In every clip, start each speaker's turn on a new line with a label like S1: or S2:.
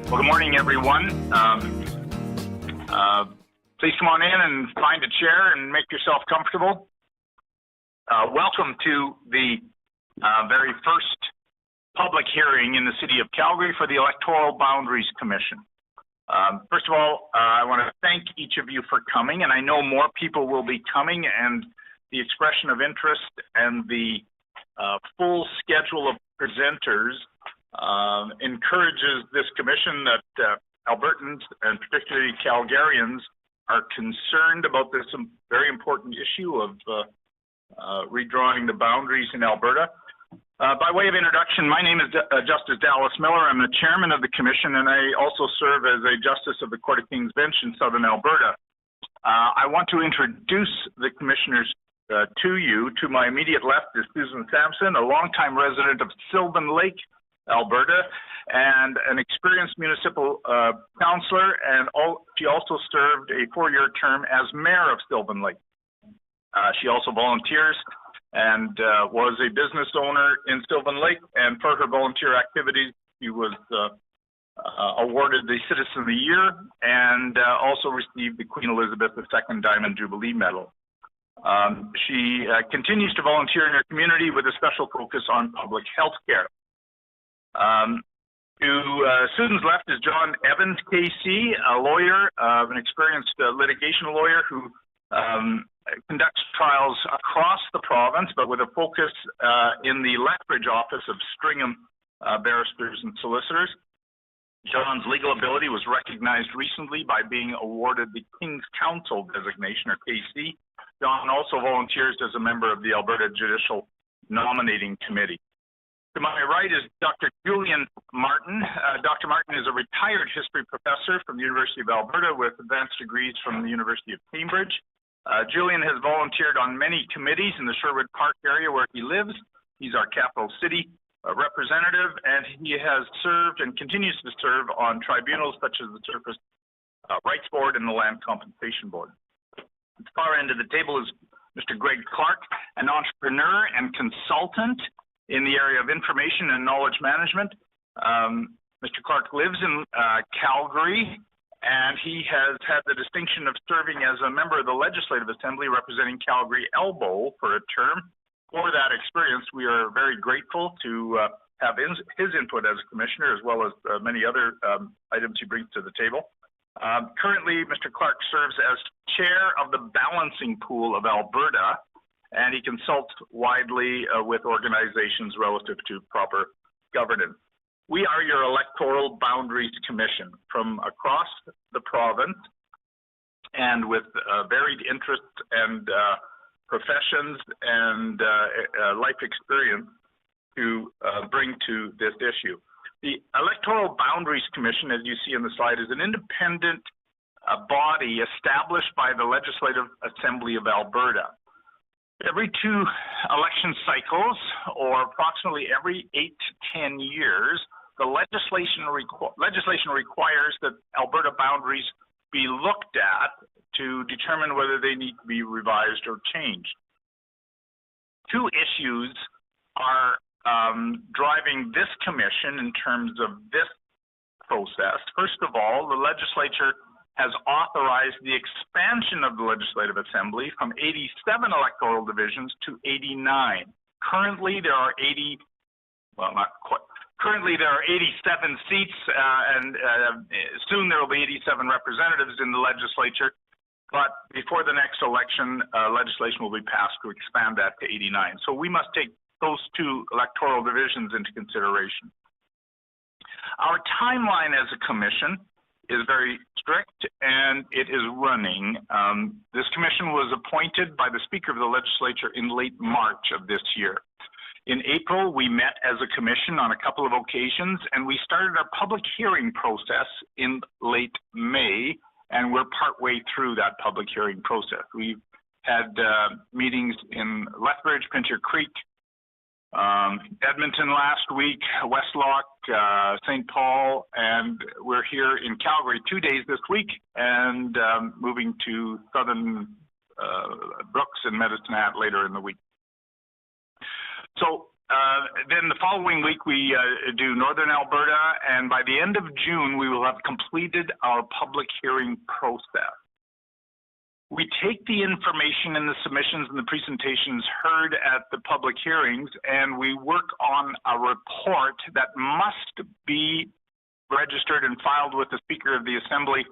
S1: Well, good morning, everyone. Please come on in and find a chair and make yourself comfortable. Welcome to the very first public hearing in the City of Calgary for the Electoral Boundaries Commission. First of all, I want to thank each of you for coming, and I know more people will be coming, and the expression of interest and the full schedule of presenters encourages this commission that Albertans and particularly Calgarians are concerned about this very important issue of redrawing the boundaries in Alberta. By way of introduction, my name is Justice Dallas Miller. I'm the chairman of the commission, and I also serve as a justice of the Court of King's Bench in Southern Alberta. I want to introduce the commissioners to you. To my immediate left is Susan Sampson, a longtime resident of Sylvan Lake, Alberta, and an experienced municipal councillor, and she also served a 4-year term as mayor of Sylvan Lake. She also volunteers and was a business owner in Sylvan Lake, and for her volunteer activities, she was awarded the Citizen of the Year and also received the Queen Elizabeth II Diamond Jubilee Medal. She continues to volunteer in her community with a special focus on public health care. To Susan's left is John Evans, KC, a lawyer, an experienced litigation lawyer who conducts trials across the province, but with a focus in the Lethbridge office of Stringham barristers and solicitors. John's legal ability was recognized recently by being awarded the King's Counsel designation, or KC. John also volunteers as a member of the Alberta Judicial Nominating Committee. To my right is Dr. Julian Martin. Dr. Martin is a retired history professor from the University of Alberta with advanced degrees from the University of Cambridge. Julian has volunteered on many committees in the Sherwood Park area where he lives. He's our capital city representative, and he has served and continues to serve on tribunals such as the Surface Rights Board and the Land Compensation Board. At the far end of the table is Mr. Greg Clark, an entrepreneur and consultant in the area of information and knowledge management. Mr. Clark lives in Calgary, and he has had the distinction of serving as a member of the Legislative Assembly representing Calgary Elbow for a term. For that experience, we are very grateful to have his input as a commissioner, as well as many other items he brings to the table. Currently, Mr. Clark serves as chair of the Balancing Pool of Alberta, and he consults widely with organizations relative to proper governance. We are your Electoral Boundaries Commission from across the province, and with varied interests and professions and life experience to bring to this issue. The Electoral Boundaries Commission, as you see on the slide, is an independent body established by the Legislative Assembly of Alberta. Every 2 election cycles, or approximately every 8 to 10 years, the legislation requires that Alberta boundaries be looked at to determine whether they need to be revised or changed. 2 issues are driving this commission in terms of this process. First of all, the legislature has authorized the expansion of the Legislative Assembly from 87 electoral divisions to 89. Currently, there are 87 seats, and soon there will be 87 representatives in the legislature. But before the next election, legislation will be passed to expand that to 89. So we must take those 2 electoral divisions into consideration. Our timeline as a commission is very strict, and it is running. This commission was appointed by the Speaker of the Legislature in late March of this year. In April, we met as a commission on a couple of occasions, and we started our public hearing process in late May, and we're partway through that public hearing process. We've had meetings in Lethbridge, Pincher Creek, Edmonton last week, Westlock, St. Paul, and we're here in Calgary 2 days this week, and moving to Southern Brooks and Medicine Hat later in the week. So Then the following week we do Northern Alberta, and by the end of June we will have completed our public hearing process. We take the information and the submissions and the presentations heard at the public hearings, and we work on a report that must be registered and filed with the Speaker of the Assembly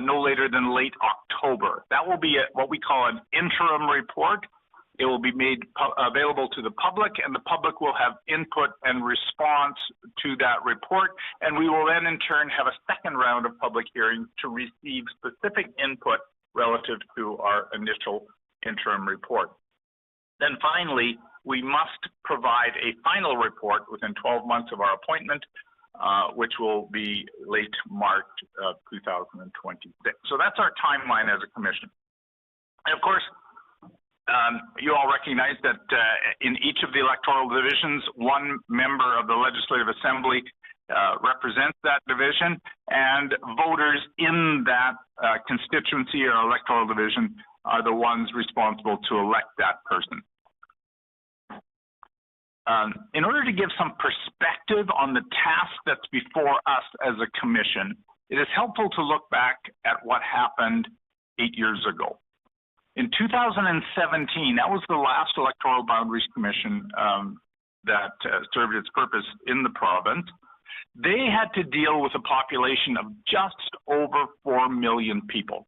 S1: no later than late October. That will be what we call an interim report. It will be made available to the public, and the public will have input and response to that report. And we will then in turn have a second round of public hearings to receive specific input relative to our initial interim report. Then finally, we must provide a final report within 12 months of our appointment, which will be late March of 2026. So that's our timeline as a commission. And of course, you all recognize that in each of the electoral divisions, one member of the Legislative Assembly represents that division, and voters in that constituency or electoral division are the ones responsible to elect that person. In order to give some perspective on the task that's before us as a commission, it is helpful to look back at what happened 8 years ago. In 2017, that was the last Electoral Boundaries Commission that served its purpose in the province. They had to deal with a population of just over 4 million people.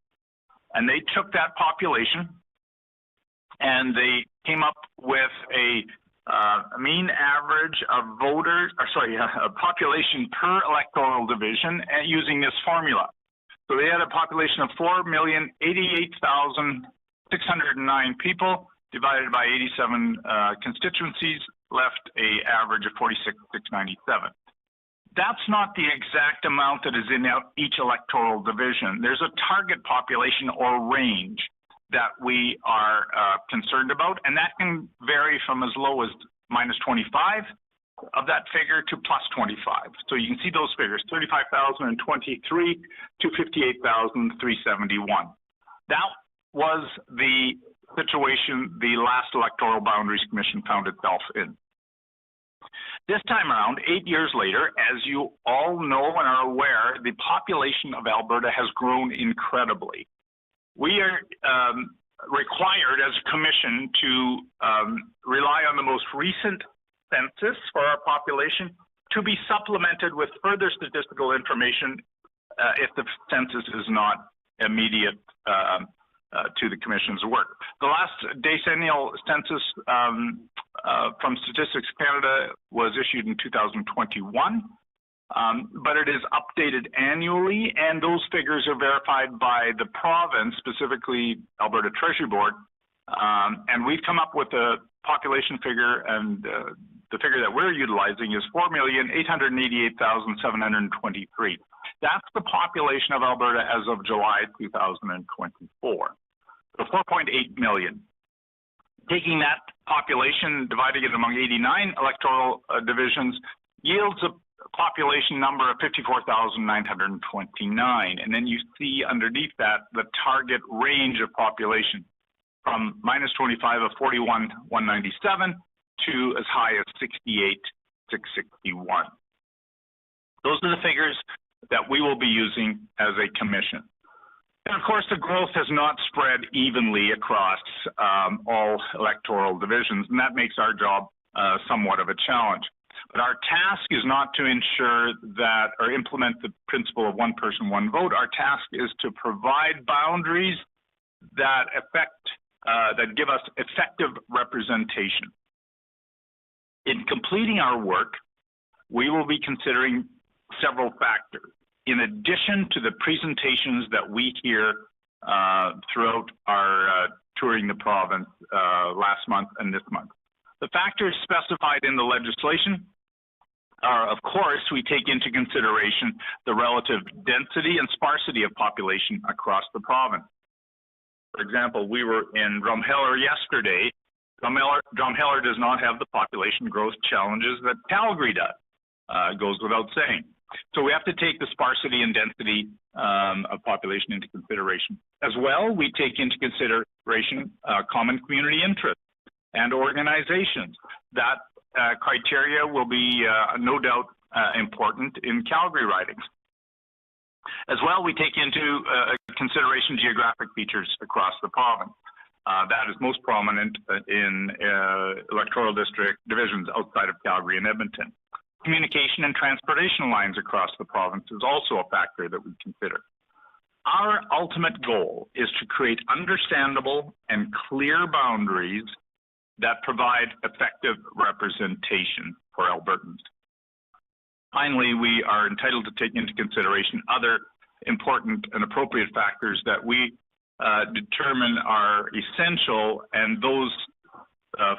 S1: And they took that population and they came up with a mean average of voters, a population per electoral division using this formula. So they had a population of 4,088,609 people divided by 87 constituencies, left a average of 46,697. That's not the exact amount that is in each electoral division. There's a target population or range that we are concerned about, and that can vary from as low as -25 of that figure to +25. So you can see those figures, 35,023 to 58,371. That was the situation the last Electoral Boundaries Commission found itself in. This time around, 8 years later, as you all know and are aware, the population of Alberta has grown incredibly. We are required as a commission to rely on the most recent census for our population to be supplemented with further statistical information if the census is not immediate to the Commission's work. The last decennial census from Statistics Canada was issued in 2021, but it is updated annually, and those figures are verified by the province, specifically Alberta Treasury Board, and we've come up with a population figure, and the figure that we're utilizing is 4,888,723. That's the population of Alberta as of July 2024. So 4.8 million. Taking that population, dividing it among 89 electoral divisions, yields a population number of 54,929. And then you see underneath that the target range of population from -25 of 41,197 to as high as 68,661. Those are the figures that we will be using as a commission. And of course, the growth has not spread evenly across all electoral divisions, and that makes our job somewhat of a challenge. But our task is not to ensure that or implement the principle of one person, one vote. Our task is to provide boundaries that that give us effective representation. In completing our work, we will be considering several factors. In addition to the presentations that we hear throughout our touring the province last month and this month. The factors specified in the legislation are, of course, we take into consideration the relative density and sparsity of population across the province. For example, we were in Drumheller yesterday. Drumheller does not have the population growth challenges that Calgary does. Goes without saying. So we have to take the sparsity and density of population into consideration. As well, we take into consideration common community interests and organizations that criteria will be no doubt important in Calgary ridings. As well, we take into consideration geographic features across the province. That is most prominent in electoral district divisions outside of Calgary and Edmonton. Communication and transportation lines across the province is also a factor that we consider. Our ultimate goal is to create understandable and clear boundaries that provide effective representation for Albertans. Finally, we are entitled to take into consideration other important and appropriate factors that we determine are essential, and those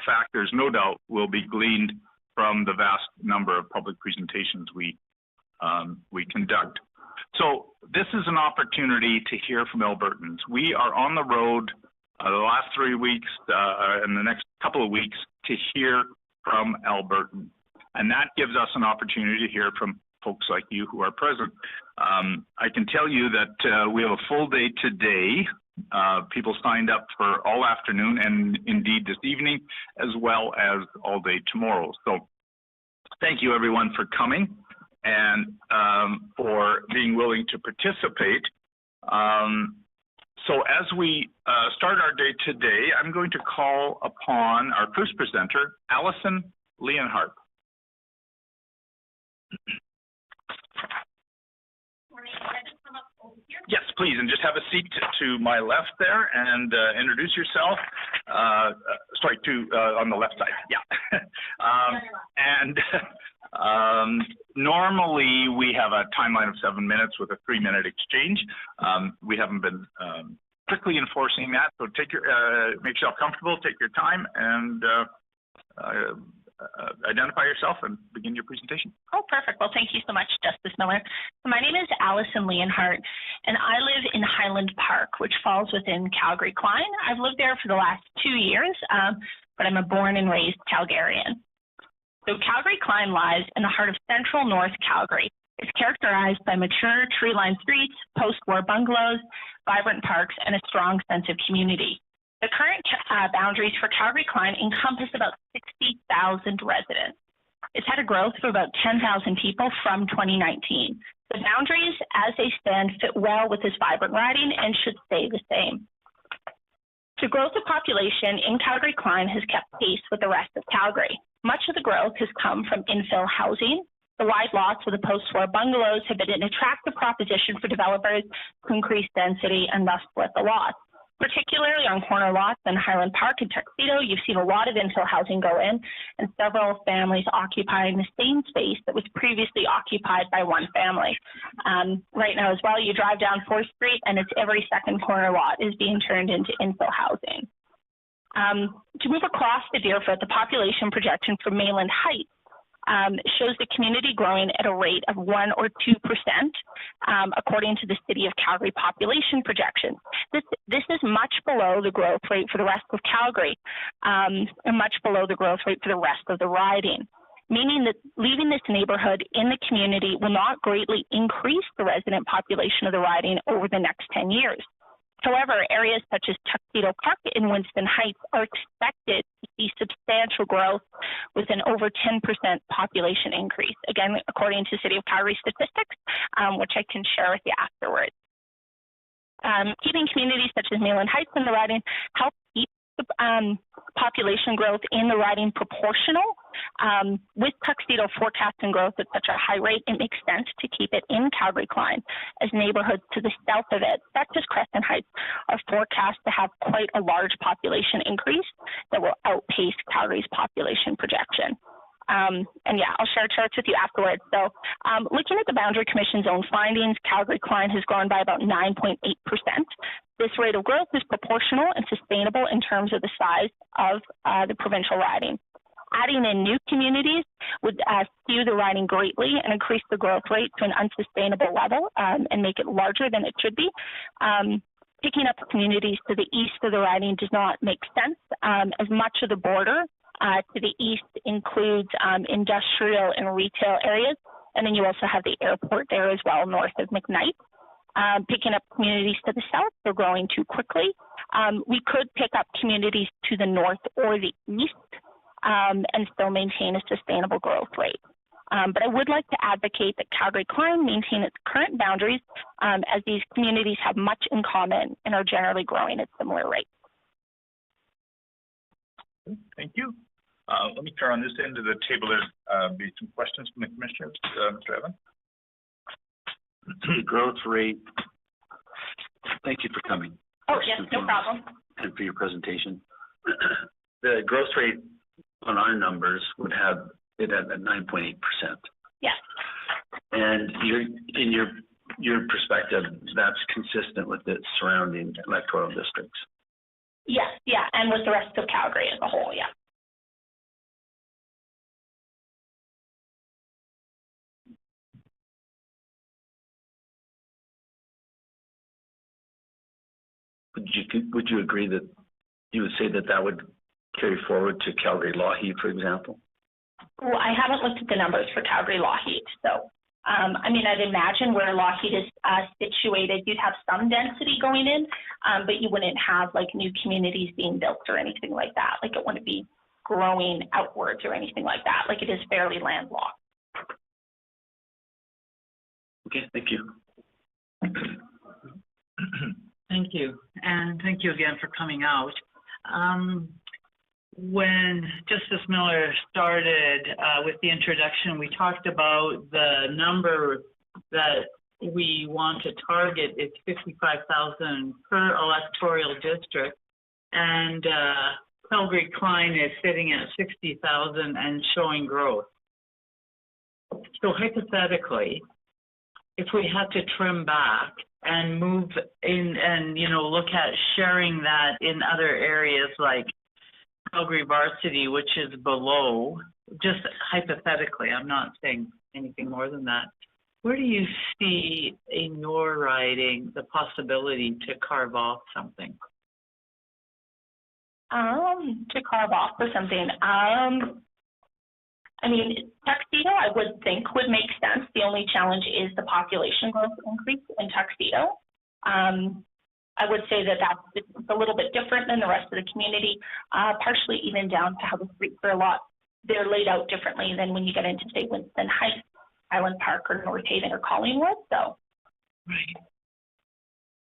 S1: factors, no doubt, will be gleaned from the vast number of public presentations we conduct. So this is an opportunity to hear from Albertans. We are on the road the last 3 weeks and the next couple of weeks to hear from Albertans. And that gives us an opportunity to hear from folks like you who are present. I can tell you that we have a full day today. People signed up for all afternoon and indeed this evening, as well as all day tomorrow. So thank you everyone for coming and for being willing to participate. So as we start our day today, I'm going to call upon our first presenter, Alison Leonhardt. Yes, please, and just have a seat to my left there and introduce yourself. On the left side, yeah. Normally we have a timeline of 7 minutes with a 3-minute exchange. We haven't been strictly enforcing that, so make yourself comfortable, take your time, and identify yourself and begin your presentation.
S2: Oh, perfect. Well, thank you so much, Justice Miller. So my name is Alison Leonhardt, and I live in Highland Park, which falls within Calgary Klein. I've lived there for the last 2 years, but I'm a born and raised Calgarian. So Calgary Klein lies in the heart of central North Calgary. It's characterized by mature tree-lined streets, post-war bungalows, vibrant parks, and a strong sense of community. The current boundaries for Calgary Klein encompass about 60,000 residents. It's had a growth of about 10,000 people from 2019. The boundaries, as they stand, fit well with this vibrant riding and should stay the same. The growth of population in Calgary Klein has kept pace with the rest of Calgary. Much of the growth has come from infill housing. The wide lots with the post-war bungalows have been an attractive proposition for developers to increase density and thus split the lots. Particularly on corner lots in Highland Park and Tuxedo, you've seen a lot of infill housing go in, and several families occupying the same space that was previously occupied by one family. Right now as well, you drive down 4th Street and it's every second corner lot is being turned into infill housing. To move across the Deerfoot, the population projection for Mayland Heights shows the community growing at a rate of 1 or 2%, according to the City of Calgary population projections. This is much below the growth rate for the rest of Calgary, and much below the growth rate for the rest of the riding, meaning that leaving this neighborhood in the community will not greatly increase the resident population of the riding over the next 10 years. However, areas such as Tuxedo Park in Winston Heights are expected to see substantial growth with an over 10% population increase, again, according to City of Calgary statistics, which I can share with you afterwards. Keeping communities such as Mayland Heights in the riding help keep the population growth in the riding proportional. With Tuxedo forecasting growth at such a high rate, it makes sense to keep it in Calgary Klein, as neighborhoods to the south of it, such as Crescent Heights, are forecast to have quite a large population increase that will outpace Calgary's population projection. And yeah, I'll share charts with you afterwards. So looking at the Boundary Commission's own findings, Calgary Klein has grown by about 9.8%. This rate of growth is proportional and sustainable in terms of the size of the provincial riding. Adding in new communities would skew the riding greatly and increase the growth rate to an unsustainable level and make it larger than it should be. Picking up communities to the east of the riding does not make sense, as much of the border to the east includes industrial and retail areas, and then you also have the airport there as well, north of McKnight. Picking up communities to the south, they're growing too quickly. We could pick up communities to the north or the east, and still maintain a sustainable growth rate. But I would like to advocate that Calgary-Klein maintain its current boundaries as these communities have much in common and are generally growing at similar rates.
S1: Thank you. Let me turn on this end of the table. There's be some questions from the commissioners. Mr. Evans?
S3: Growth rate. Thank you for coming.
S2: Oh, yes, no problem.
S3: And for your presentation. The growth rate on our numbers would have it at 9.8%.
S2: Yes.
S3: And in your perspective, that's consistent with the surrounding electoral districts.
S2: Yes, yeah, and with the rest of Calgary as a whole, yeah.
S3: Would you agree that you would say that would carry forward to Calgary-Lougheed, for example?
S2: Well, I haven't looked at the numbers for Calgary-Lougheed, so I mean, I'd imagine where Lougheed is situated, you'd have some density going in, but you wouldn't have like new communities being built or anything like that. Like it wouldn't be growing outwards or anything like that. Like it is fairly landlocked.
S3: Okay, thank you.
S4: Thank you, and thank you again for coming out. When Justice Miller started with the introduction, we talked about the number that we want to target is 55,000 per electoral district, and Calgary-Klein is sitting at 60,000 and showing growth. So hypothetically, if we had to trim back and move in and, you know, look at sharing that in other areas like Calgary Varsity, which is below, just hypothetically, I'm not saying anything more than that, where do you see in your riding the possibility to carve off something?
S2: To carve off or something. I mean, Tuxedo, I would think would make sense. The only challenge is the population growth increase in Tuxedo. I would say that that's a little bit different than the rest of the community, partially even down to how the streets are they're laid out differently than when you get into, say, Winston Heights, Highland Park, or North Haven, or Collingwood. So,
S4: right.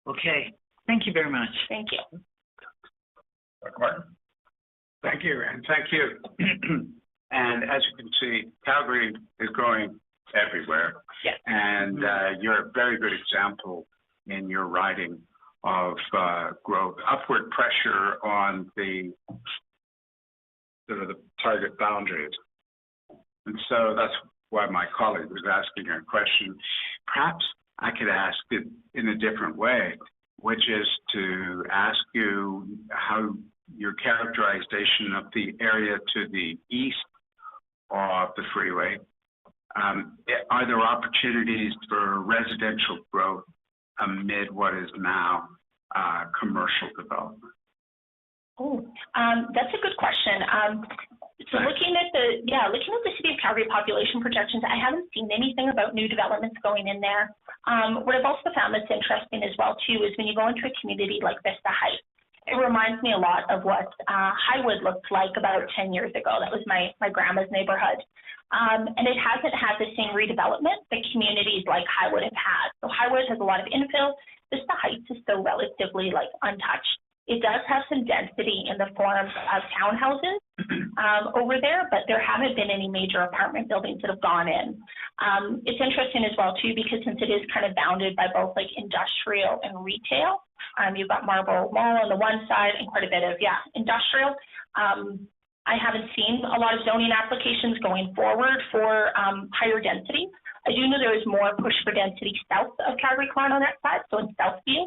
S4: Okay. Thank you very much.
S2: Thank you.
S1: Dr. Martin?
S5: Thank you, and thank you. And as you can see, Calgary is growing everywhere.
S2: Yes.
S5: And you're a very good example in your riding of growth, upward pressure on the sort of the target boundaries. And so that's why my colleague was asking a question. Perhaps I could ask it in a different way, which is to ask you how your characterization of the area to the east of the freeway, are there opportunities for residential growth amid what is now commercial development?
S2: Oh, that's a good question. So looking at the city of Calgary population projections, I haven't seen anything about new developments going in there. What I've also found that's interesting as well too is when you go into a community like Vista Heights, it reminds me a lot of what Highwood looked like about 10 years ago. That was my grandma's neighborhood. And it hasn't had the same redevelopment that communities like Highwood have had. So Highwood has a lot of infill. Vista Heights is still relatively untouched. It does have some density in the form of townhouses over there, but there haven't been any major apartment buildings that have gone in. It's interesting as well too, because since it is kind of bounded by both industrial and retail, you've got Marlborough Mall on the one side and quite a bit of, industrial. I haven't seen a lot of zoning applications going forward for higher density. I do know there is more push for density south of Calgary-Klein on that side, so in Southview.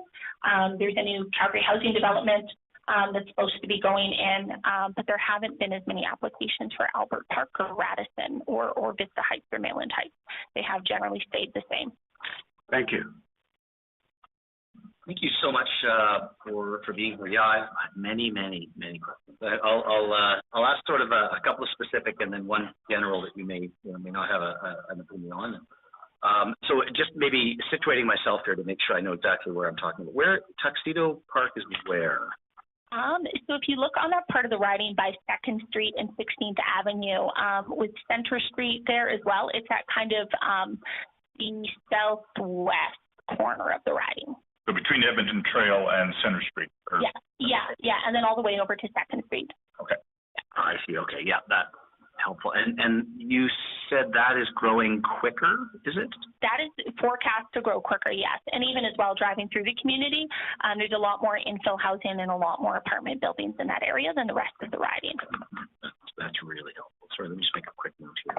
S2: There's a new Calgary housing development that's supposed to be going in, but there haven't been as many applications for Albert Park or Radisson or Vista Heights or Mayland Heights. They have generally stayed the same.
S5: Thank you.
S3: Thank you so much for being here. Yeah, I have many questions. I'll ask sort of a couple of specific and then one general that you may not have an opinion on. So just maybe situating myself here to make sure I know exactly where I'm talking about. Where Tuxedo Park is where?
S2: So if you look on that part of the riding by 2nd Street and 16th Avenue, with Center Street there as well, it's at kind of the southwest corner of the riding.
S1: So between Edmonton Trail and Center Street?
S2: Yeah, and then all the way over to 2nd Street.
S1: Okay.
S3: I see. Okay. Yeah, that's helpful. And you said that is growing quicker, is it?
S2: That is forecast to grow quicker, yes. And even as well, driving through the community, there's a lot more infill housing and a lot more apartment buildings in that area than the rest of the riding.
S3: That's really helpful. Sorry, let me just make a quick note here.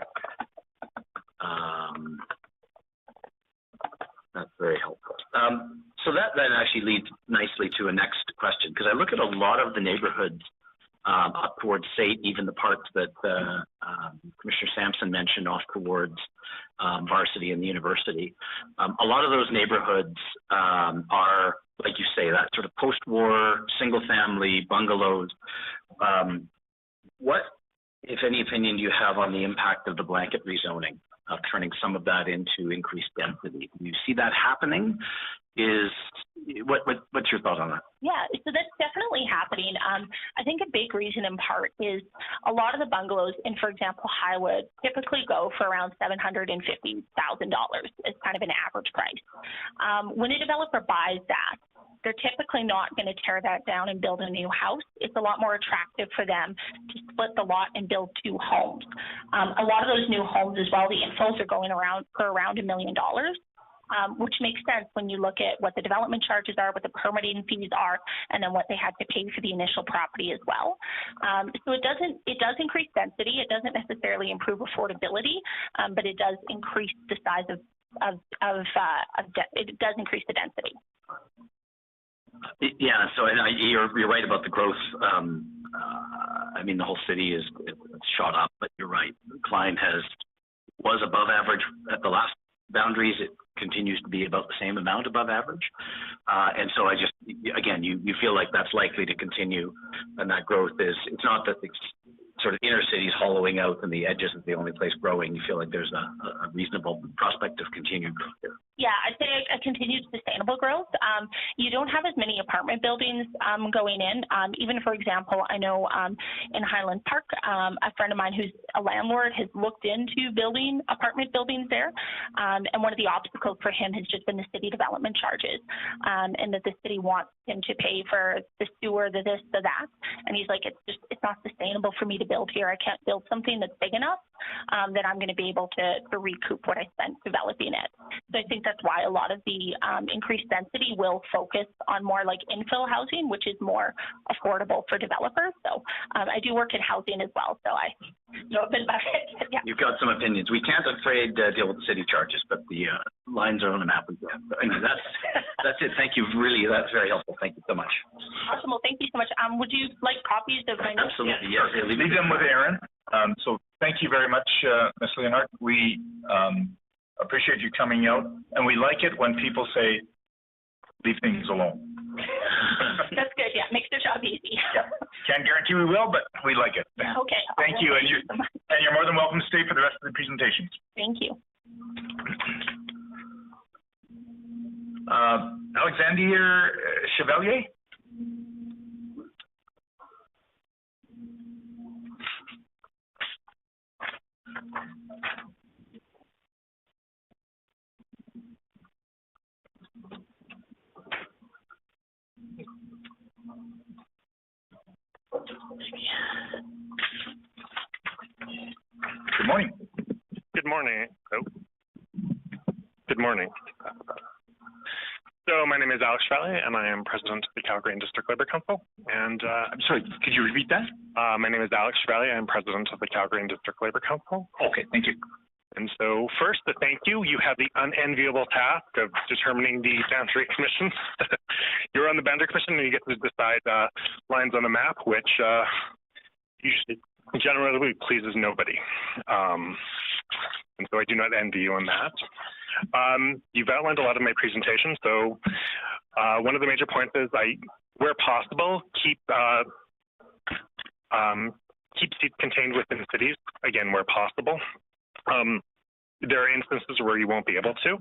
S3: That's very helpful. So that then actually leads nicely to a next question, because I look at a lot of the neighborhoods up towards State, even the parts that Commissioner Sampson mentioned off towards Varsity and the university. A lot of those neighborhoods are, like you say, that sort of post-war single-family bungalows. What, if any, opinion do you have on the impact of the blanket rezoning, of turning some of that into increased density? Do you see that happening? What's your thought on that?
S2: Yeah, so that's definitely happening. I think a big reason in part is a lot of the bungalows in, for example, Highwood typically go for around $750,000 as kind of an average price. When a developer buys that, they're typically not going to tear that down and build a new house. It's a lot more attractive for them to split the lot and build 2 homes. A lot of those new homes as well, the infills are going around for around $1 million. Which makes sense when you look at what the development charges are, what the permitting fees are, and then what they had to pay for the initial property as well. So it does increase density. It doesn't necessarily improve affordability, but it does increase the size it does increase the density.
S3: Yeah, so you're right about the growth. I mean, the whole city is shot up, but you're right. Klein was above average at the last boundaries. It continues to be about the same amount above average. And so I just, again, you feel like that's likely to continue, and that growth it's not that the sort of inner cities hollowing out and the edges is the only place growing. You feel like there's a reasonable prospect of continued growth there.
S2: Yeah, I'd say a continued sustainable growth. You don't have as many apartment buildings going in. Even, for example, I know in Highland Park, a friend of mine who's a landlord has looked into building apartment buildings there. And one of the obstacles for him has just been the city development charges, and that the city wants him to pay for the sewer, the this, the that. And he's like, it's not sustainable for me to build here. I can't build something that's big enough that I'm going to be able to recoup what I spent developing it. So I think that's why a lot of the increased density will focus on more like infill housing, which is more affordable for developers. So I do work in housing as well, so I know a bit about it. Yeah.
S3: You've got some opinions. We can't afraid deal with the city charges, but the lines are on the map. Anyway, that's it. Thank you. Really, that's very helpful. Thank you so much.
S2: Awesome. Well, thank you so much. Would you like copies of my notes?
S3: Absolutely. Yes.
S1: Yeah. Leave them with Aaron. So thank you very much, Ms. Leonhardt. We appreciate you coming out, and we like it when people say, leave things alone.
S2: That's good. Yeah, makes their job easy.
S1: Yeah. Can't guarantee we will, but we like it.
S2: Okay.
S1: Thank you, and you're more than welcome to stay for the rest of the presentations.
S2: Thank you.
S1: Alexander Chevalier. Good morning.
S6: Good morning. Good morning. So my name is Alex Valley, and I am president of the Calgary and District Labour Council. And
S1: I'm sorry, could you repeat that?
S6: My name is Alex Valley. I am president of the Calgary and District Labour Council.
S1: Okay, thank you.
S6: And so first, to thank you. You have the unenviable task of determining the boundary commission. You're on the boundary commission, and you get to decide lines on the map, which usually generally pleases nobody. And so I do not envy you on that. You've outlined a lot of my presentation. So one of the major points is where possible, keep seats contained within cities, again, where possible. There are instances where you won't be able to.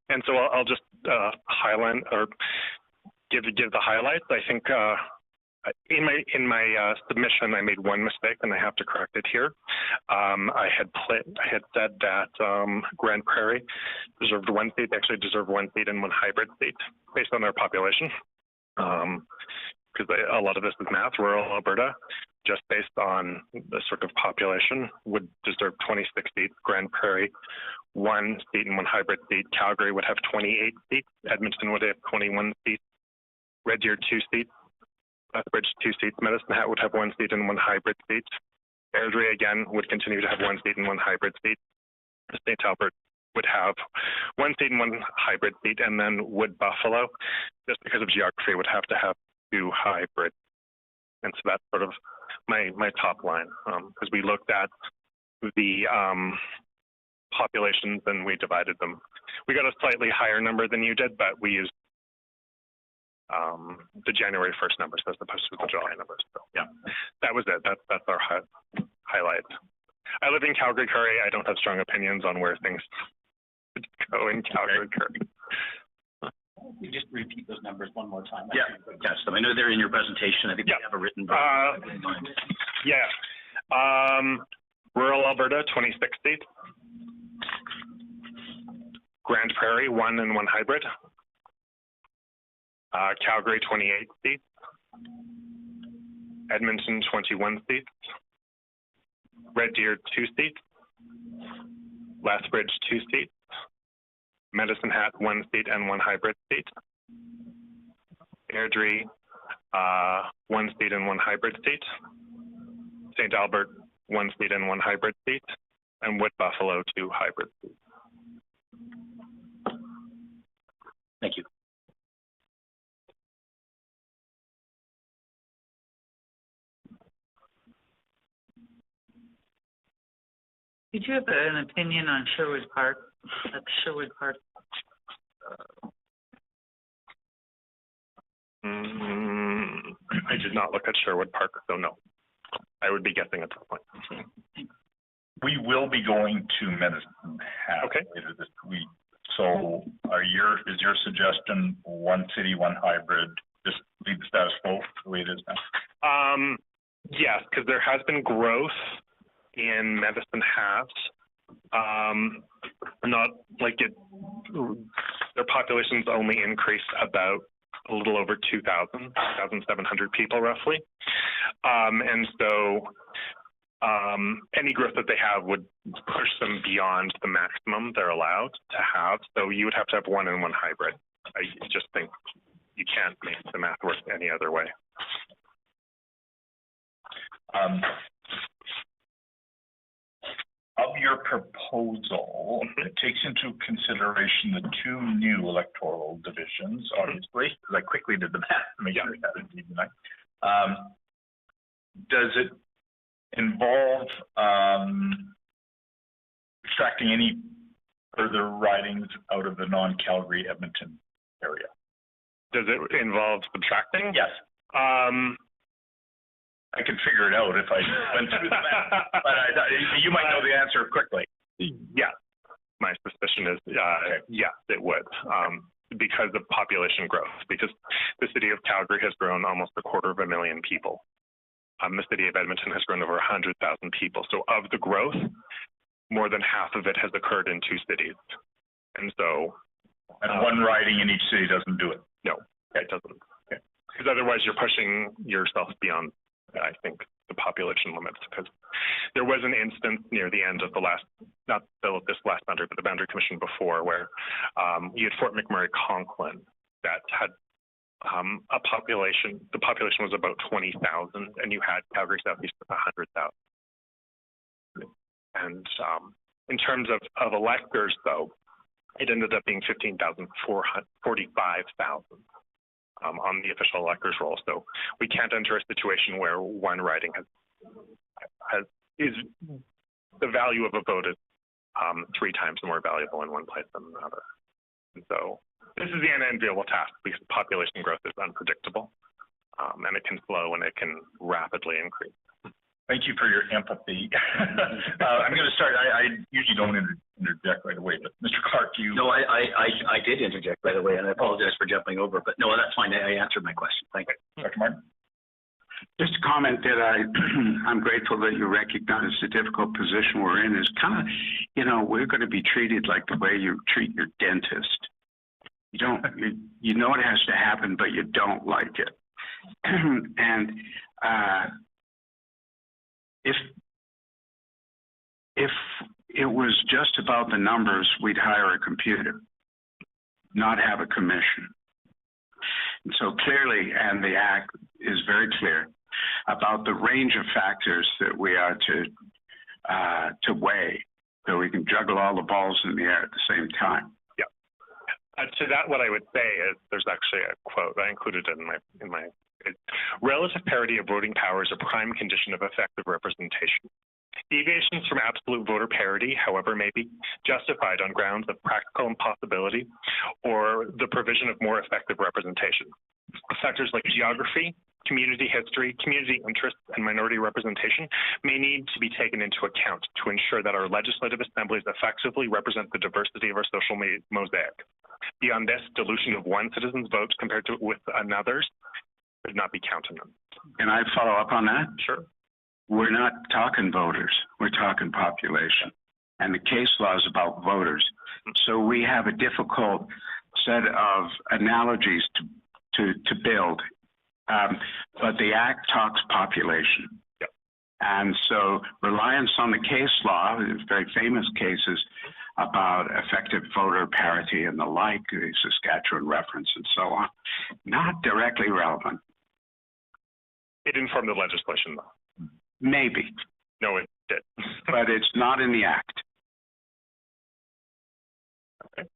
S6: And so I'll just highlight or give the highlights. I think in my submission, I made one mistake, and I have to correct it here. I had said that Grand Prairie deserved one seat. They actually deserve one seat and one hybrid seat based on their population. Because a lot of this is math. Rural Alberta, just based on the sort of population, would deserve 26 seats. Grand Prairie, one seat and one hybrid seat. Calgary would have 28 seats. Edmonton would have 21 seats. Red Deer, 2 seats. Lethbridge, 2 seats. Medicine Hat would have 1 seat and 1 hybrid seat. Airdrie, again, would continue to have 1 seat and 1 hybrid seat. St. Albert would have 1 seat and 1 hybrid seat, and then Wood Buffalo, just because of geography, would have to have 2 hybrids. And so that's sort of my top line, because we looked at the populations and we divided them. We got a slightly higher number than you did, but we used the January 1st numbers as opposed to the July numbers. So yeah, that was it. That's our highlight. I live in Calgary, Curry. I don't have strong opinions on where things go in Calgary, Curry.
S3: You just repeat those numbers one more time.
S1: Yeah.
S3: Yes, so I know they're in your presentation. I think you have a written version in mind.
S6: Yeah. Rural Alberta, 26 seats. Grand Prairie, 1 and 1 hybrid. Calgary, 28 seats. Edmonton, 21 seats. Red Deer, 2 seats. Lethbridge, 2 seats. Medicine Hat, 1 seat and 1 hybrid seat. Airdrie, 1 seat and 1 hybrid seat. St. Albert, 1 seat and 1 hybrid seat. And Wood Buffalo, 2 hybrid seats.
S3: Thank you.
S4: Did you have an opinion on Sherwood Park? At Sherwood Park?
S6: I did not look at Sherwood Park, so no. I would be guessing at this point.
S1: We will be going to Medicine Hat later this week. So is your suggestion 1 city, 1 hybrid, just leave the status quo the way it is now?
S6: Yes, because there has been growth in Medicine Hat. Not like it, their population's only increased about a little over 2,700 people roughly. And so any growth that they have would push them beyond the maximum they're allowed to have. So you would have to have 1 and 1 hybrid. I just think you can't make the math work any other way.
S1: Of your proposal, it takes into consideration the 2 new electoral divisions, obviously, because I quickly did the math to make sure I had it even tonight. Does it involve extracting any further ridings out of the non-Calgary Edmonton area?
S6: Does it involve subtracting?
S1: Yes. I could figure it out if I went through the math, but you might know the answer quickly.
S6: Yeah, my suspicion is yes, it would, because of population growth. Because the city of Calgary has grown almost 250,000 people. The city of Edmonton has grown over 100,000 people. So of the growth, more than half of it has occurred in 2 cities, and so.
S1: And 1 riding in each city doesn't do it.
S6: No, it doesn't. Because otherwise, you're pushing yourself beyond, I think, the population limits, because there was an instance near the end of the last, not this last boundary, but the boundary commission before, where you had Fort McMurray Conklin that had a population, the population was about 20,000, and you had Calgary Southeast with 100,000. And in terms of electors, though, it ended up being 45,000 on the official electors roll. So we can't enter a situation where 1 riding is the value of a vote is 3 times more valuable in one place than another. And so this is the unenviable task, because population growth is unpredictable, and it can slow and it can rapidly increase.
S1: Thank you for your empathy. I'm going to start. I usually don't interject right away, but Mr. Clark, you.
S3: No, I did interject, by the way, and I apologize for jumping over, but no, that's fine. I answered my question. Thank you.
S1: Dr. Martin?
S5: Just a comment that I'm grateful that you recognize the difficult position we're in is kind of, we're going to be treated like the way you treat your dentist. You don't, you know it has to happen, but you don't like it. And if it was just about the numbers, we'd hire a computer, not have a commission. And so clearly, and the Act is very clear about the range of factors that we are to weigh, so we can juggle all the balls in the air at the same time.
S6: Yeah. To that, what I would say is there's actually a quote I included in my relative parity of voting power is a prime condition of effective representation. Deviations from absolute voter parity, however, may be justified on grounds of practical impossibility or the provision of more effective representation. Factors like geography, community history, community interests, and minority representation may need to be taken into account to ensure that our legislative assemblies effectively represent the diversity of our social mosaic. Beyond this, dilution of one citizen's vote compared to with another's should not be counted on.
S5: Can I follow up on that?
S6: Sure.
S5: We're not talking voters, we're talking population. And the case law is about voters. So we have a difficult set of analogies to build. But the Act talks population.
S6: Yep.
S5: And so reliance on the case law, very famous cases about effective voter parity and the like, the Saskatchewan reference and so on, not directly relevant.
S6: It informed the legislation, though.
S5: Maybe.
S6: No, it did.
S5: But it's not in the Act.
S6: Okay.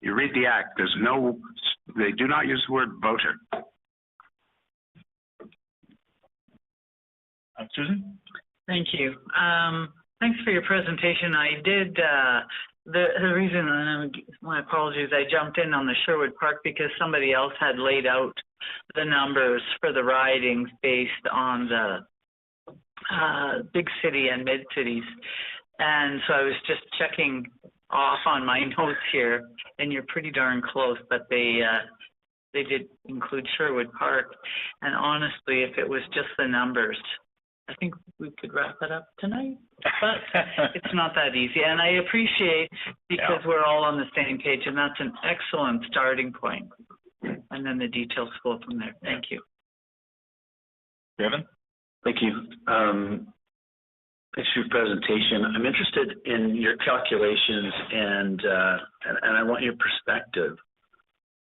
S5: You read the Act, they do not use the word voter.
S1: Susan?
S4: Thank you. Thanks for your presentation. I did, the reason, and my apologies, I jumped in on the Sherwood Park because somebody else had laid out the numbers for the ridings based on the big city and mid cities. And so I was just checking off on my notes here, and you're pretty darn close, but they did include Sherwood Park. And honestly, if it was just the numbers, I think we could wrap it up tonight, but it's not that easy. And I appreciate because we're all on the same page, and that's an excellent starting point. And then the details go from there. Thank you.
S1: Kevin?
S3: Thank you. Thanks for your presentation. I'm interested in your calculations and I want your perspective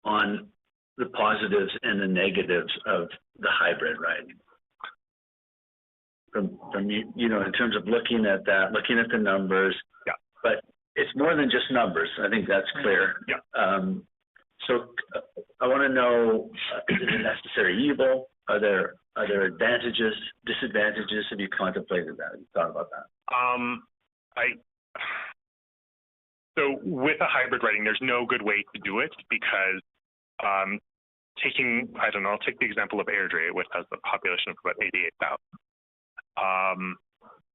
S3: on the positives and the negatives of the hybrid riding. From you know, in terms of looking at that, looking at the numbers, but it's more than just numbers. I think that's clear. So I want to know, is it a necessary evil? Are there advantages, disadvantages? Have you contemplated that? Have you thought about that?
S6: So with a hybrid riding, there's no good way to do it because I'll take the example of Airdrie, which has a population of about 88,000.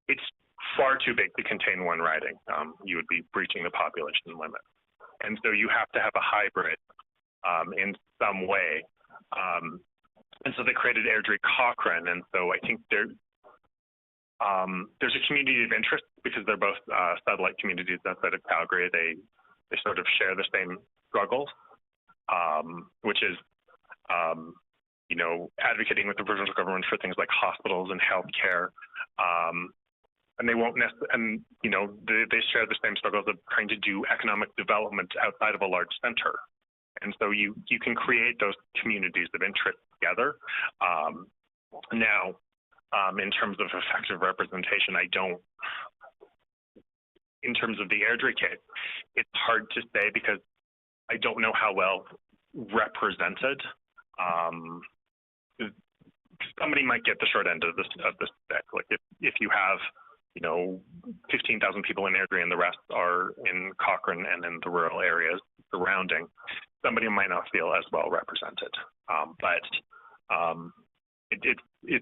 S6: It's far too big to contain one riding. You would be breaching the population limit. And so you have to have a hybrid in some way. And so they created Airdrie Cochrane. And so I think there's a community of interest because they're both satellite communities outside of Calgary. They sort of share the same struggles, which is advocating with the provincial government for things like hospitals and healthcare. And they won't they share the same struggles of trying to do economic development outside of a large center. And so you can create those communities of interest together. In terms of effective representation, in terms of the Airdrie case, it's hard to say because I don't know how well represented. Somebody might get the short end of the stick. Like if you have 15,000 people in Airdrie and the rest are in Cochrane and in the rural areas surrounding, somebody might not feel as well represented. But it's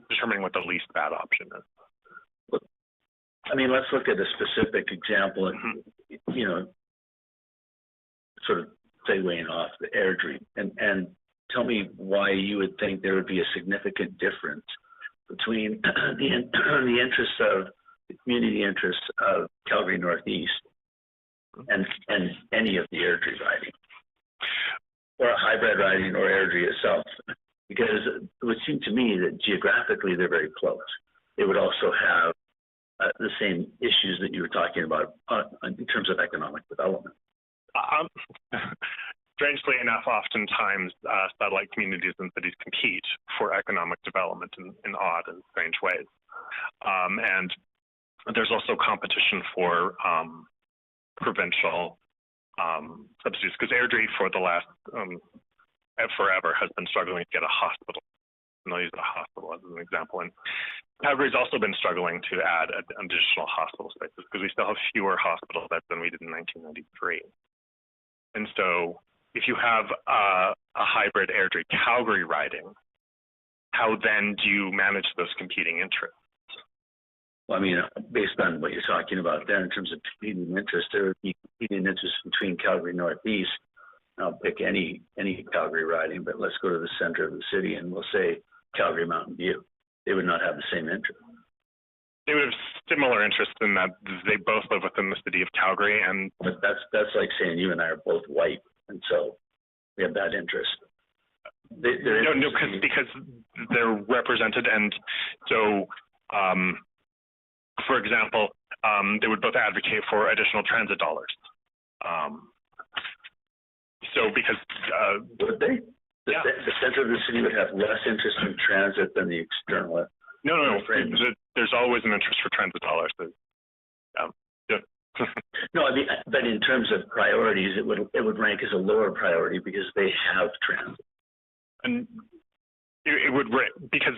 S6: determining what the least bad option is.
S3: I mean, let's look at a specific example, and, you know, sort of segueing off the Airdrie, and tell me why you would think there would be a significant difference between the interests of the community interests of Calgary Northeast and any of the Airdrie riding, or a hybrid riding, or Airdrie itself, because it would seem to me that geographically they're very close. They would also have the same issues that you were talking about in terms of economic development.
S6: Strangely enough, oftentimes satellite communities and cities compete for economic development in odd and strange ways. And there's also competition for provincial subsidies, because Airdrie for the last forever has been struggling to get a hospital. And I'll use a hospital as an example. And Calgary's also been struggling to add additional hospital spaces, because we still have fewer hospital beds than we did in 1993. And so if you have a hybrid Airdrie Calgary riding, how then do you manage those competing interests?
S3: Well, I mean, based on what you're talking about there in terms of competing interests, there would be competing interests between Calgary Northeast. I'll pick any Calgary riding, but let's go to the center of the city and we'll say Calgary Mountain View. They would not have the same interest.
S6: They would have similar interests in that they both live within the city of Calgary, and
S3: but that's like saying you and I are both white, and so we have that interest.
S6: No, because they're represented, and so, for example, they would both advocate for additional transit dollars. So because
S3: would they? The center of the city would have less interest in transit than the external.
S6: No. There's always an interest for transit dollars.
S3: No, I mean, but in terms of priorities, it would rank as a lower priority because they have transit.
S6: And it would, because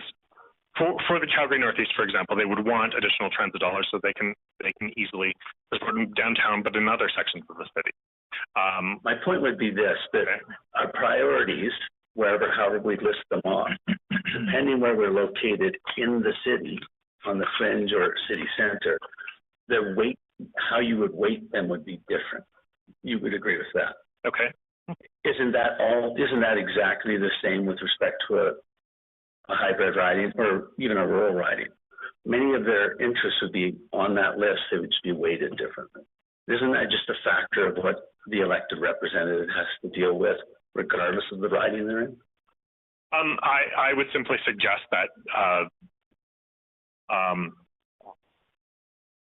S6: for the Calgary Northeast, for example, they would want additional transit dollars so they can easily support them downtown, but in other sections of the city.
S3: My point would be this: that our priorities, however we list them off, depending where we're located in the city, on the fringe or city center, the weight, how you would weight them would be different. You would agree with that?
S6: Okay.
S3: Isn't that exactly the same with respect to a hybrid riding or even a rural riding? Many of their interests would be on that list. They would just be weighted differently. Isn't that just a factor of what the elected representative has to deal with, regardless of the riding they're in?
S6: I would simply suggest that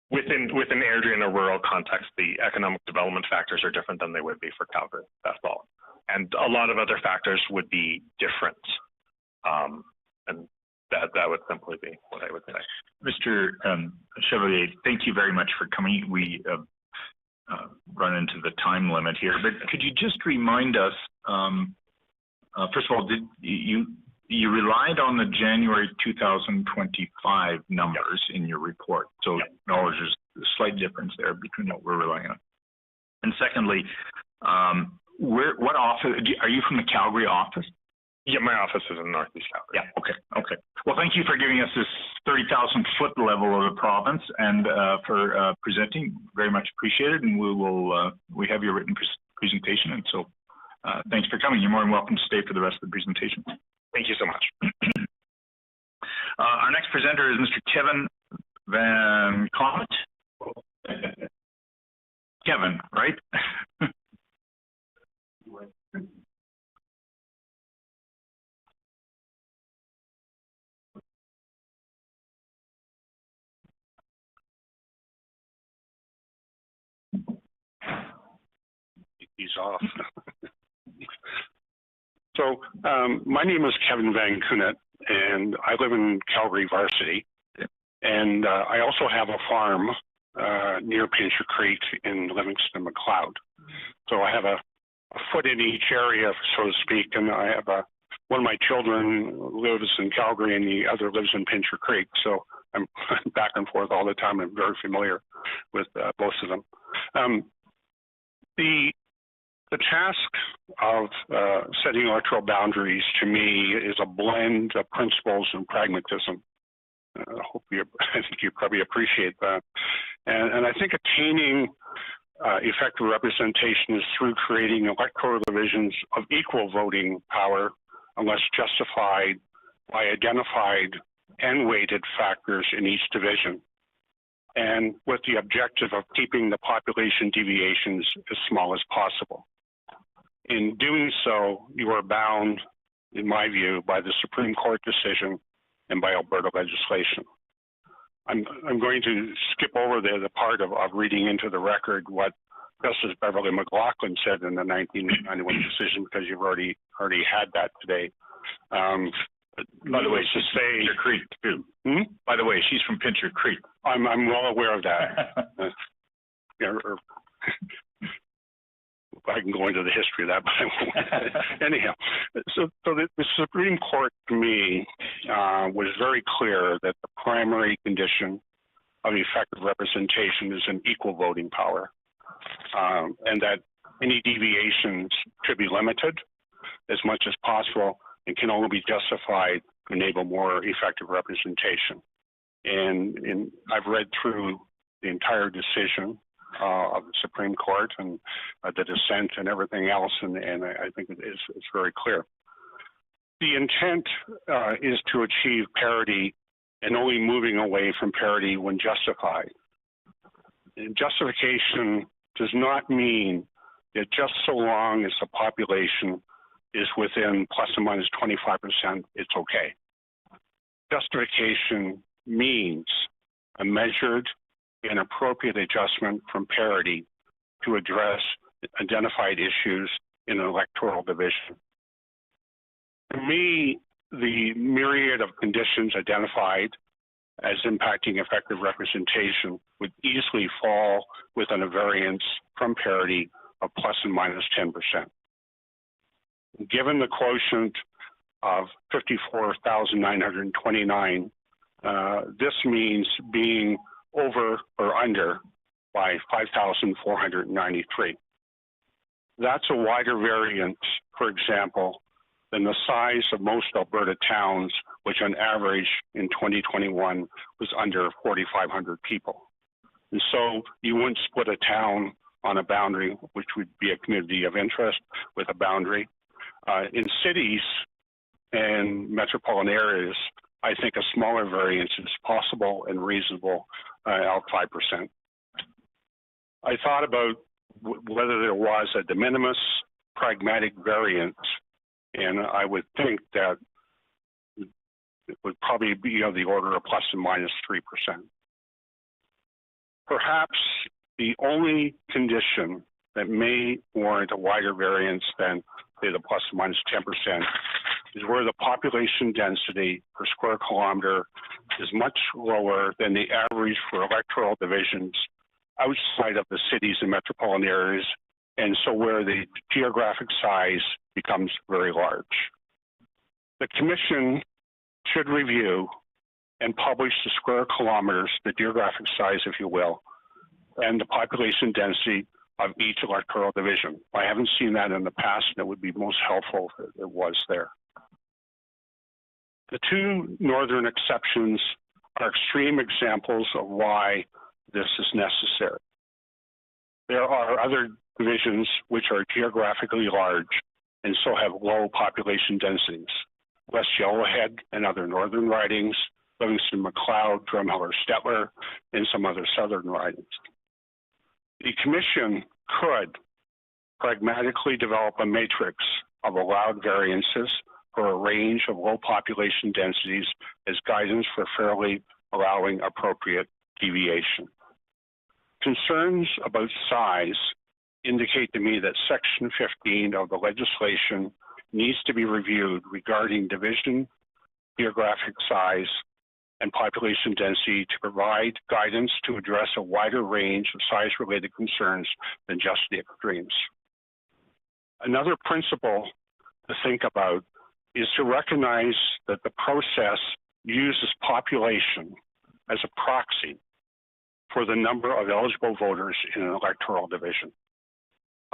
S6: within Airdrie in a rural context, the economic development factors are different than they would be for Calgary. That's all. And a lot of other factors would be different. And that would simply be what I would say.
S7: Mr. Chevalier, thank you very much for coming. We run into the time limit here, but could you just remind us, first of all, did you relied on the January 2025 numbers in your report, so acknowledge there's a slight difference there between what we're relying on. And secondly, what office, are you from the Calgary office?
S6: Yeah, my office is in Northeast Calgary.
S7: Yeah, okay. Well, thank you for giving us this 30,000-foot level of the province and for presenting. Very much appreciated, and we have your written presentation, and so thanks for coming. You're more than welcome to stay for the rest of the presentation.
S6: Thank you so much.
S7: Our next presenter is Mr. Kevin Van Comet. Kevin, right?
S8: He's off. So my name is Kevin Van Comet, and I live in Calgary Varsity. And I also have a farm near Pincher Creek in Livingston McLeod. So I have a foot in each area, so to speak, and I have one of my children lives in Calgary and the other lives in Pincher Creek. So I'm back and forth all the time. I'm very familiar with both of them. The task of setting electoral boundaries, to me, is a blend of principles and pragmatism. I think you probably appreciate that. And I think attaining effective representation is through creating electoral divisions of equal voting power unless justified by identified and weighted factors in each division, and with the objective of keeping the population deviations as small as possible. In doing so, you are bound, in my view, by the Supreme Court decision and by Alberta legislation. I'm going to skip over the part of reading into the record what Justice Beverly McLaughlin said in the 1991 decision, because you've already had that today.
S7: By the way, she's from Pincher Creek too. By the way, she's from Pincher Creek.
S8: I'm well aware of that. I can go into the history of that, but I won't. Anyhow, so the Supreme Court, to me, was very clear that the primary condition of effective representation is an equal voting power, and that any deviations should be limited as much as possible and can only be justified to enable more effective representation. And I've read through the entire decision of the Supreme Court and the dissent and everything else, and I think it's very clear. The intent is to achieve parity and only moving away from parity when justified. And justification does not mean that just so long as the population is within plus or minus 25%, it's okay. Justification means a measured and appropriate adjustment from parity to address identified issues in an electoral division. For me, the myriad of conditions identified as impacting effective representation would easily fall within a variance from parity of plus and minus 10%. Given the quotient of 54,929, this means being over or under by 5,493. That's a wider variance, for example, than the size of most Alberta towns, which on average in 2021 was under 4,500 people. And so you wouldn't split a town on a boundary, which would be a community of interest with a boundary. In cities and metropolitan areas, I think a smaller variance is possible and reasonable, out 5%. I thought about whether there was a de minimis pragmatic variance, and I would think that it would probably be of the order of plus and minus 3%. Perhaps the only condition that may warrant a wider variance than, say, the plus or minus 10% is where the population density per square kilometer is much lower than the average for electoral divisions outside of the cities and metropolitan areas, and so where the geographic size becomes very large. The Commission should review and publish the square kilometers, the geographic size, if you will, and the population density of each electoral division. I haven't seen that in the past, and it would be most helpful if it was there. The two northern exceptions are extreme examples of why this is necessary. There are other divisions which are geographically large and so have low population densities. West Yellowhead and other northern ridings, Livingston, McLeod, Drumheller, Stettler, and some other southern ridings. The Commission could pragmatically develop a matrix of allowed variances for a range of low population densities as guidance for fairly allowing appropriate deviation. Concerns about size indicate to me that Section 15 of the legislation needs to be reviewed regarding division, geographic size, and population density to provide guidance to address a wider range of size-related concerns than just the extremes. Another principle to think about is to recognize that the process uses population as a proxy for the number of eligible voters in an electoral division.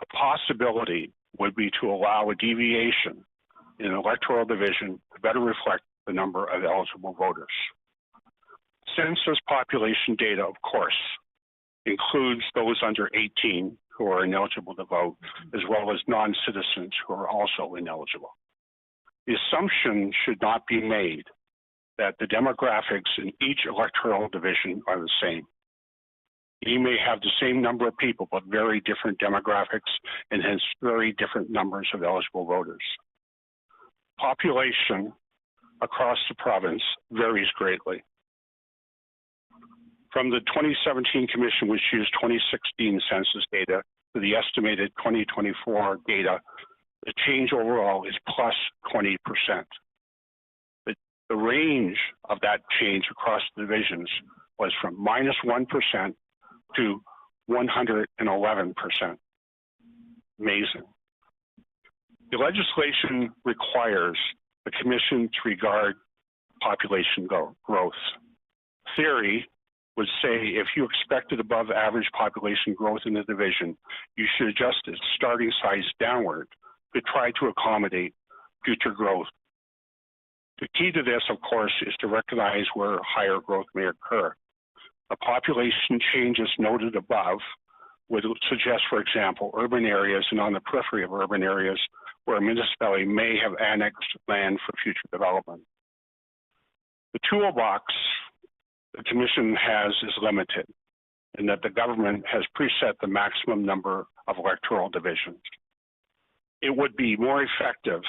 S8: A possibility would be to allow a deviation in an electoral division to better reflect the number of eligible voters. census population data, of course, includes those under 18 who are ineligible to vote, as well as non-citizens who are also ineligible. The assumption should not be made that the demographics in each electoral division are the same. You may have the same number of people, but very different demographics and hence very different numbers of eligible voters. Population across the province varies greatly. From the 2017 Commission, which used 2016 census data, to the estimated 2024 data, the change overall is plus 20%. The range of that change across the divisions was from minus 1% to 111%. Amazing. The legislation requires the Commission to regard population growth. Theory would say if you expected above average population growth in the division, you should adjust its starting size downward to try to accommodate future growth. The key to this, of course, is to recognize where higher growth may occur. The population changes noted above would suggest, for example, urban areas and on the periphery of urban areas where a municipality may have annexed land for future development. The toolbox the Commission has is limited in that the government has preset the maximum number of electoral divisions. It would be more effective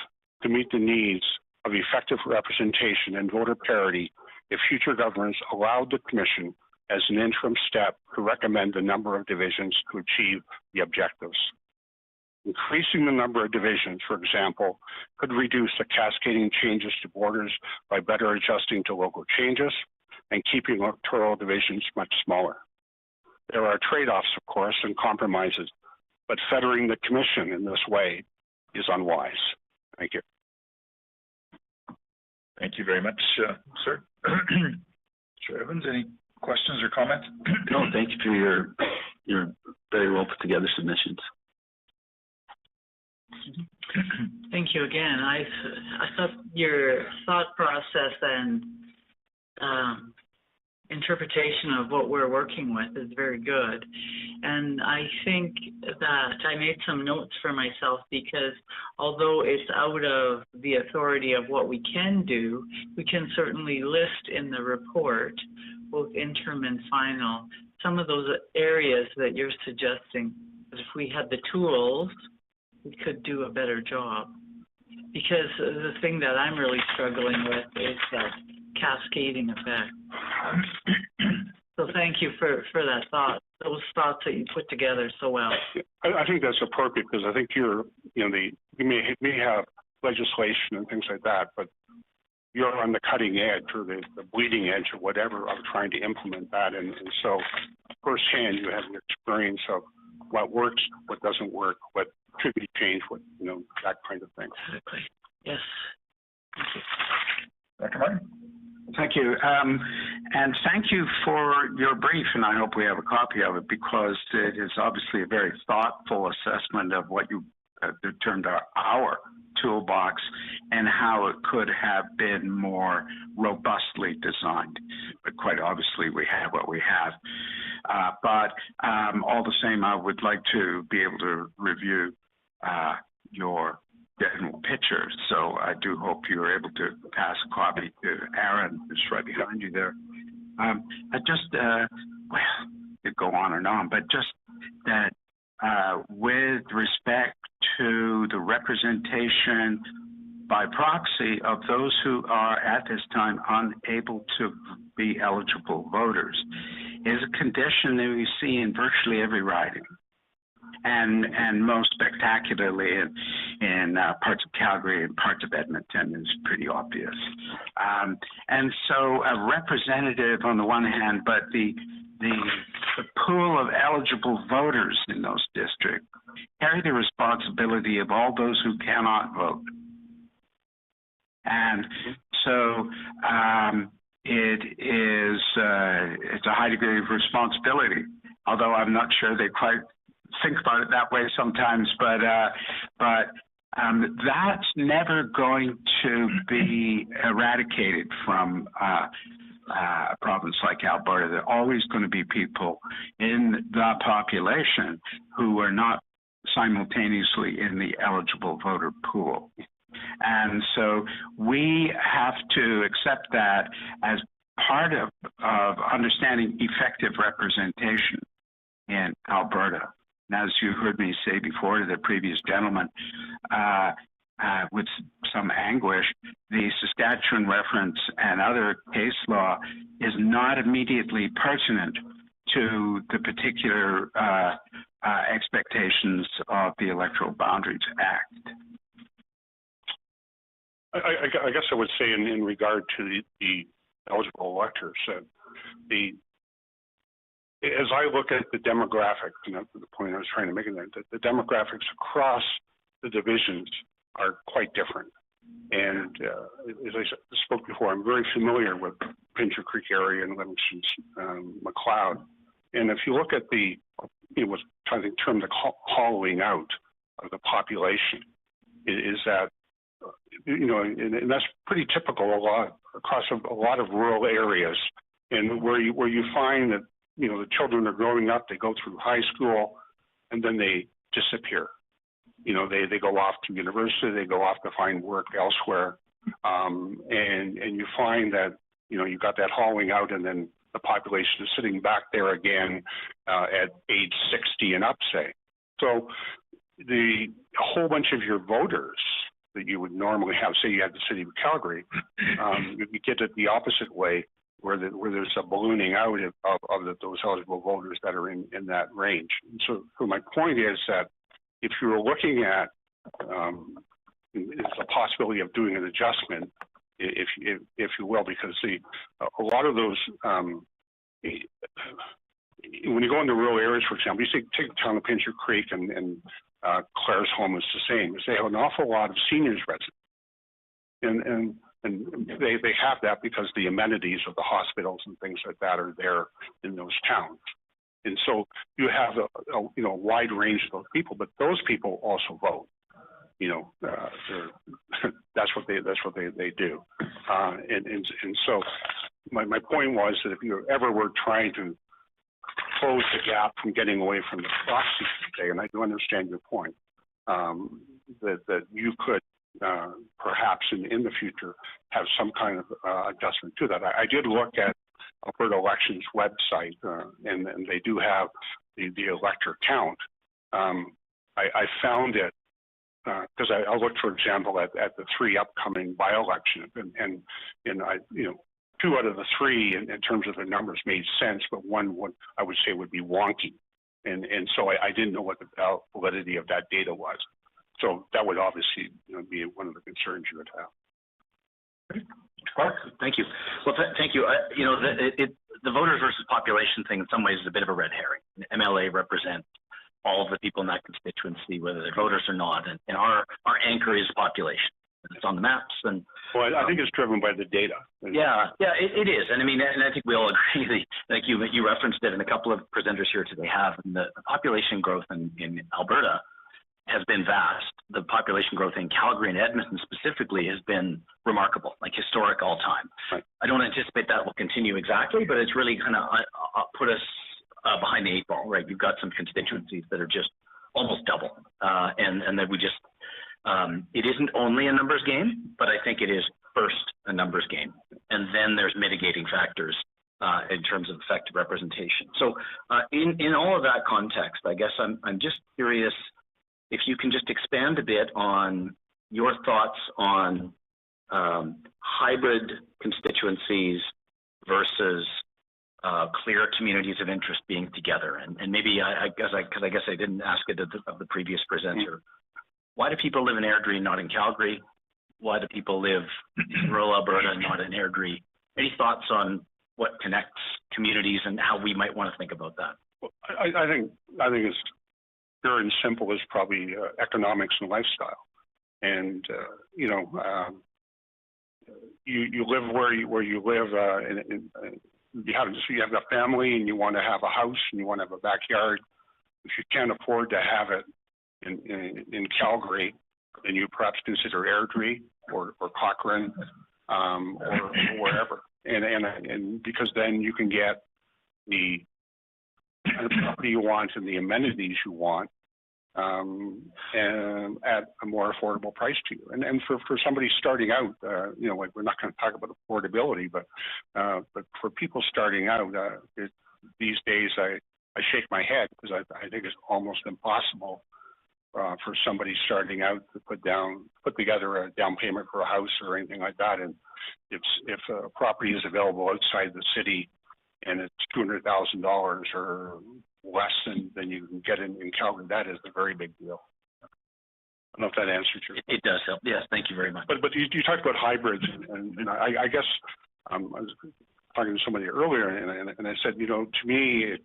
S8: to meet the needs of effective representation and voter parity if future governments allowed the Commission as an interim step to recommend the number of divisions to achieve the objectives. Increasing the number of divisions, for example, could reduce the cascading changes to borders by better adjusting to local changes and keeping electoral divisions much smaller. There are trade-offs, of course, and compromises, but fettering the Commission in this way is unwise. Thank you.
S7: Thank you very much, sir. Sir Evans, any questions or comments?
S9: No, thank you for your very well put together submissions.
S4: Thank you again. I thought your thought process and interpretation of what we're working with is very good. And I think that I made some notes for myself because although it's out of the authority of what we can do, we can certainly list in the report, both interim and final, some of those areas that you're suggesting. But if we had the tools, we could do a better job. Because the thing that I'm really struggling with is that cascading effect. So thank you for that thought, those thoughts that you put together so well.
S8: I think that's appropriate because I think you may have legislation and things like that, but you're on the cutting edge or the bleeding edge or whatever of trying to implement that. And so firsthand, you have an experience of what works, what doesn't work, what should be changed, what, that kind of thing.
S4: Exactly. Yes. Thank you.
S7: Dr. Martin?
S5: Thank you. And thank you for your brief, and I hope we have a copy of it because it is obviously a very thoughtful assessment of what you termed our toolbox and how it could have been more robustly designed. But quite obviously, we have what we have. But all the same, I would like to be able to review your general picture. So I do hope you're able to pass a copy to Aaron, who's right behind you there. I just, well, it go on and on, but just that with respect to the representation by proxy of those who are at this time unable to be eligible voters is a condition that we see in virtually every riding. And most spectacularly in parts of Calgary and parts of Edmonton is pretty obvious. And so a representative on the one hand, but the pool of eligible voters in those districts carry the responsibility of all those who cannot vote. And so it's a high degree of responsibility, although I'm not sure they quite think about it that way sometimes, but that's never going to be eradicated from a province like Alberta, there are always going to be people in the population who are not simultaneously in the eligible voter pool. And so we have to accept that as part of understanding effective representation in Alberta. And as you heard me say before to the previous gentleman, with some anguish, the Saskatchewan reference and other case law is not immediately pertinent to the particular expectations of the Electoral Boundaries Act.
S8: I guess I would say in regard to the eligible electors, as I look at the demographics, and that's the point I was trying to make, the demographics across the divisions are quite different. And as I spoke before, I'm very familiar with Pincher Creek area and Livingston, McLeod. And if you look at what's kind of termed the hollowing out of the population, is that, and that's pretty typical across a lot of rural areas, and where you find that, the children are growing up, they go through high school, and then they disappear. They go off to university, they go off to find work elsewhere, and you find that, you've got that hollowing out, and then the population is sitting back there again at age 60 and up, say. So a whole bunch of your voters that you would normally have, say you had the city of Calgary, you get it the opposite way, where there's a ballooning out of those eligible voters that are in that range. And so my point is that if you were looking at the possibility of doing an adjustment, if you will, because a lot of those, when you go into rural areas, for example, you take the town of Pincher Creek and Clare's Home is the same. They have an awful lot of seniors residents, and they have that because the amenities of the hospitals and things like that are there in those towns. And so you have a wide range of those people, but those people also vote. That's what they do. And so my point was that if you ever were trying to close the gap from getting away from the proxy today, and I do understand your point, that you could perhaps in the future have some kind of adjustment to that. I did look at Alberta Elections website, and they do have the elector count. I found it because I looked, for example, at the three upcoming by-elections, and I, two out of the three in terms of the numbers made sense, but one I would say would be wonky, and so I didn't know what the validity of that data was. So that would obviously be one of the concerns you would have.
S3: Clark, thank you. Well, thank you. The voters versus population thing in some ways is a bit of a red herring. MLA represents all of the people in that constituency, whether they're voters or not, and our anchor is population. It's on the maps, and
S8: well, I think it's driven by the data.
S3: Yeah, it is, and I think we all agree. Like you referenced it, and a couple of presenters here today have, and the population growth in Alberta has been vast. The population growth in Calgary and Edmonton specifically has been remarkable, like historic all time.
S8: Right.
S3: I don't anticipate that will continue exactly, but it's really kind of put us behind the eight ball, right? You've got some constituencies that are just almost double, and that we just, it isn't only a numbers game, but I think it is first a numbers game. And then there's mitigating factors in terms of effective representation. So in all of that context, I guess I'm just curious if you can just expand a bit on your thoughts on hybrid constituencies versus clear communities of interest being together. And maybe I guess I didn't ask it of the previous presenter. Why do people live in Airdrie, not in Calgary? Why do people live in rural Alberta, not in Airdrie? Any thoughts on what connects communities and how we might want to think about that?
S8: Well, I think it's pure and simple as probably economics and lifestyle. And you live where you live, and you have a family, and you want to have a house, and you want to have a backyard. If you can't afford to have it in Calgary, then you perhaps consider Airdrie or Cochrane or wherever. and because then you can get the property you want and the amenities you want, and at a more affordable price to you. And for somebody starting out, you know, like, we're not going to talk about affordability, but for people starting out, these days I shake my head because I think it's almost impossible for somebody starting out to put together a down payment for a house or anything like that. And if a property is available outside the city and it's $200,000 or less than you can get in Calgary, that is a very big deal. I don't know if that answers your question.
S3: It does help. Yes, thank you very much.
S8: But you talked about hybrids, and I guess I was talking to somebody earlier, and I said, you know, to me,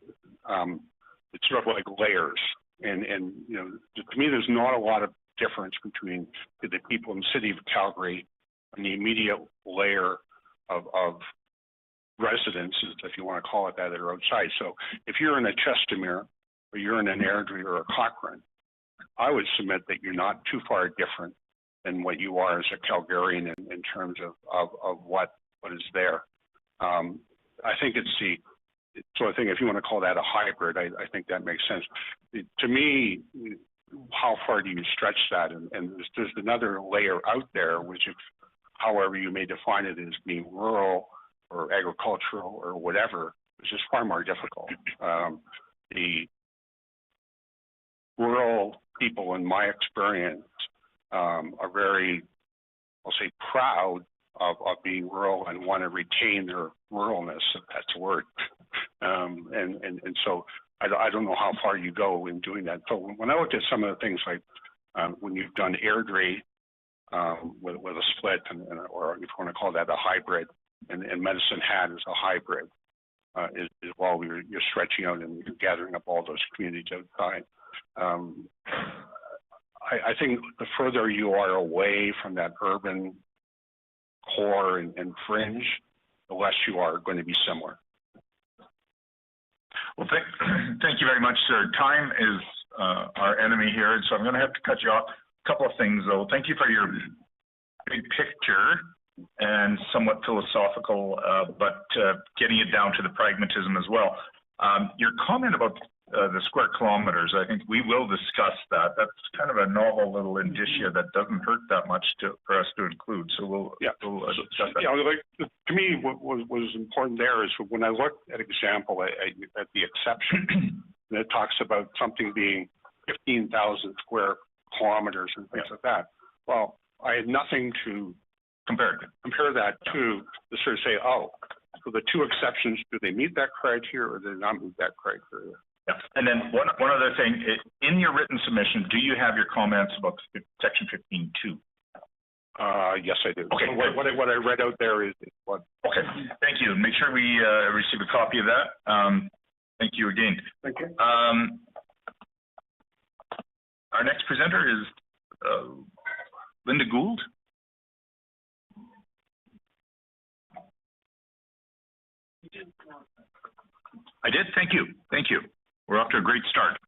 S8: it's sort of like layers. And you know, to me, there's not a lot of difference between the people in the city of Calgary and the immediate layer of residences, if you want to call it that are outside. So if you're in a Chestermere, or you're in an Airdrie or a Cochrane, I would submit that you're not too far different than what you are as a Calgarian in terms of what is there. I think it's the sort of thing, if you want to call that a hybrid, I think that makes sense. To me, how far do you stretch that? And there's another layer out there, which, if however you may define it as being rural or agricultural or whatever, which is far more difficult. The rural people, in my experience, are very, I'll say, proud of being rural and want to retain their ruralness, if that's a word. And so I don't know how far you go in doing that. So when I looked at some of the things like when you've done Airdrie with a split, or if you want to call that a hybrid, and Medicine Hat is a hybrid, is while you're stretching out and you're gathering up all those communities outside. I think the further you are away from that urban core and fringe, the less you are going to be similar.
S7: Well, thank you very much, sir. Time is our enemy here, so I'm going to have to cut you off. A couple of things, though. Thank you for your big picture and somewhat philosophical, but getting it down to the pragmatism as well. Your comment about the square kilometers, I think we will discuss that. That's kind of a novel little indicia that doesn't hurt that much for us to include. So we'll discuss that.
S8: Yeah, like, to me, what was important there is when I looked at example at the exception, and it talks about something being 15,000 square kilometers and things like that. Well, I had nothing to compare that to sort of say, oh, so the two exceptions, do they meet that criteria or do they not meet that criteria?
S7: Yeah. And then one other thing, in your written submission, do you have your comments about section 15.2?
S8: Yes, I do.
S7: Okay.
S8: So what I read out there is what.
S7: Okay. Thank you. Make sure we receive a copy of that. Thank you again.
S8: Thank you.
S7: Our next presenter is Linda Gould. I did. Thank you. Thank you. We're off to a great start.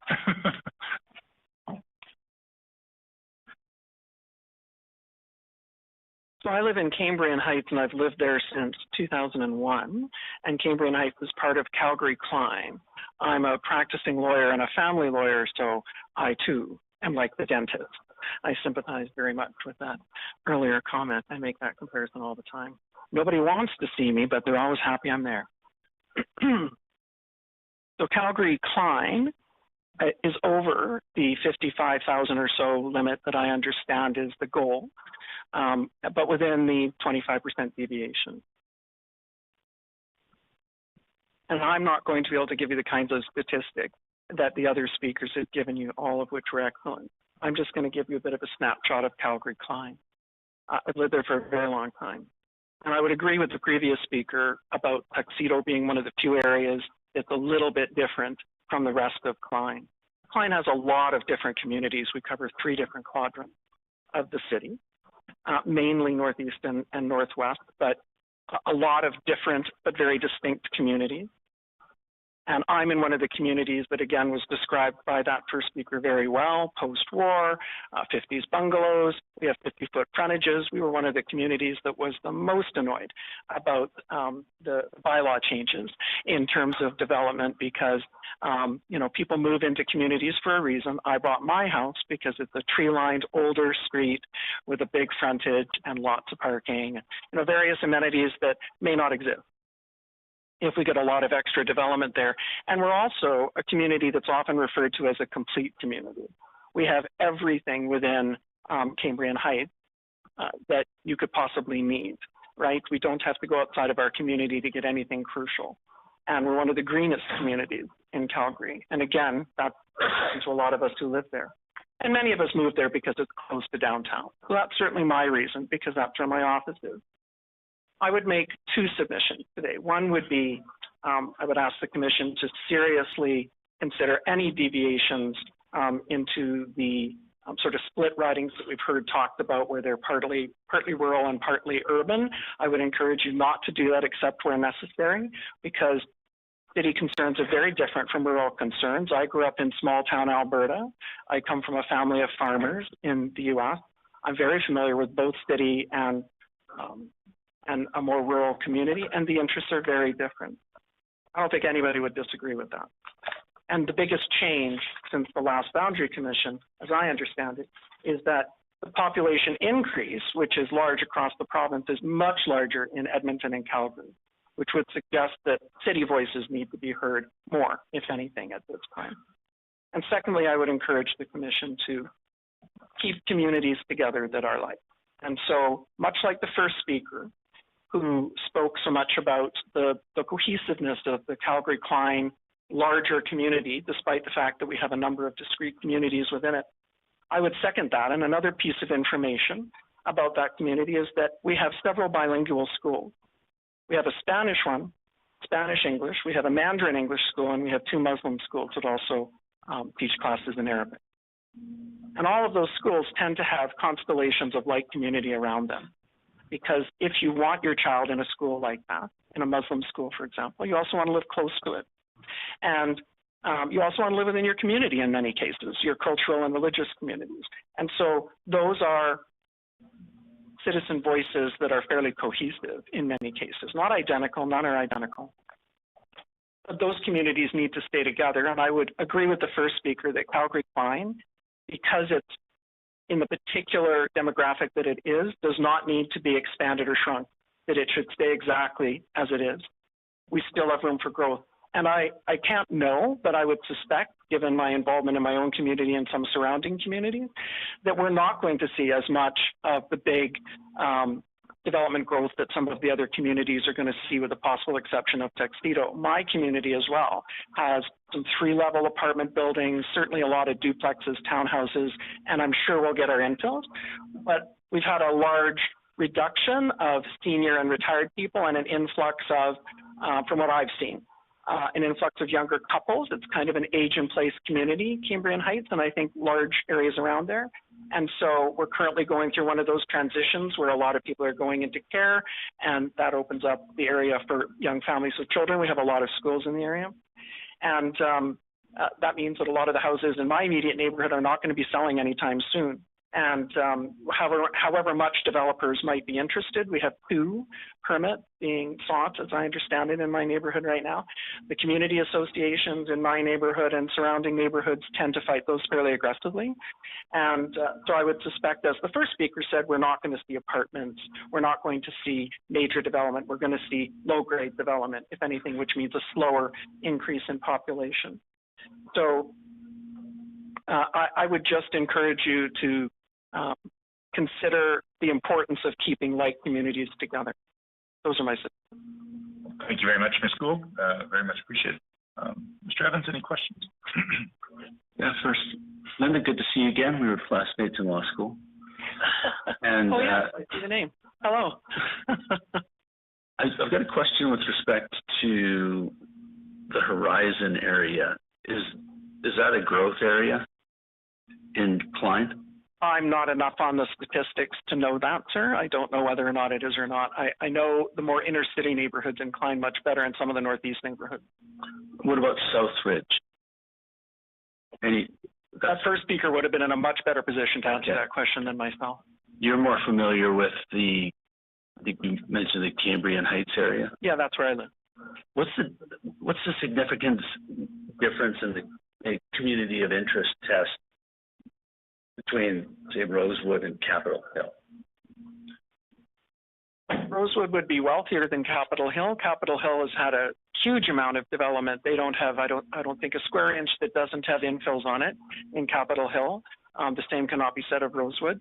S10: So I live in Cambrian Heights, and I've lived there since 2001. And Cambrian Heights is part of Calgary Klein. I'm a practicing lawyer and a family lawyer, so I too am like the dentist. I sympathize very much with that earlier comment. I make that comparison all the time. Nobody wants to see me, but they're always happy I'm there. So Calgary Klein is over the 55,000 or so limit that I understand is the goal, but within the 25% deviation. And I'm not going to be able to give you the kinds of statistics that the other speakers have given you, all of which were excellent. I'm just going to give you a bit of a snapshot of Calgary Klein. I've lived there for a very long time. And I would agree with the previous speaker about Tuxedo being one of the few areas that's a little bit different from the rest of Klein. Klein has a lot of different communities. We cover 3 different quadrants of the city, mainly northeast and northwest, but a lot of different but very distinct communities. And I'm in one of the communities that, again, was described by that first speaker very well, post-war, 50s bungalows, we have 50-foot frontages. We were one of the communities that was the most annoyed about the bylaw changes in terms of development because, you know, people move into communities for a reason. I bought my house because it's a tree-lined, older street with a big frontage and lots of parking, you know, various amenities that may not exist if we get a lot of extra development there. And we're also a community that's often referred to as a complete community. We have everything within Cambrian Heights that you could possibly need, right? We don't have to go outside of our community to get anything crucial. And we're one of the greenest communities in Calgary. And again, that's to a lot of us who live there. And many of us moved there because it's close to downtown. So that's certainly my reason, because that's where my office is. I would make two submissions today. One would be, I would ask the Commission to seriously consider any deviations into the sort of split ridings that we've heard talked about where they're partly rural and partly urban. I would encourage you not to do that except where necessary, because city concerns are very different from rural concerns. I grew up in small town Alberta. I come from a family of farmers in the US. I'm very familiar with both city and a more rural community, and the interests are very different. I don't think anybody would disagree with that. And the biggest change since the last Boundary Commission, as I understand it, is that the population increase, which is large across the province, is much larger in Edmonton and Calgary, which would suggest that city voices need to be heard more, if anything, at this time. And secondly, I would encourage the Commission to keep communities together that are like. And so, much like the first speaker, who spoke so much about the cohesiveness of the Calgary-Klein larger community, despite the fact that we have a number of discrete communities within it, I would second that. And another piece of information about that community is that we have several bilingual schools. We have a Spanish one, Spanish-English, we have a Mandarin-English school, and we have two Muslim schools that also teach classes in Arabic. And all of those schools tend to have constellations of like community around them. Because if you want your child in a school like that, in a Muslim school, for example, you also want to live close to it. And you also want to live within your community in many cases, your cultural and religious communities. And so those are citizen voices that are fairly cohesive in many cases, not identical, none are identical. But those communities need to stay together. And I would agree with the first speaker that Calgary-Klein, because it's in the particular demographic that it is, does not need to be expanded or shrunk, that it should stay exactly as it is. We still have room for growth. And I can't know, but I would suspect, given my involvement in my own community and some surrounding communities, that we're not going to see as much of the big development growth that some of the other communities are going to see, with the possible exception of Tuxedo. My community as well has some 3-level apartment buildings, certainly a lot of duplexes, townhouses, and I'm sure we'll get our infills. But we've had a large reduction of senior and retired people and an influx of, from what I've seen, an influx of younger couples. It's kind of an age-in-place community, Cambrian Heights, and I think large areas around there. And so we're currently going through one of those transitions where a lot of people are going into care, and that opens up the area for young families with children. We have a lot of schools in the area. And that means that a lot of the houses in my immediate neighborhood are not going to be selling anytime soon. And however much developers might be interested, we have 2 permits being sought, as I understand it, in my neighborhood right now. The community associations in my neighborhood and surrounding neighborhoods tend to fight those fairly aggressively. And so I would suspect, as the first speaker said, we're not going to see apartments. We're not going to see major development. We're going to see low-grade development, if anything, which means a slower increase in population. So I would just encourage you to consider the importance of keeping like communities together. Those are my suggestions.
S7: Thank you very much, Ms. Gould. Very much appreciated. Mr. Evans, any questions?
S9: Yeah, first, Linda, good to see you again. We were classmates in law school. And,
S10: oh, yeah, I see the name. Hello.
S9: I've got a question with respect to the Horizon area. Is that a growth area in Klein?
S10: I'm not enough on the statistics to know that, sir. I don't know whether or not it is or not. I know the more inner city neighborhoods incline much better in some of the northeast neighborhoods.
S9: What about Southridge?
S10: That first speaker would have been in a much better position to answer that question than myself.
S9: You're more familiar with I think you mentioned the Cambrian Heights area.
S10: Yeah, that's where I live.
S9: What's the significance difference in the community of interest test between, say, Rosewood and Capitol Hill?
S10: Rosewood would be wealthier than Capitol Hill. Capitol Hill has had a huge amount of development. They don't have, I don't think, a square inch that doesn't have infills on it in Capitol Hill. The same cannot be said of Rosewood.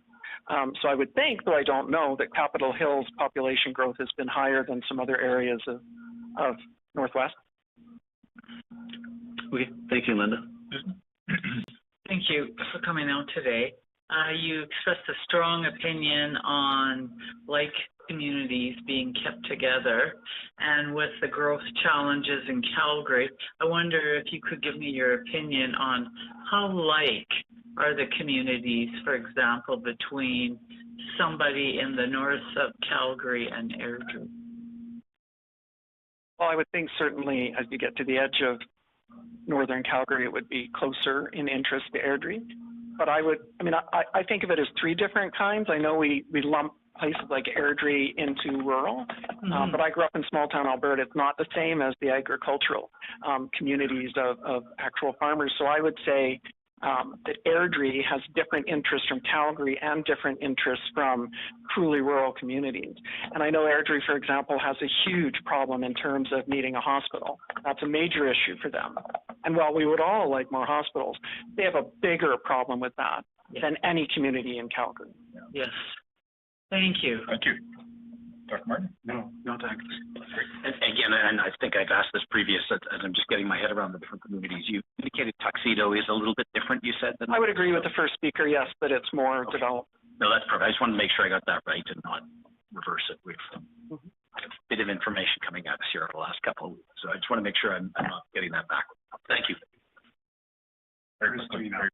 S10: So I would think, though I don't know, that Capitol Hill's population growth has been higher than some other areas of Northwest.
S9: Okay, thank you, Linda.
S4: Thank you for coming out today. You expressed a strong opinion on like communities being kept together, and with the growth challenges in Calgary, I wonder if you could give me your opinion on how like are the communities, for example, between somebody in the north of Calgary and Airdrie?
S10: Well, I would think certainly as you get to the edge of northern Calgary, it would be closer in interest to Airdrie. But I think of it as three different kinds. I know we lump places like Airdrie into rural, but I grew up in small town Alberta. It's not the same as the agricultural communities of actual farmers. So I would say that Airdrie has different interests from Calgary and different interests from truly rural communities. And I know Airdrie, for example, has a huge problem in terms of needing a hospital. That's a major issue for them. And while we would all like more hospitals, they have a bigger problem with that than any community in Calgary.
S4: Yes. Thank you.
S7: Thank you. Dr. Martin?
S5: No, thanks.
S3: And again, and I think I've asked this previous, as I'm just getting my head around the different communities. You indicated Tuxedo is a little bit different, you said?
S10: I would agree with the first speaker, yes, but it's more developed.
S3: No, that's perfect. I just wanted to make sure I got that right and not reverse it. We've a bit of information coming at us here over the last couple of weeks. So I just want to make sure I'm not getting that back. Thank you.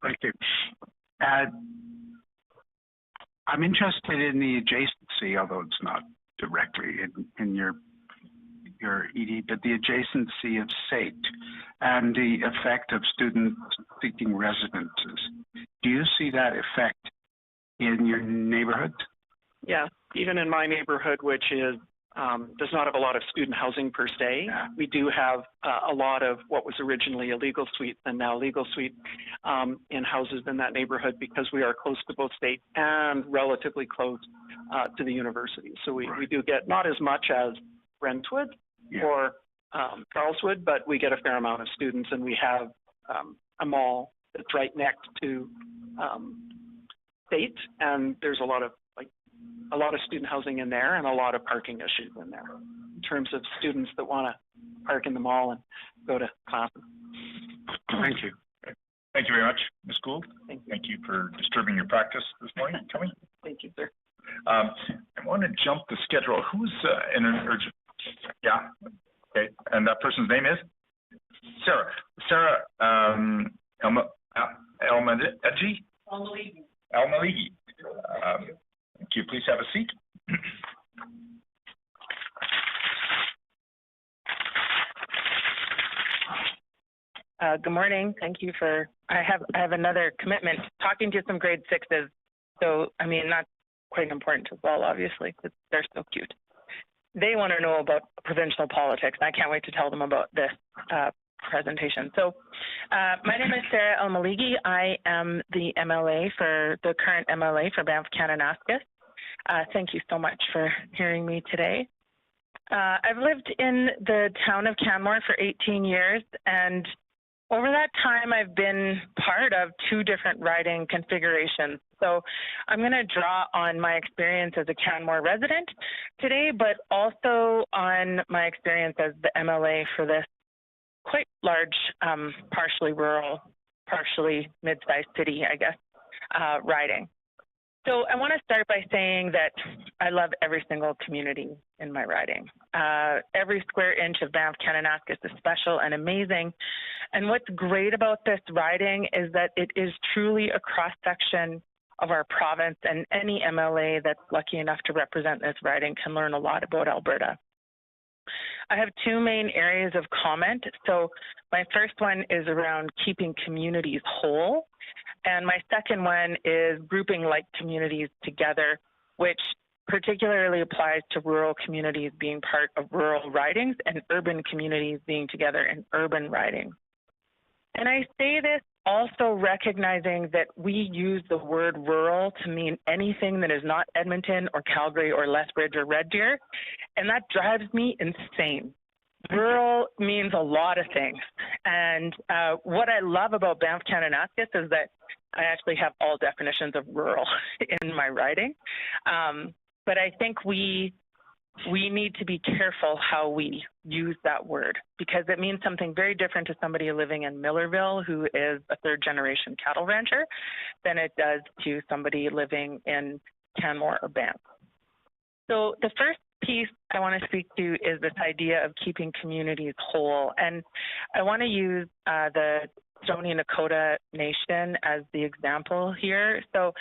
S5: Thank you. I'm interested in the adjacency, although it's not directly in your ED, but the adjacency of SAIT and the effect of students seeking residences. Do you see that effect in your neighborhood?
S10: Yeah, even in my neighborhood, which is does not have a lot of student housing per se.
S5: Yeah.
S10: We do have a lot of what was originally illegal suites and now legal suites in houses in that neighborhood because we are close to both state and relatively close to the university. So we do get not as much as Brentwood or Charleswood, but we get a fair amount of students, and we have a mall that's right next to state, and there's a lot of student housing in there and a lot of parking issues in there in terms of students that want to park in the mall and go to classes.
S5: Thank you.
S7: Thank you very much, Ms. Gould.
S10: Thank you.
S7: for disturbing your practice this morning, coming.
S10: Thank you, sir.
S7: I want to jump the schedule. Who's in an urgent? Yeah. Okay. And that person's name is? Sarah. Sarah Elmaligi? Elmaligi. Thank you. Please have a seat.
S11: Good morning. Thank you for, I have another commitment, talking to some grade sixes. So, I mean, not quite important as well, obviously, because they're so cute. They want to know about provincial politics. I can't wait to tell them about this presentation. So, my name is Sarah Elmaligi. I am the current MLA for Banff Kananaskis. Thank you so much for hearing me today. I've lived in the town of Canmore for 18 years, and over that time, I've been part of two different riding configurations. So I'm going to draw on my experience as a Canmore resident today, but also on my experience as the MLA for this quite large, partially rural, partially mid-sized city, I guess, riding. So I want to start by saying that I love every single community in my riding. Every square inch of Banff Kananaskis is special and amazing. And what's great about this riding is that it is truly a cross-section of our province, and any MLA that's lucky enough to represent this riding can learn a lot about Alberta. I have two main areas of comment. So my first one is around keeping communities whole, and my second one is grouping like communities together, which particularly applies to rural communities being part of rural ridings and urban communities being together in urban ridings. And I say this also recognizing that we use the word rural to mean anything that is not Edmonton or Calgary or Lethbridge or Red Deer, and that drives me insane. Rural means a lot of things, and what I love about Banff Kananaskis is that I actually have all definitions of rural in my writing, but I think we need to be careful how we use that word, because it means something very different to somebody living in Millerville who is a third-generation cattle rancher than it does to somebody living in Canmore or Banff. So the first piece I want to speak to is this idea of keeping communities whole. And I want to use the Stoney Nakoda Nation as the example here. So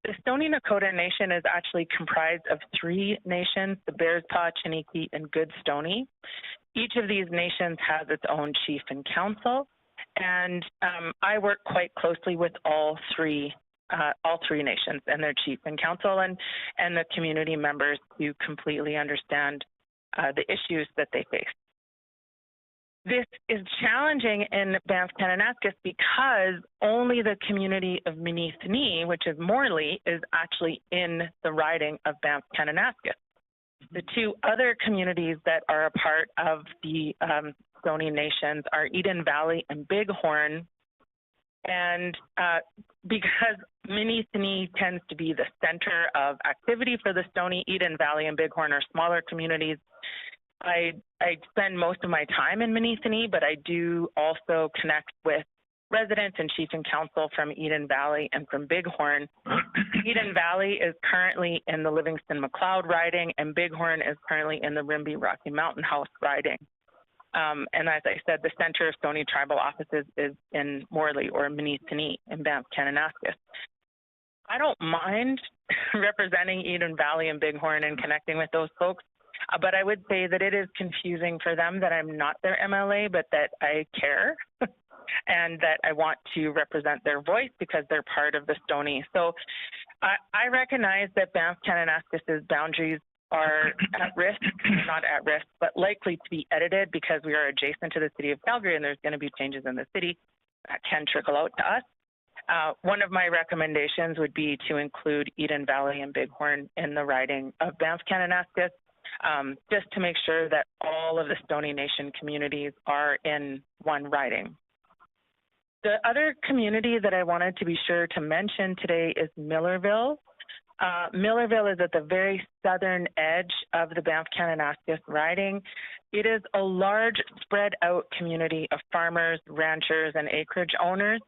S11: the Stoney Nakoda Nation is actually comprised of three nations, the Bearspaw, Chiniki, and Good Stoney. Each of these nations has its own chief and council, and I work quite closely with all three nations and their chief and council and the community members to completely understand the issues that they face. This is challenging in Banff Kananaskis because only the community of Minithini, which is Morley, is actually in the riding of Banff Kananaskis. The two other communities that are a part of the Stoney Nations are Eden Valley and Bighorn. And because Minithini tends to be the center of activity for the Stoney, Eden Valley and Bighorn are smaller communities. I spend most of my time in Minithini, but I do also connect with residents and chief and council from Eden Valley and from Bighorn. Eden Valley is currently in the Livingston-McLeod riding, and Bighorn is currently in the Rimbey Rocky Mountain House riding. And as I said, the center of Stoney tribal offices is in Morley or Minithini in Banff Kananaskis. I don't mind representing Eden Valley and Bighorn and connecting with those folks, but I would say that it is confusing for them that I'm not their MLA, but that I care and that I want to represent their voice because they're part of the Stoney. So I recognize that Banff Kananaskis' boundaries are at risk, not at risk, but likely to be edited because we are adjacent to the city of Calgary and there's going to be changes in the city that can trickle out to us. One of my recommendations would be to include Eden Valley and Bighorn in the riding of Banff Kananaskis, just to make sure that all of the Stoney Nation communities are in one riding. The other community that I wanted to be sure to mention today is Millerville. Millerville is at the very southern edge of the Banff Kananaskis riding. It is a large spread out community of farmers, ranchers, and acreage owners.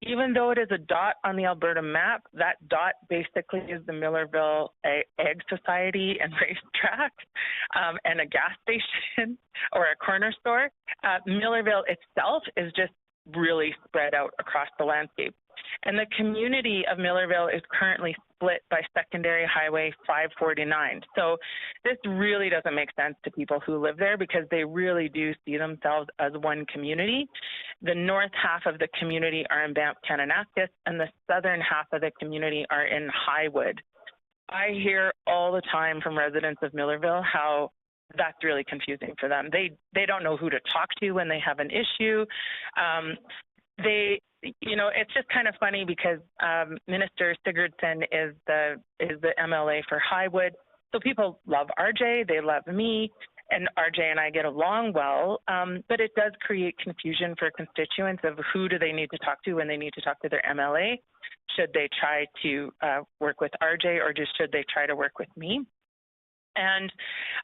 S11: Even though it is a dot on the Alberta map, that dot basically is the Millerville Egg Society and racetrack and a gas station or a corner store. Millerville itself is just really spread out across the landscape. And the community of Millerville is currently split by secondary highway 549. So this really doesn't make sense to people who live there because they really do see themselves as one community. The north half of the community are in Banff Kananaskis and the southern half of the community are in Highwood. I hear all the time from residents of Millerville how that's really confusing for them. They don't know who to talk to when they have an issue. It's just kind of funny because Minister Sigurdsson is the MLA for Highwood. So people love RJ, they love me, and RJ and I get along well, but it does create confusion for constituents of who do they need to talk to when they need to talk to their MLA. Should they try to work with RJ or just should they try to work with me? And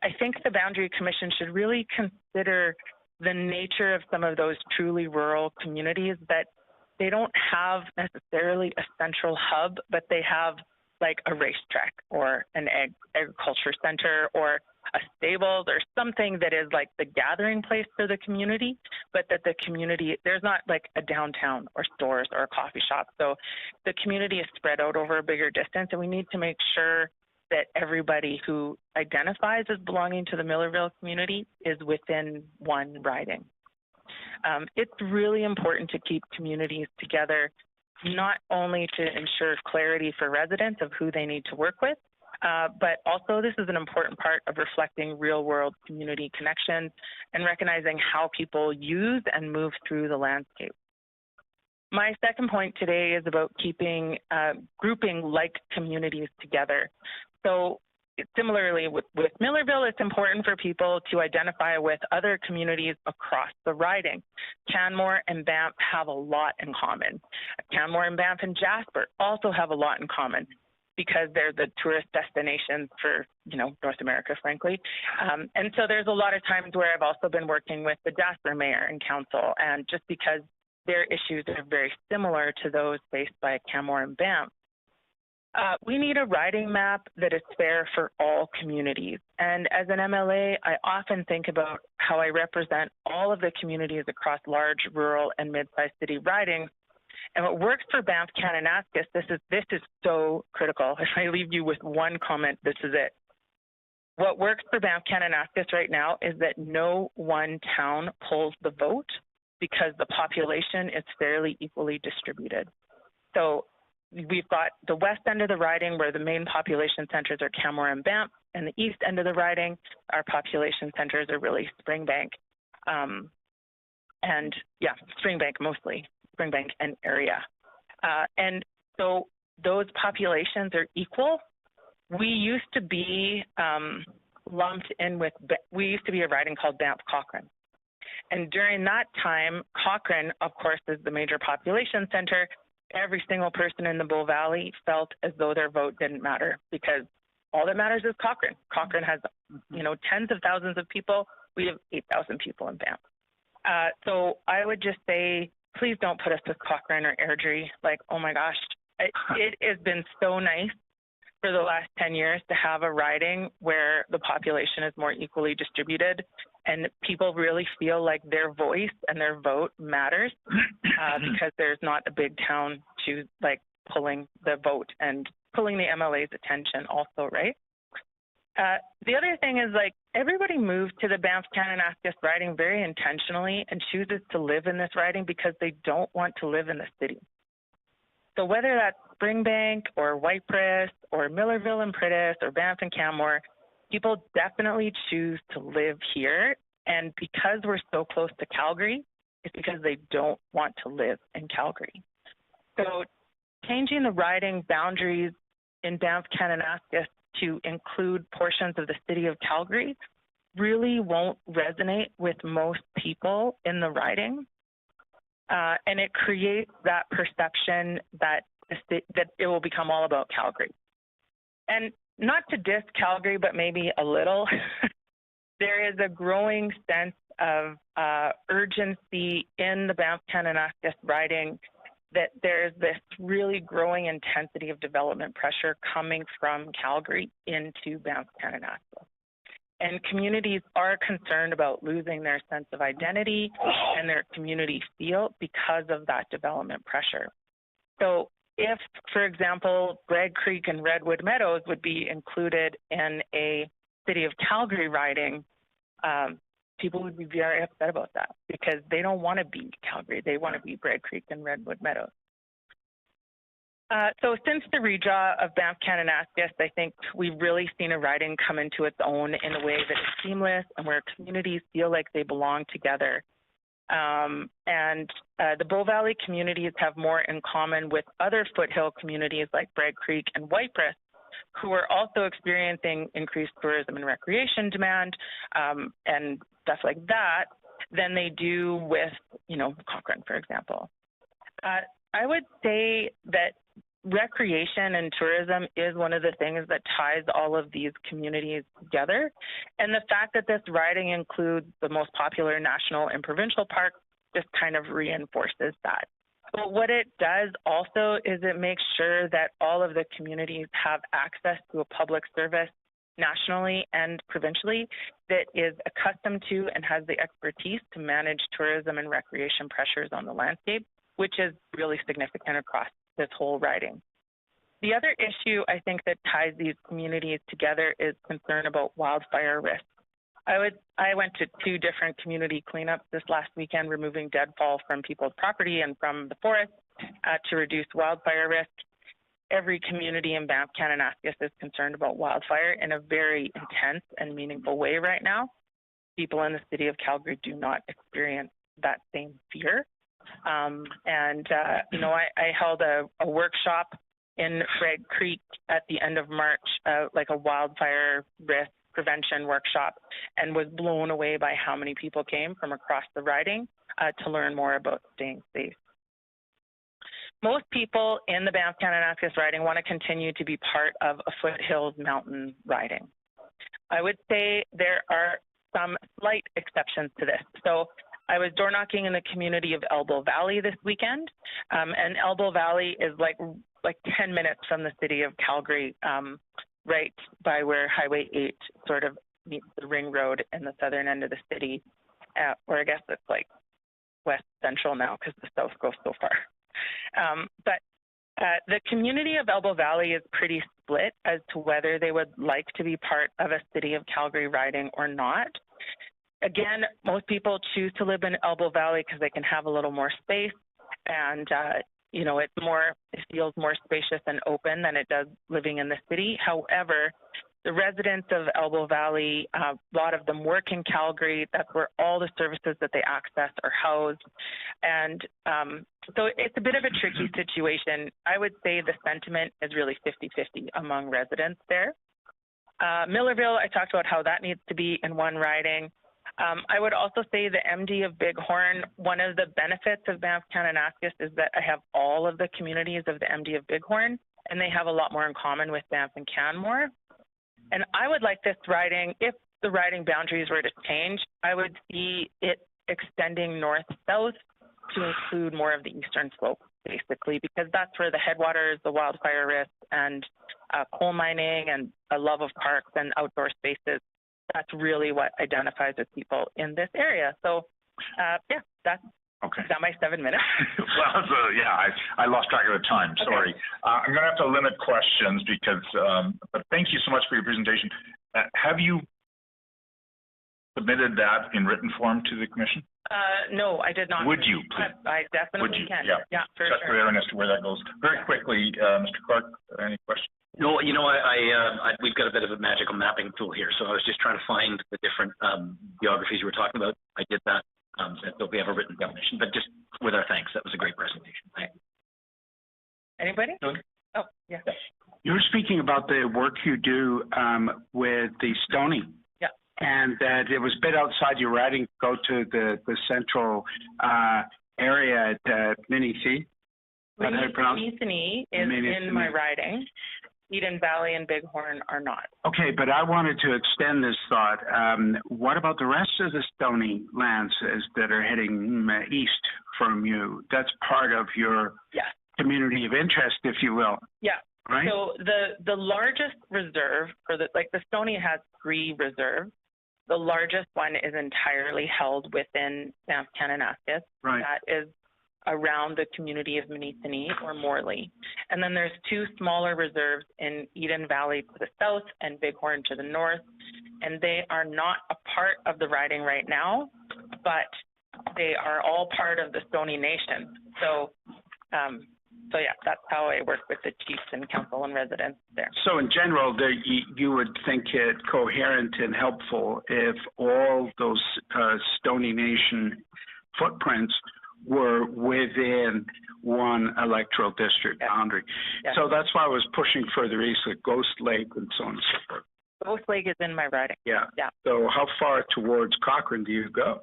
S11: I think the Boundary Commission should really consider the nature of some of those truly rural communities that they don't have necessarily a central hub, but they have like a racetrack or an agriculture center or a stables or something that is like the gathering place for the community, but that the community, there's not like a downtown or stores or a coffee shop. So the community is spread out over a bigger distance, and we need to make sure that everybody who identifies as belonging to the Millerville community is within one riding. It's really important to keep communities together, not only to ensure clarity for residents of who they need to work with, but also this is an important part of reflecting real-world community connections and recognizing how people use and move through the landscape. My second point today is about keeping, grouping like communities together. So similarly with Millerville, it's important for people to identify with other communities across the riding. Canmore and Banff have a lot in common. Canmore and Banff and Jasper also have a lot in common because they're the tourist destinations for, you know, North America, frankly. And so there's a lot of times where I've also been working with the Jasper mayor and council, and just because their issues are very similar to those faced by Canmore and Banff. We need a riding map that is fair for all communities. And as an MLA, I often think about how I represent all of the communities across large, rural, and mid-sized city ridings. And what works for Banff Kananaskis, this is so critical. If I leave you with one comment, this is it. What works for Banff Kananaskis right now is that no one town pulls the vote because the population is fairly equally distributed. So we've got the west end of the riding where the main population centers are Canmore and Banff, and the east end of the riding, our population centers are really Springbank. And yeah, Springbank mostly, Springbank and area. And so those populations are equal. We used to be lumped in with, we used to be a riding called Banff Cochrane. And during that time, Cochrane, of course, is the major population center. Every single person in the Bull Valley felt as though their vote didn't matter because all that matters is Cochrane. Cochrane has, you know, tens of thousands of people. We have 8,000 people in Banff. So I would just say, please don't put us with Cochrane or Airdrie. Like, oh my gosh, it has been so nice for the last 10 years to have a riding where the population is more equally distributed and people really feel like their voice and their vote matters because there's not a big town to like pulling the vote and pulling the MLA's attention also, right? The other thing is like everybody moved to the Banff Kananaskis riding very intentionally and chooses to live in this riding because they don't want to live in the city. So whether that's Springbank or Whitepress or Millerville and Pritis or Banff and Canmore, people definitely choose to live here. And because we're so close to Calgary, it's because they don't want to live in Calgary. So changing the riding boundaries in Banff Kananaskis to include portions of the city of Calgary really won't resonate with most people in the riding. And it creates that perception that it will become all about Calgary. And not to diss Calgary, but maybe a little, there is a growing sense of urgency in the Banff Kananaskis riding that there's this really growing intensity of development pressure coming from Calgary into Banff Kananaskis. And communities are concerned about losing their sense of identity and their community feel because of that development pressure. So if, for example, Bragg Creek and Redwood Meadows would be included in a City of Calgary riding, people would be very upset about that because they don't want to be Calgary. They want to be Bragg Creek and Redwood Meadows. So since the redraw of Banff Kananaskis, I think we've really seen a riding come into its own in a way that is seamless and where communities feel like they belong together. And the Bull Valley communities have more in common with other foothill communities like Bragg Creek and Whitepress, who are also experiencing increased tourism and recreation demand and stuff like that than they do with, you know, Cochrane, for example. I would say that recreation and tourism is one of the things that ties all of these communities together. And the fact that this riding includes the most popular national and provincial parks just kind of reinforces that. But what it does also is it makes sure that all of the communities have access to a public service nationally and provincially that is accustomed to and has the expertise to manage tourism and recreation pressures on the landscape, which is really significant across this whole riding. The other issue I think that ties these communities together is concern about wildfire risk. I went to 2 different community cleanups this last weekend, removing deadfall from people's property and from the forest to reduce wildfire risk. Every community in Banff Kananaskis is concerned about wildfire in a very intense and meaningful way right now. People in the city of Calgary do not experience that same fear. You know, I held a workshop in Red Creek at the end of March, like a wildfire risk prevention workshop, and was blown away by how many people came from across the riding to learn more about staying safe. Most people in the Banff Kananaskis riding want to continue to be part of a foothills mountain riding. I would say there are some slight exceptions to this. So I was door knocking in the community of Elbow Valley this weekend, and Elbow Valley is like 10 minutes from the city of Calgary, right by where Highway 8 sort of meets the ring road in the southern end of the city, or I guess it's like west central now because the south goes so far. But the community of Elbow Valley is pretty split as to whether they would like to be part of a city of Calgary riding or not. Again, most people choose to live in Elbow Valley because they can have a little more space, and you know, it feels more spacious and open than it does living in the city. However, the residents of Elbow Valley, a lot of them work in Calgary. That's where all the services that they access are housed. And so it's a bit of a tricky situation. I would say the sentiment is really 50-50 among residents there. Millerville, I talked about how that needs to be in one riding. I would also say the MD of Bighorn, one of the benefits of Banff Kananaskis is that I have all of the communities of the MD of Bighorn, and they have a lot more in common with Banff and Canmore. And I would like this riding, if the riding boundaries were to change, I would see it extending north-south to include more of the eastern slope, basically, because that's where the headwaters, the wildfire risk, and coal mining, and a love of parks and outdoor spaces. That's really what identifies with people in this area. So, yeah, that's
S7: okay.
S11: Is that my 7 minutes?
S7: Well, so, yeah, I lost track of the time.
S11: Okay.
S7: Sorry. I'm going to have to limit questions because, but thank you so much for your presentation. Have you submitted that in written form to the commission?
S11: No, I did not.
S7: Would you, please?
S11: I definitely can.
S7: Yeah,
S11: for
S7: just
S11: sure.
S7: as to where that goes. Very quickly, Mr. Clark, any questions?
S3: No, you know, we've got a bit of a magical mapping tool here, so I was just trying to find the different geographies you were talking about. I did that, so we have a written definition, but just with our thanks, that was a great presentation. Thank you.
S11: Anybody?
S3: No.
S11: Oh, yeah.
S12: You were speaking about the work you do with the Stony.
S11: Yeah.
S12: And that it was a bit outside your riding, go to the central area at Minnesee.
S11: Minnesee is in my riding. Eden Valley and Bighorn are not.
S12: Okay, but I wanted to extend this thought. What about the rest of the Stony lands that are heading east from you? That's part of your community of interest, if you will.
S11: Yeah.
S12: Right.
S11: So the largest reserve for the Stony has 3 reserves. The largest one is entirely held within Banff Kananaskis.
S12: Right.
S11: That is around the community of Minnesee or Morley. And then there's 2 smaller reserves in Eden Valley to the south and Bighorn to the north. And they are not a part of the riding right now, but they are all part of the Stony Nation. So, yeah, that's how I work with the chiefs and council and residents there.
S12: So in general, you would think it coherent and helpful if all those Stony Nation footprints were within one electoral district boundary.
S11: Yes.
S12: So that's why I was pushing further east with Ghost Lake and so on and so forth.
S11: Ghost Lake is in my riding.
S12: Yeah.
S11: Yeah.
S12: So how far towards Cochrane do you go?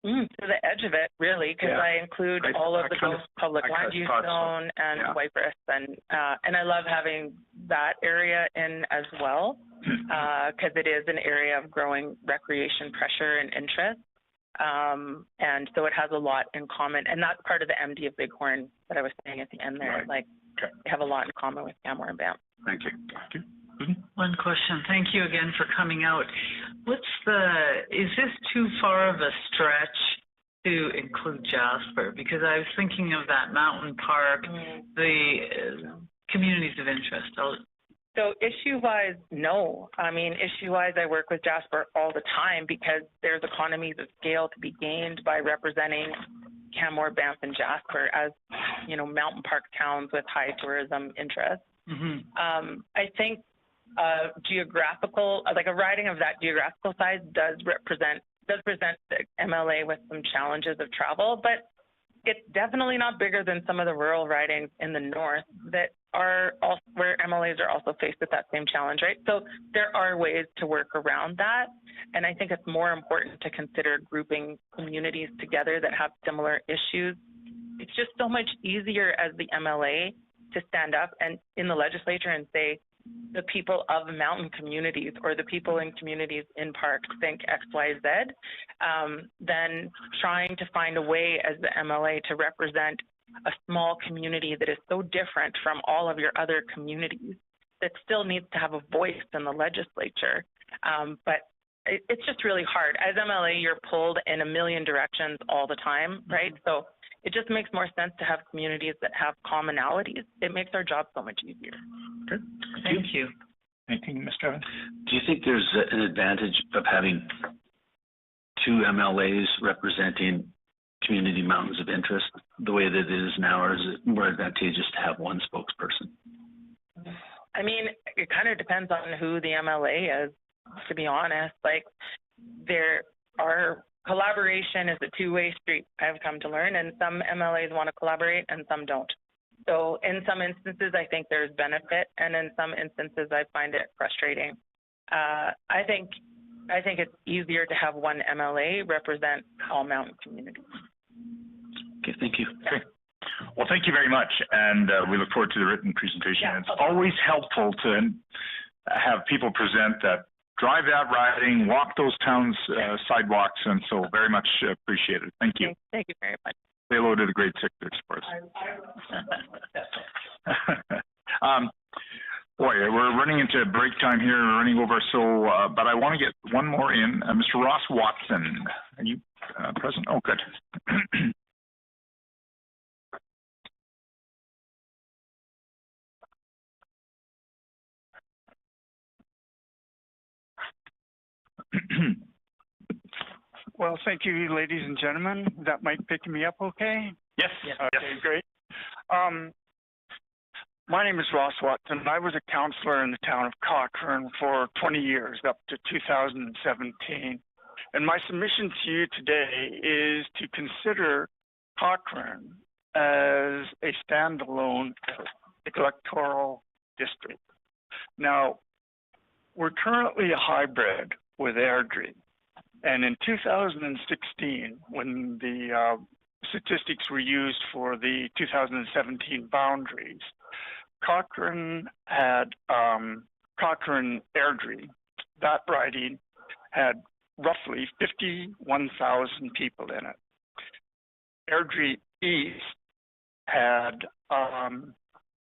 S11: To the edge of it, really, because I include all of the Ghost Public Land Use Zone and Cypress, and I love having that area in as well, because it is an area of growing recreation pressure and interest. And so it has a lot in common. And that's part of the MD of Bighorn that I was saying at the end there.
S5: Right.
S11: Like,
S5: Okay.
S11: they have a lot in common with Canmore and Banff.
S5: Thank you.
S4: One question. Thank you again for coming out. Is this too far of a stretch to include Jasper? Because I was thinking of that mountain park, the communities of interest.
S11: So issue-wise, no. I mean, issue-wise, I work with Jasper all the time because there's economies of scale to be gained by representing Canmore, Banff, and Jasper as, mountain park towns with high tourism interest.
S4: Mm-hmm.
S11: I think geographical, like a riding of that geographical size does present the MLA with some challenges of travel, but it's definitely not bigger than some of the rural ridings in the north that are also, where MLAs are also faced with that same challenge, right? So there are ways to work around that. And I think it's more important to consider grouping communities together that have similar issues. It's just so much easier as the MLA to stand up and in the legislature and say, the people of mountain communities or the people in communities in parks think X, Y, Z, than trying to find a way as the MLA to represent a small community that is so different from all of your other communities that still needs to have a voice in the legislature. But it's just really hard. As MLA, you're pulled in a million directions all the time, right? So it just makes more sense to have communities that have commonalities. It makes our job so much easier.
S5: Okay.
S4: Thank you.
S7: Anything, Mr. Evans?
S9: Do you think there's an advantage of having two MLAs representing community mountains of interest the way that it is now, or is it more advantageous to have one spokesperson?
S11: I mean, it kind of depends on who the MLA is, to be honest. Like, collaboration is a two-way street, I've come to learn, and some MLAs want to collaborate and some don't. So in some instances, I think there's benefit, and in some instances, I find it frustrating. I think it's easier to have one MLA represent all mountain communities.
S9: Okay, thank you.
S7: Okay. Well, thank you very much, and we look forward to the written presentation.
S11: Yeah,
S7: it's always helpful to have people present that drive that riding, walk those towns' sidewalks, and so very much appreciated. Thank you.
S11: Thank you very much.
S7: Say hello to the grade 6ers for us. Boy, we're running into break time here, running over, so, but I want to get one more in. Mr. Ross Watson, are you present? Oh, good.
S13: Well, thank you, ladies and gentlemen. That mic picking me up okay?
S7: Yes.
S13: Okay, great. My name is Ross Watson. I was a councillor in the town of Cochrane for 20 years, up to 2017. And my submission to you today is to consider Cochrane as a standalone electoral district. Now, we're currently a hybrid with Airdrie. And in 2016, when the statistics were used for the 2017 boundaries, Cochrane Airdrie, that riding had roughly 51,000 people in it. Airdrie East had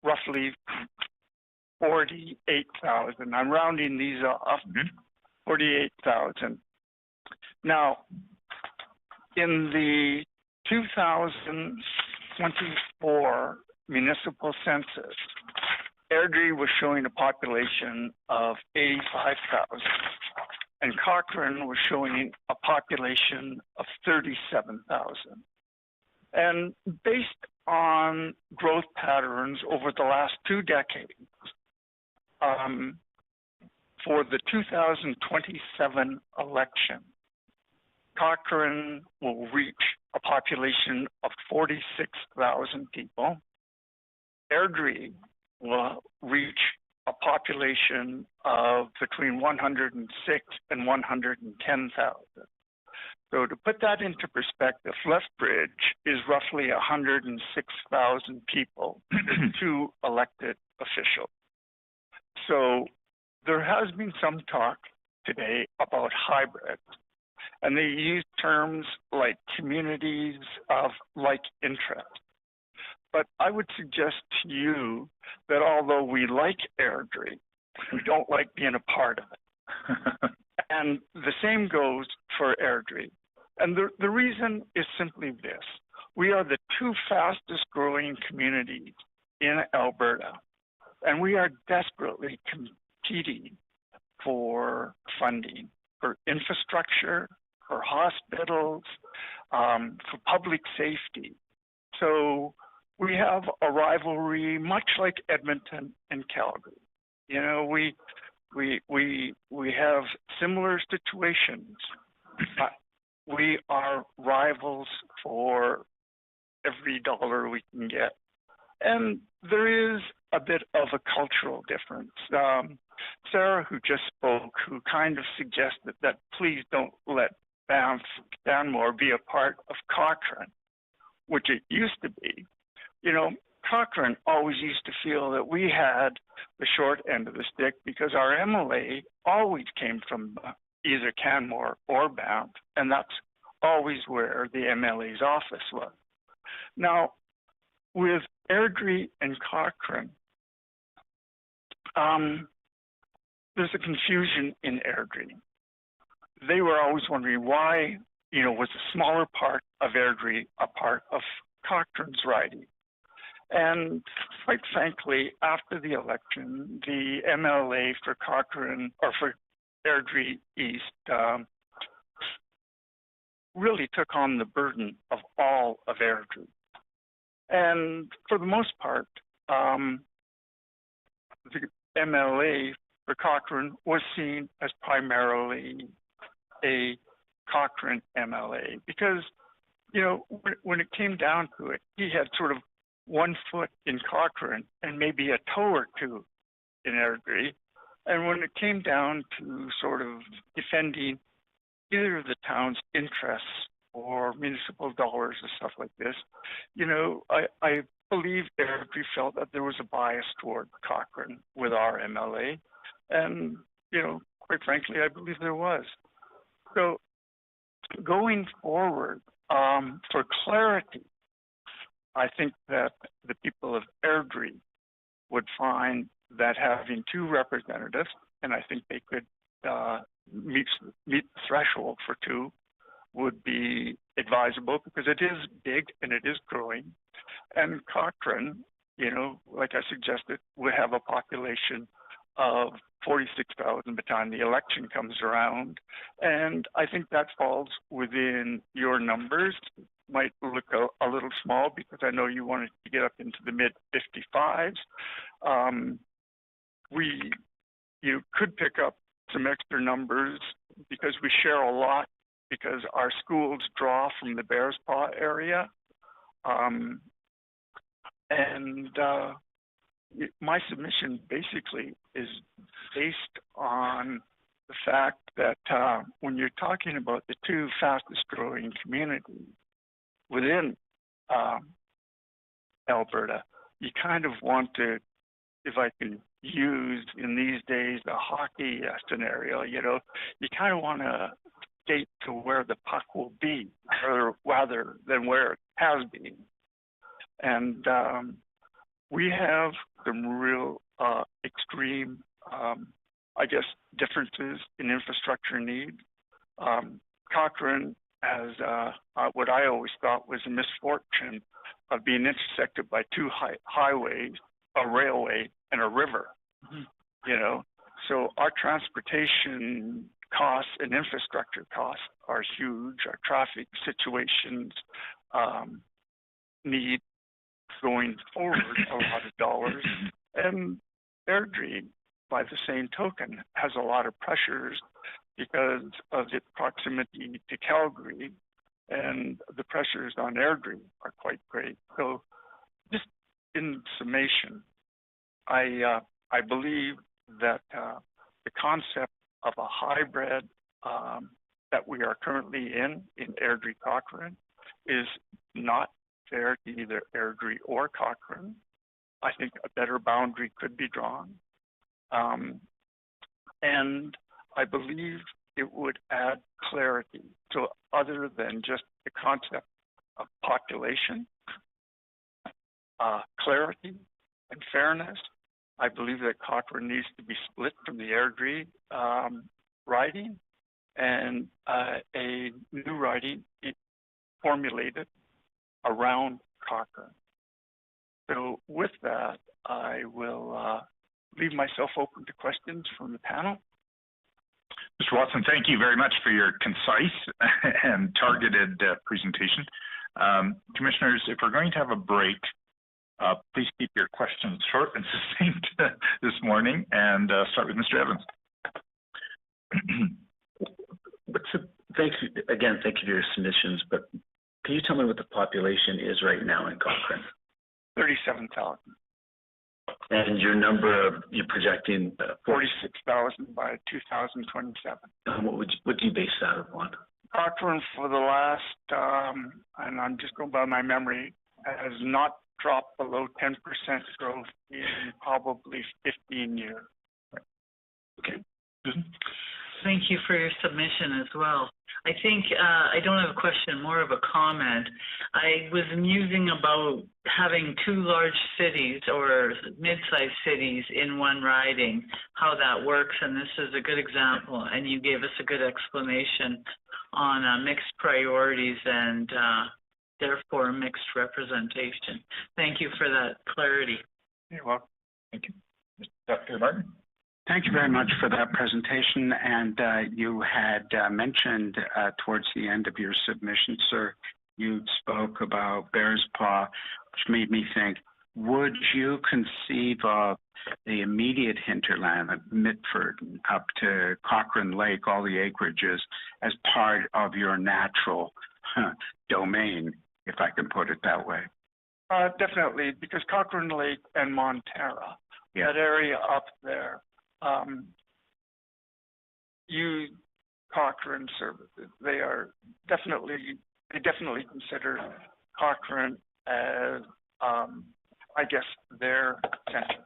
S13: roughly 48,000. I'm rounding these off, 48,000. Now, in the 2024 municipal census, Airdrie was showing a population of 85,000, and Cochrane was showing a population of 37,000. And based on growth patterns over the last 2 decades, for the 2027 election, Cochrane will reach a population of 46,000 people. Airdrie will reach a population of between 106 and 110,000. So to put that into perspective, Lethbridge is roughly 106,000 people with 2 elected officials. So there has been some talk today about hybrids. and they use terms like communities of like interest. But I would suggest to you that although we like Airdrie, we don't like being a part of it. And the same goes for Airdrie. And the reason is simply this. We are the two fastest growing communities in Alberta, and we are desperately competing for funding, for infrastructure, for hospitals, for public safety. So we have a rivalry much like Edmonton and Calgary. You know, we have similar situations. We are rivals for every dollar we can get. And there is a bit of a cultural difference. Sarah, who just spoke, who kind of suggested that please don't let Stanmore be a part of Cochrane, which it used to be. You know, Cochrane always used to feel that we had the short end of the stick because our MLA always came from either Canmore or Banff, and that's always where the MLA's office was. Now, with Airdrie and Cochrane, there's a confusion in Airdrie. They were always wondering why, you know, was the smaller part of Airdrie a part of Cochrane's riding? And quite frankly, after the election, the MLA for Cochrane, or for Airdrie East, really took on the burden of all of Airdrie. And for the most part, the MLA for Cochrane was seen as primarily a Cochrane MLA because, you know, when it came down to it, he had sort of one foot in Cochrane and maybe a toe or two in Airdrie. And when it came down to sort of defending either of the town's interests or municipal dollars or stuff like this, you know, I believe Airdrie felt that there was a bias toward Cochrane with our MLA. And, you know, quite frankly, I believe there was. So going forward, for clarity, I think that the people of Airdrie would find that having two representatives, and I think they could meet the threshold for two, would be advisable because it is big and it is growing. And Cochrane, you know, like I suggested, would have a population of 46,000 by the time the election comes around. And I think that falls within your numbers. Might look a little small because I know you wanted to get up into the mid 55s. You could pick up some extra numbers because we share a lot because our schools draw from the Bears Paw area. My submission basically is based on the fact that when you're talking about the two fastest growing communities within Alberta, you kind of want to, if I can use in these days the hockey scenario, you know, you kind of want to skate to where the puck will be rather than where it has been. And we have some real extreme, I guess, differences in infrastructure needs. Cochrane has what I always thought was a misfortune of being intersected by two highways, a railway, and a river. Mm-hmm. You know, so our transportation costs and infrastructure costs are huge. Our traffic situations need going forward a lot of dollars. And Airdrie, by the same token, has a lot of pressures because of its proximity to Calgary, and the pressures on Airdrie are quite great. So just in summation, I believe that the concept of a hybrid that we are currently in Airdrie Cochrane is not fair to either Airdrie or Cochrane. I think a better boundary could be drawn. And I believe it would add clarity to other than just the concept of population, clarity and fairness. I believe that Cochrane needs to be split from the Airdrie riding and a new riding formulated around Cochrane. So with that, I will leave myself open to questions from the panel.
S7: Mr. Watson, thank you very much for your concise and targeted presentation. Commissioners, if we're going to have a break, please keep your questions short and succinct this morning, and start with Mr. Evans.
S9: Thank you for your submissions, but can you tell me what the population is right now in Cochrane?
S13: 37,000.
S9: And your number, you're projecting
S13: 46,000 by 2027.
S9: What do you base that on?
S13: Cochrane for the last, and I'm just going by my memory, has not dropped below 10% growth in probably 15 years.
S7: Okay.
S4: Thank you for your submission as well. I think I don't have a question, more of a comment. I was musing about having two large cities or mid-sized cities in one riding, how that works, and this is a good example, and you gave us a good explanation on mixed priorities and therefore mixed representation. Thank you for that clarity.
S13: You're welcome.
S7: Thank you. Dr. Martin?
S12: Thank you very much for that presentation. And you had mentioned towards the end of your submission, sir, you spoke about Bears Paw, which made me think, would you conceive of the immediate hinterland of Mitford up to Cochrane Lake, all the acreages, as part of your natural domain, if I can put it that way?
S13: Definitely, because Cochrane Lake and Montara, that area up there, use Cochrane services. They definitely consider Cochrane as, I guess, their center.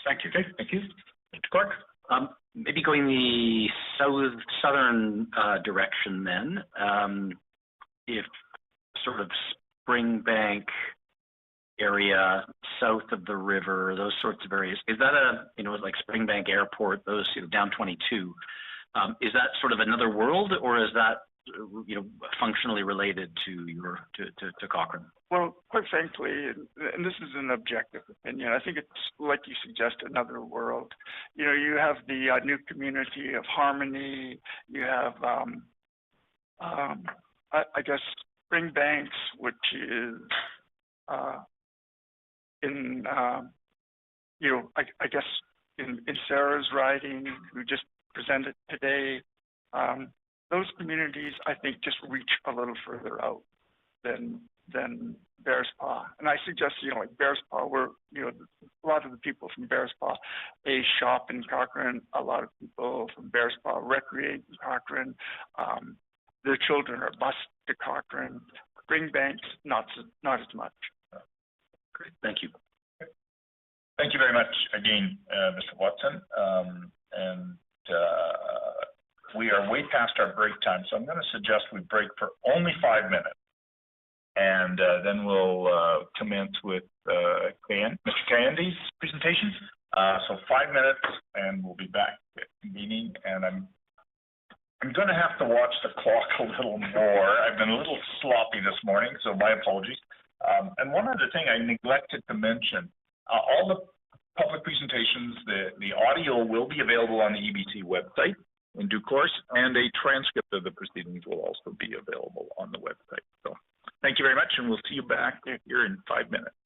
S7: Thank you. Okay. Thank you. Mr. Clark?
S3: Maybe going the southern direction then, if sort of Springbank area south of the river, those sorts of areas, is that like Springbank Airport, those, down 22, is that sort of another world, or is that, functionally related to Cochrane?
S13: Well, quite frankly, and this is an objective opinion, I think it's, like you suggest, another world. You have the new community of Harmony, you have, I guess, Springbanks, which is in, I guess in Sarah's riding, who just presented today, those communities, I think, just reach a little further out than Bears Paw. And I suggest, like Bears Paw, where, a lot of the people from Bears Paw, they shop in Cochrane. A lot of people from Bears Paw recreate in Cochrane. Their children are bused to Cochrane. Springbanks, not as much.
S3: Great, thank you.
S7: Thank you very much again, Mr. Watson. We are way past our break time, so I'm going to suggest we break for only 5 minutes. And then we'll commence with Mr. Candy's presentation. So 5 minutes, and we'll be back at convening. And I'm going to have to watch the clock a little more. I've been a little sloppy this morning, so my apologies. And one other thing I neglected to mention, all the public presentations, the audio will be available on the EBC website in due course, and a transcript of the proceedings will also be available on the website. So thank you very much, and we'll see you back here in 5 minutes.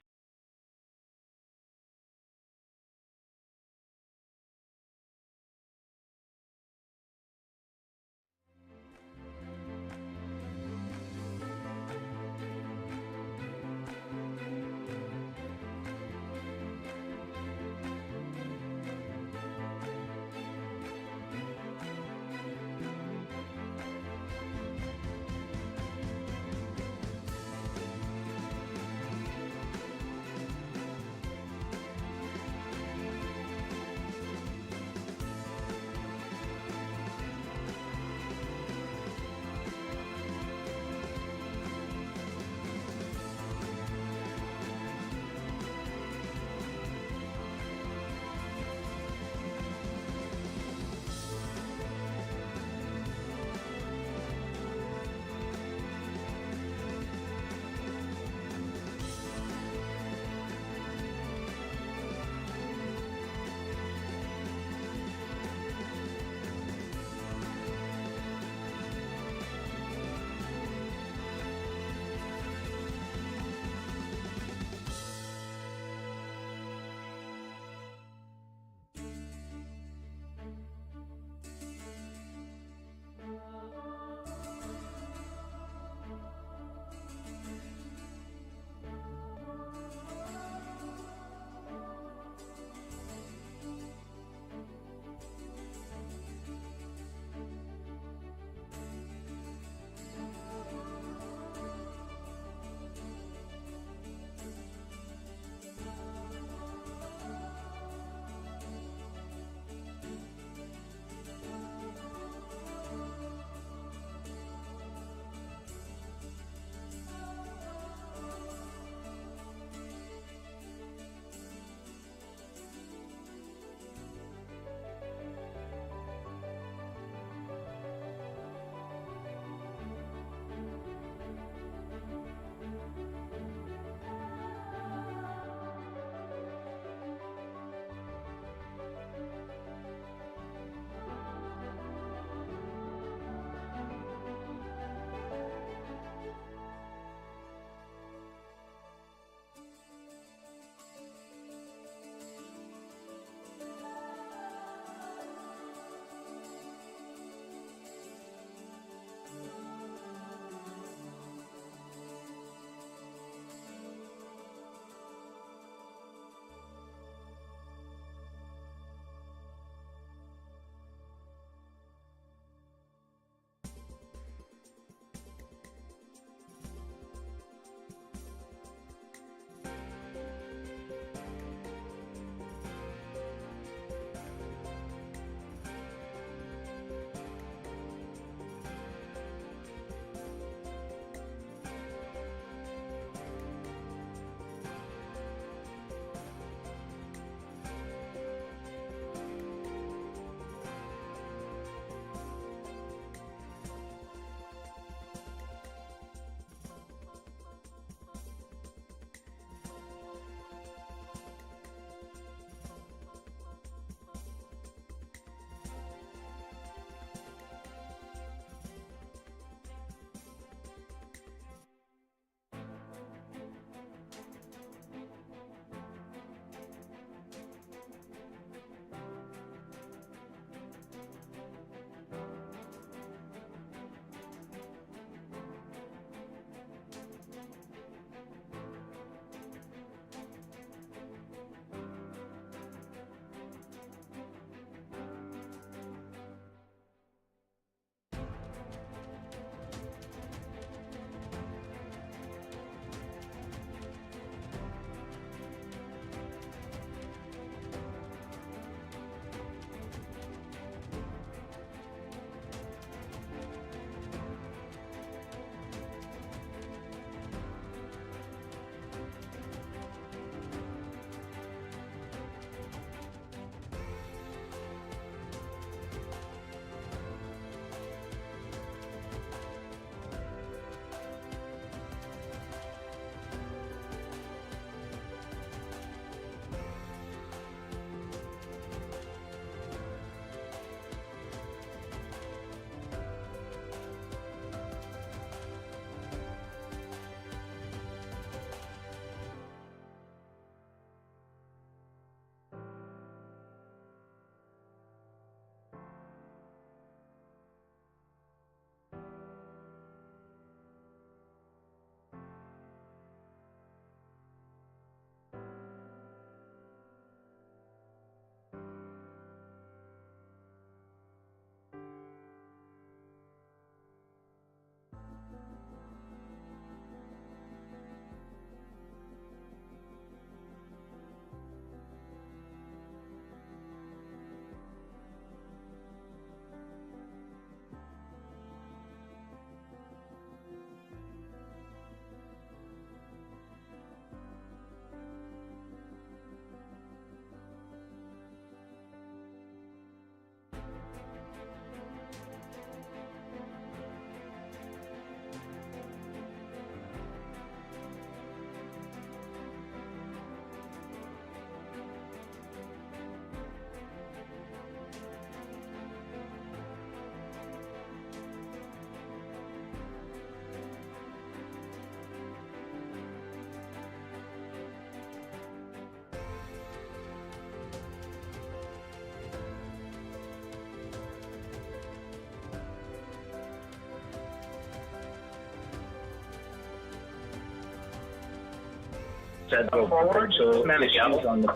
S3: several potential issues on the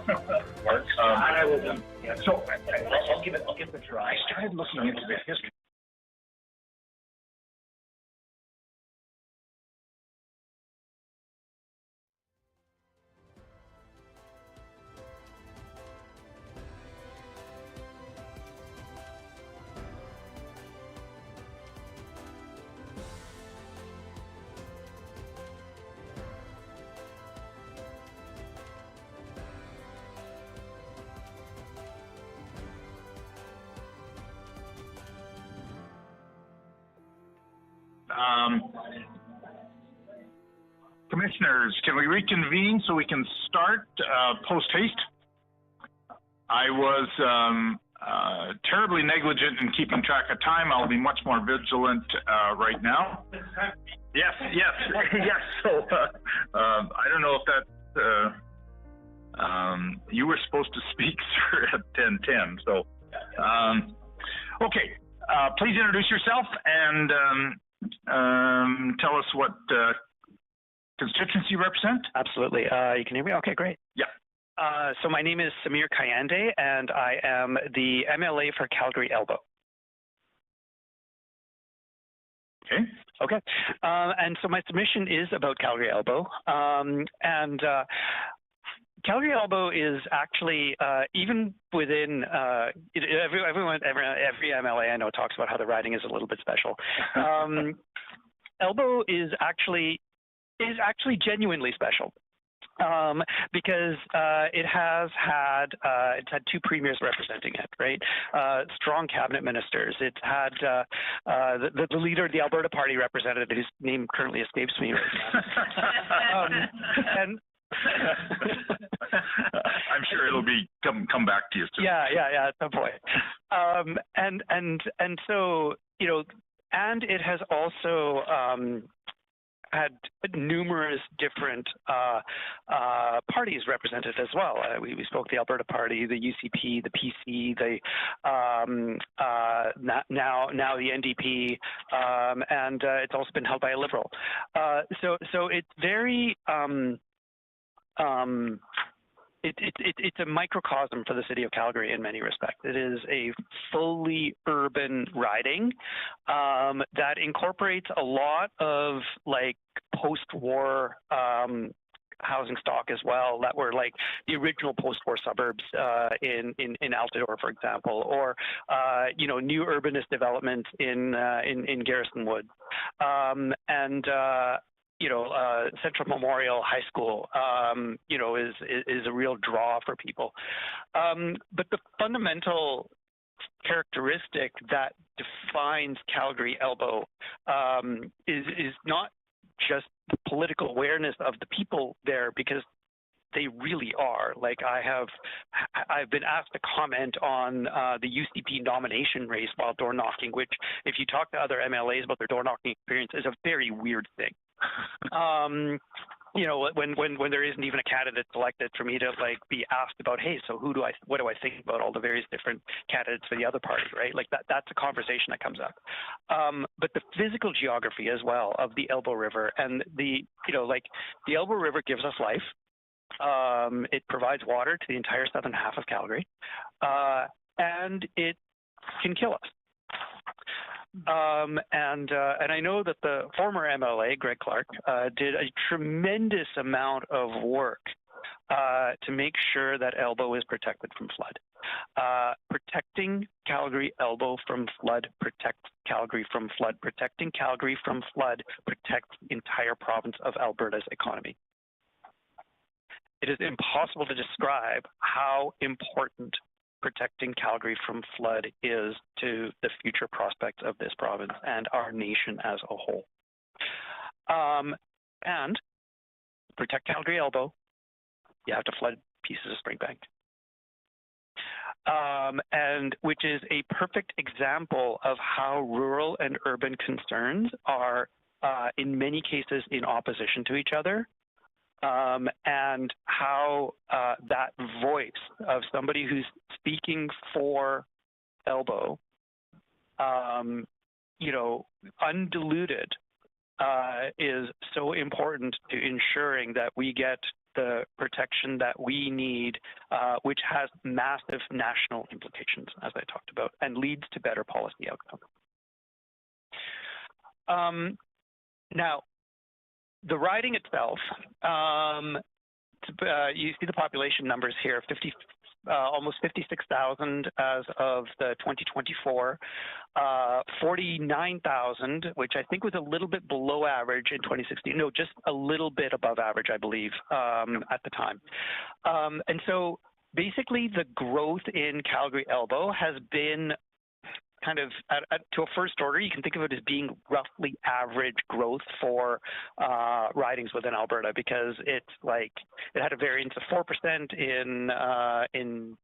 S3: works. I'll give it a try.
S7: I started looking into the history. Commissioners, can we reconvene so we can start post haste? I was terribly negligent in keeping track of time. I'll be much more vigilant right now. Yes. So I don't know if that you were supposed to speak, sir, at 10:10. So okay, please introduce yourself and tell us what constituency you represent.
S14: Absolutely. You can hear me? Okay, great.
S7: Yeah.
S14: So my name is Samir Kayande, and I am the MLA for Calgary Elbow.
S7: Okay.
S14: Okay. And so my submission is about Calgary Elbow. Calgary Elbow is actually, even within, every MLA I know talks about how the riding is a little bit special. Elbow is actually genuinely special. Because it has had it's had two premiers representing it, right? Strong cabinet ministers. It's had the leader of the Alberta Party representative, whose name currently escapes me right now. And
S7: I'm sure it'll be come back to you soon.
S14: Yeah, at some point. And so, you know, and it has also had numerous different parties represented as well. We spoke the Alberta Party, the UCP, the PC, the now the NDP, and it's also been held by a Liberal. So it's very it's a microcosm for the city of Calgary in many respects. It is a fully urban riding that incorporates a lot of like post-war housing stock as well, that were like the original post-war suburbs in Altadore, for example, or you know, new urbanist developments in Garrison Woods, and you know, Central Memorial High School, you know, is a real draw for people. But the fundamental characteristic that defines Calgary Elbow is not just the political awareness of the people there, because they really are. Like I've been asked to comment on the UCP nomination race while door knocking, which if you talk to other MLAs about their door knocking experience is a very weird thing. You know, when there isn't even a candidate selected, for me to like be asked about, hey, so what do I think about all the various different candidates for the other party, right? Like that's a conversation that comes up. But the physical geography as well of the Elbow River, and the Elbow River gives us life. It provides water to the entire southern half of Calgary, and it can kill us. And I know that the former MLA, Greg Clark, did a tremendous amount of work to make sure that Elbow is protected from flood. Protecting Calgary Elbow from flood protects Calgary from flood. Protecting Calgary from flood protects the entire province of Alberta's economy. It is impossible to describe how important protecting Calgary from flood is to the future prospects of this province and our nation as a whole. And protect Calgary Elbow, you have to flood pieces of Springbank. And which is a perfect example of how rural and urban concerns are in many cases in opposition to each other. And how that voice of somebody who's speaking for Elbow, you know, undiluted, is so important to ensuring that we get the protection that we need, which has massive national implications, as I talked about, and leads to better policy outcomes. Now, the riding itself, you see the population numbers here, almost 56,000 as of the 2024, 49,000, which I think was a little bit below average in 2016. No, just a little bit above average, I believe, at the time. And so basically the growth in Calgary Elbow has been kind of to a first order. You can think of it as being roughly average growth for ridings within Alberta, because it's like it had a variance of 4% in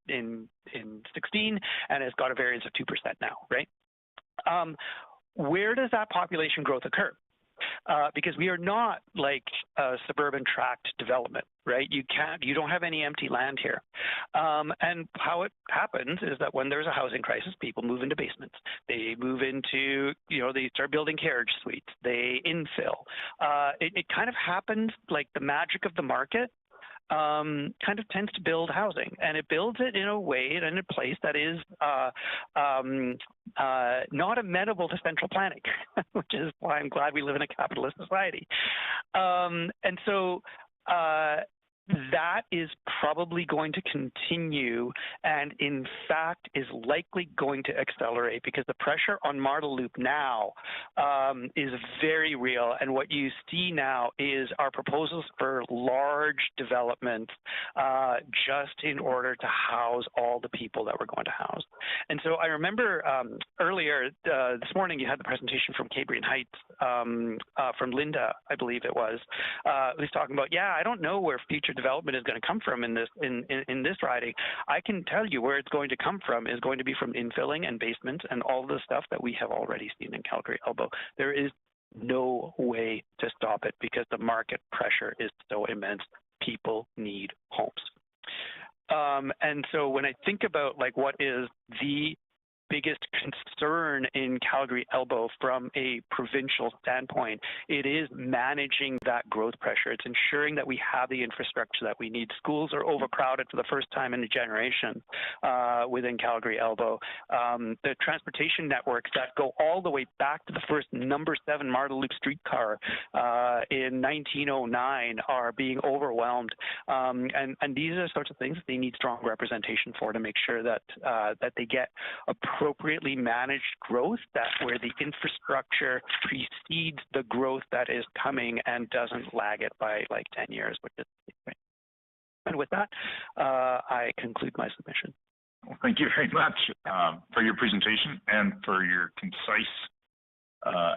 S14: 16, and it's got a variance of 2% now, right? Where does that population growth occur? Because we are not like a suburban tract development, right? You don't have any empty land here. And how it happens is that when there's a housing crisis, people move into basements. They move into, they start building carriage suites. They infill. It kind of happens like the magic of the market. Kind of tends to build housing, and it builds it in a way and in a place that is not amenable to central planning, which is why I'm glad we live in a capitalist society. And so that is probably going to continue, and in fact is likely going to accelerate, because the pressure on Marda Loop now is very real. And what you see now is our proposals for large development just in order to house all the people that we're going to house. And so I remember earlier this morning you had the presentation from Cambrian Heights from Linda, I believe it was, who's talking about, I don't know where future development is going to come from in this riding. I can tell you where it's going to come from is going to be from infilling and basements and all the stuff that we have already seen in Calgary Elbow. There is no way to stop it because the market pressure is so immense. People need homes. And so when I think about like what is the biggest concern in Calgary Elbow from a provincial standpoint, it is managing that growth pressure. It's ensuring that we have the infrastructure that we need. Schools are overcrowded for the first time in a generation within Calgary Elbow. The transportation networks that go all the way back to the first number 7 Marda Loop streetcar in 1909 are being overwhelmed. And these are the sorts of things that they need strong representation for, to make sure that that they get appropriately managed growth, that where the infrastructure precedes the growth that is coming and doesn't lag it by like 10 years, which is great. And with that, I conclude my submission.
S7: Well, thank you very much for your presentation and for your concise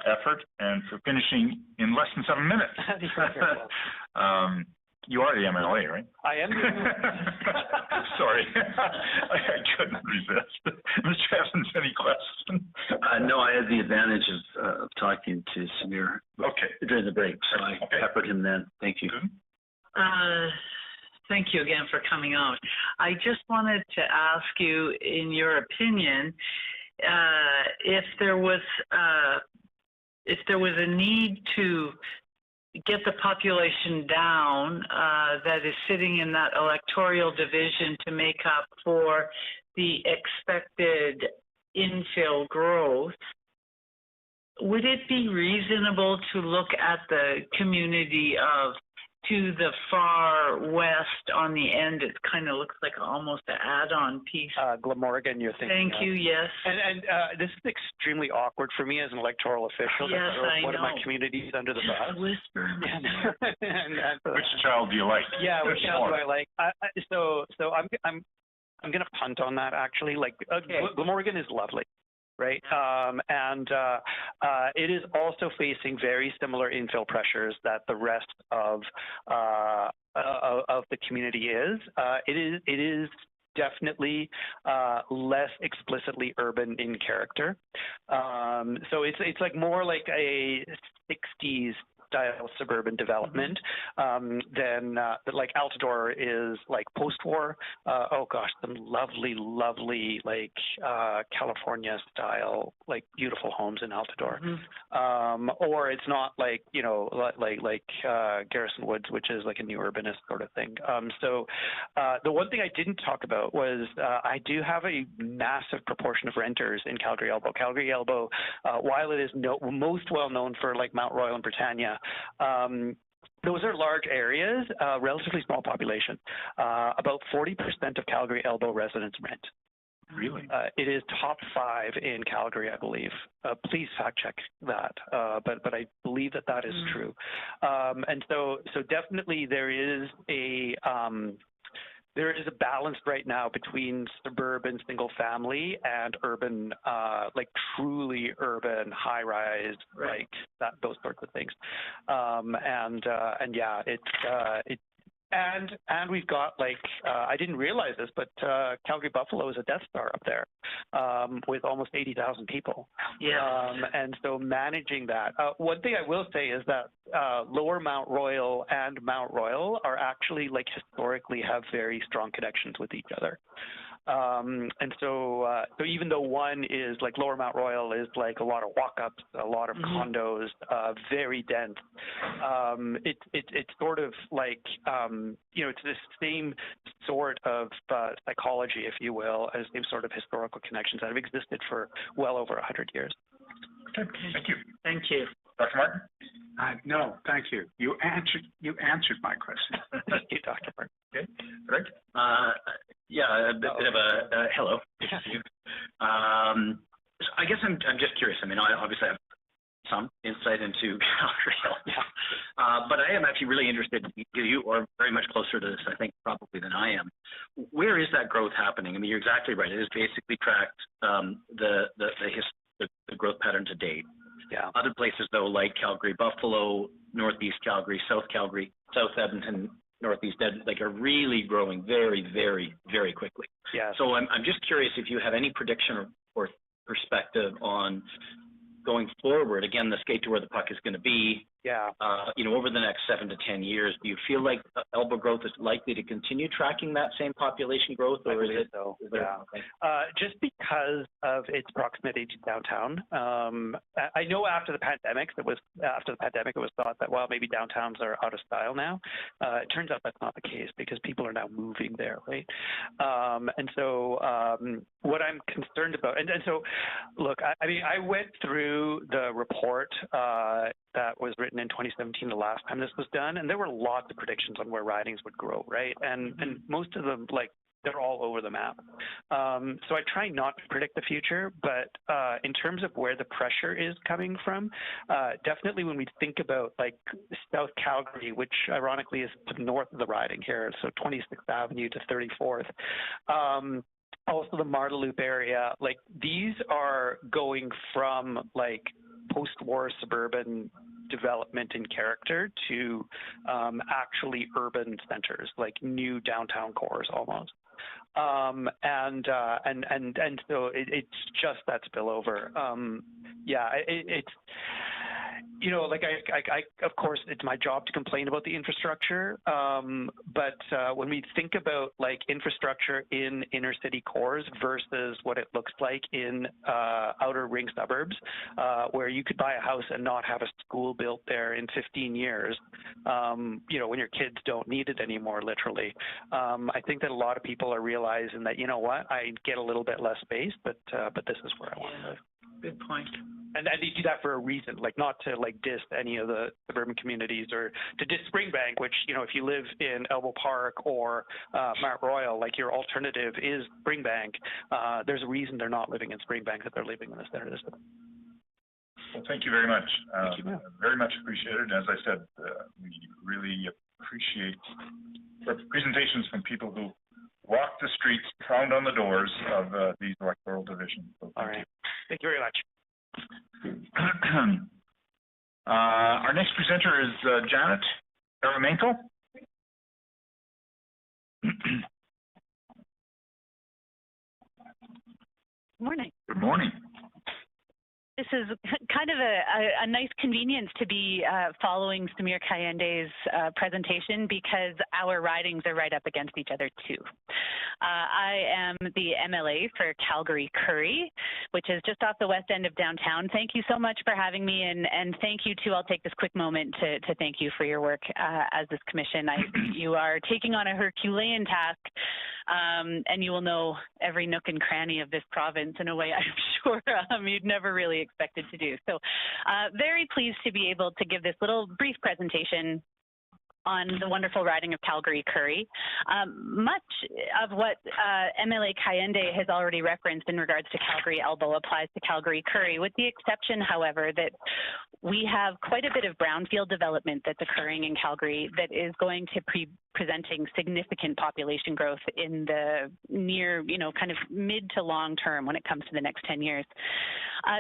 S7: effort, and for finishing in less than 7 minutes. You are the MLA, right?
S14: I am.
S7: Sorry, I couldn't resist. Mr. Evans, any questions?
S9: No, I had the advantage of talking to Samir during the break, so I peppered him then. Thank you.
S4: Thank you again for coming out. I just wanted to ask you, in your opinion, if there was a need to get the population down that is sitting in that electoral division to make up for the expected infill growth, would it be reasonable to look at the community of to the far west on the end? It kind of looks like almost an add-on piece.
S14: Glamorgan, you're thinking.
S4: Thank you, yes.
S14: And this is extremely awkward for me as an electoral official.
S4: Yes, I know.
S14: One of my communities under the bus.
S4: Whisper.
S7: Which child do you like?
S14: Yeah, which child do I like? So I'm going to punt on that, actually. Like, Glamorgan is lovely. Right, and it is also facing very similar infill pressures that the rest of the community is. It is definitely less explicitly urban in character. So it's like more like a 60s style suburban development, then like Altadore is like post-war. Oh gosh, some lovely, like California style, like beautiful homes in Altadore. Or it's not like, you know, like Garrison Woods, which is like a new urbanist sort of thing. So the one thing I didn't talk about was I do have a massive proportion of renters in Calgary Elbow. Calgary Elbow, while it is most well known for like Mount Royal and Britannia, those are large areas, relatively small population. About 40% of Calgary Elbow residents rent.
S7: Really?
S14: It is top 5 in Calgary, I believe. Please fact check that, but I believe that is true. And so definitely there is a balance right now between suburban single family and urban, like truly urban high rise, like that, those sorts of things. And yeah, and we've got like, I didn't realize this, but Calgary Buffalo is a Death Star up there with almost 80,000 people.
S4: Yeah.
S14: And so managing that. One thing I will say is that Lower Mount Royal and Mount Royal are actually like historically have very strong connections with each other. And so even though one is like Lower Mount Royal is like a lot of walk-ups, a lot of condos, very dense. It's sort of like, you know, it's this same sort of psychology, if you will, as same sort of historical connections that have existed for well over 100 years.
S7: Okay. Thank you.
S4: Thank you.
S7: Dr. Martin?
S12: No, thank you. You answered my question.
S14: Thank you, Dr. Martin.
S7: Okay. Greg?
S3: Yeah, a bit of a hello. Good to see you. So I guess I'm just curious. I mean, I obviously have some insight into Calgary, but I am actually really interested. You are very much closer to this, I think, probably than I am. Where is that growth happening? I mean, you're exactly right. It has basically tracked the growth pattern to date.
S14: Yeah.
S3: Other places, though, like Calgary, Buffalo, Northeast Calgary, South Edmonton, Northeast Edmonton, like are really growing very, very, very quickly.
S14: Yeah.
S3: So I'm just curious if you have any prediction or perspective on going forward. Again, the skate to where the puck is going to be.
S14: Yeah.
S3: You know, over the next 7 to 10 years, do you feel like Elbow growth is likely to continue tracking that same population growth, or is it?
S14: So.
S3: Is there,
S14: yeah.
S3: okay.
S14: Just because of its proximity to downtown. I know after the pandemic, it was thought that, well, maybe downtowns are out of style now. It turns out that's not the case because people are now moving there, right? And so what I'm concerned about, and so, look, I mean, I went through the report that was written in 2017, the last time this was done, and there were lots of predictions on where ridings would grow, right? And most of them, like, they're all over the map. So I try not to predict the future, but in terms of where the pressure is coming from, definitely when we think about like South Calgary, which ironically is to the north of the riding here, so 26th Avenue to 34th, also the Marda Loop area, like these are going from like post-war suburban development in character to actually urban centers, like new downtown cores almost. And so it's just that spillover. It's, you know, like I of course, it's my job to complain about the infrastructure. But when we think about like infrastructure in inner city cores versus what it looks like in outer ring suburbs, where you could buy a house and not have a school built there in 15 years, you know, when your kids don't need it anymore, literally. I think that a lot of people are realizing that, you know what, I get a little bit less space, but this is where I want to live.
S4: Good point.
S14: And they do that for a reason, like not to like diss any of the suburban communities or to diss Springbank, which, you know, if you live in Elbow Park or Mount Royal, like your alternative is Springbank. There's a reason they're not living in Springbank, that they're living in the center of the city.
S7: Well, thank you very much.
S14: Thank you.
S7: Very much appreciated. As I said, we really appreciate presentations from people who walk the streets, pound on the doors of these electoral divisions. So
S14: all right. Thank you very much.
S7: Our next presenter is Janet Aramenko.
S15: Good morning.
S7: Good morning.
S15: this is kind of a nice convenience to be following Samir Kayende's presentation because our ridings are right up against each other too. I am the MLA for Calgary Curry, which is just off the west end of downtown. Thank you so much for having me, and thank you too. I'll take this quick moment to thank you for your work as this commission. You are taking on a Herculean task, and you will know every nook and cranny of this province in a way I'm sure you'd never really expected to do. So very pleased to be able to give this little brief presentation on the wonderful riding of Calgary Curry. Much of what MLA Kayende has already referenced in regards to Calgary Elbow applies to Calgary Curry, with the exception, however, that we have quite a bit of brownfield development that's occurring in Calgary that is going to presenting significant population growth in the near, kind of mid to long term when it comes to the next 10 years.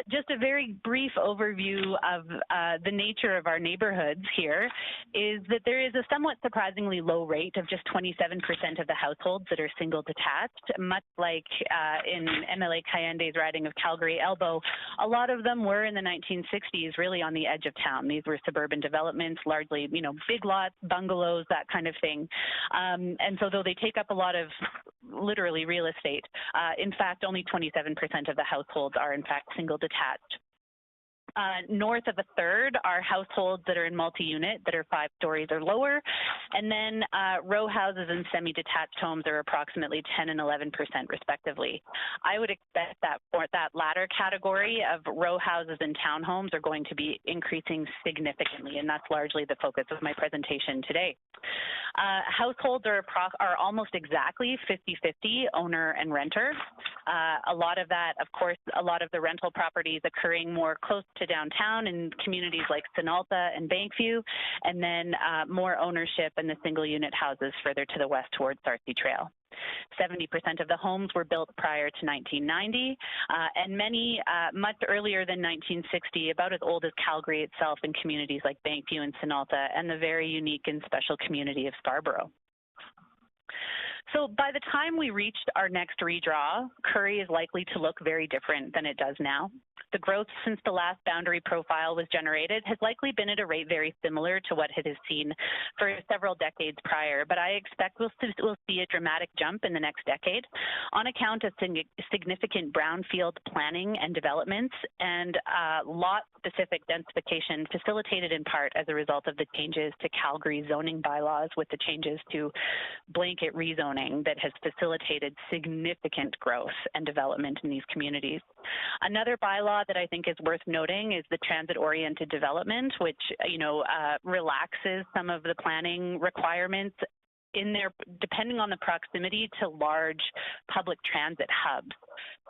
S15: Just a very brief overview of the nature of our neighborhoods here is that there is a somewhat surprisingly low rate of just 27% of the households that are single detached, much like in MLA Kayende's riding of Calgary Elbow. A lot of them were in the 1960s really on the edge of town. These were suburban developments, largely, big lots, bungalows, that kind of thing. And so though they take up a lot of literally real estate, in fact, only 27% of the households are in fact single detached. North of a third are households that are in multi-unit that are 5 stories or lower, and then row houses and semi-detached homes are approximately 10 and 11% respectively. I would expect that for that latter category of row houses and townhomes are going to be increasing significantly, and that's largely the focus of my presentation today. Households are almost exactly 50-50 owner and renter. A lot of that, of course, a lot of the rental properties occurring more close to downtown in communities like Sinalta and Bankview, and then more ownership in the single unit houses further to the west towards Sarcee Trail. 70% of the homes were built prior to 1990, and many much earlier than 1960, about as old as Calgary itself in communities like Bankview and Sinalta, and the very unique and special community of Scarborough. So by the time we reached our next redraw, Curry is likely to look very different than it does now. The growth since the last boundary profile was generated has likely been at a rate very similar to what it has seen for several decades prior, but I expect we'll see a dramatic jump in the next decade on account of significant brownfield planning and developments and lot-specific densification facilitated in part as a result of the changes to Calgary zoning bylaws with the changes to blanket rezoning that has facilitated significant growth and development in these communities. Another bylaw that I think is worth noting is the transit-oriented development, which, relaxes some of the planning requirements in there, depending on the proximity to large public transit hubs.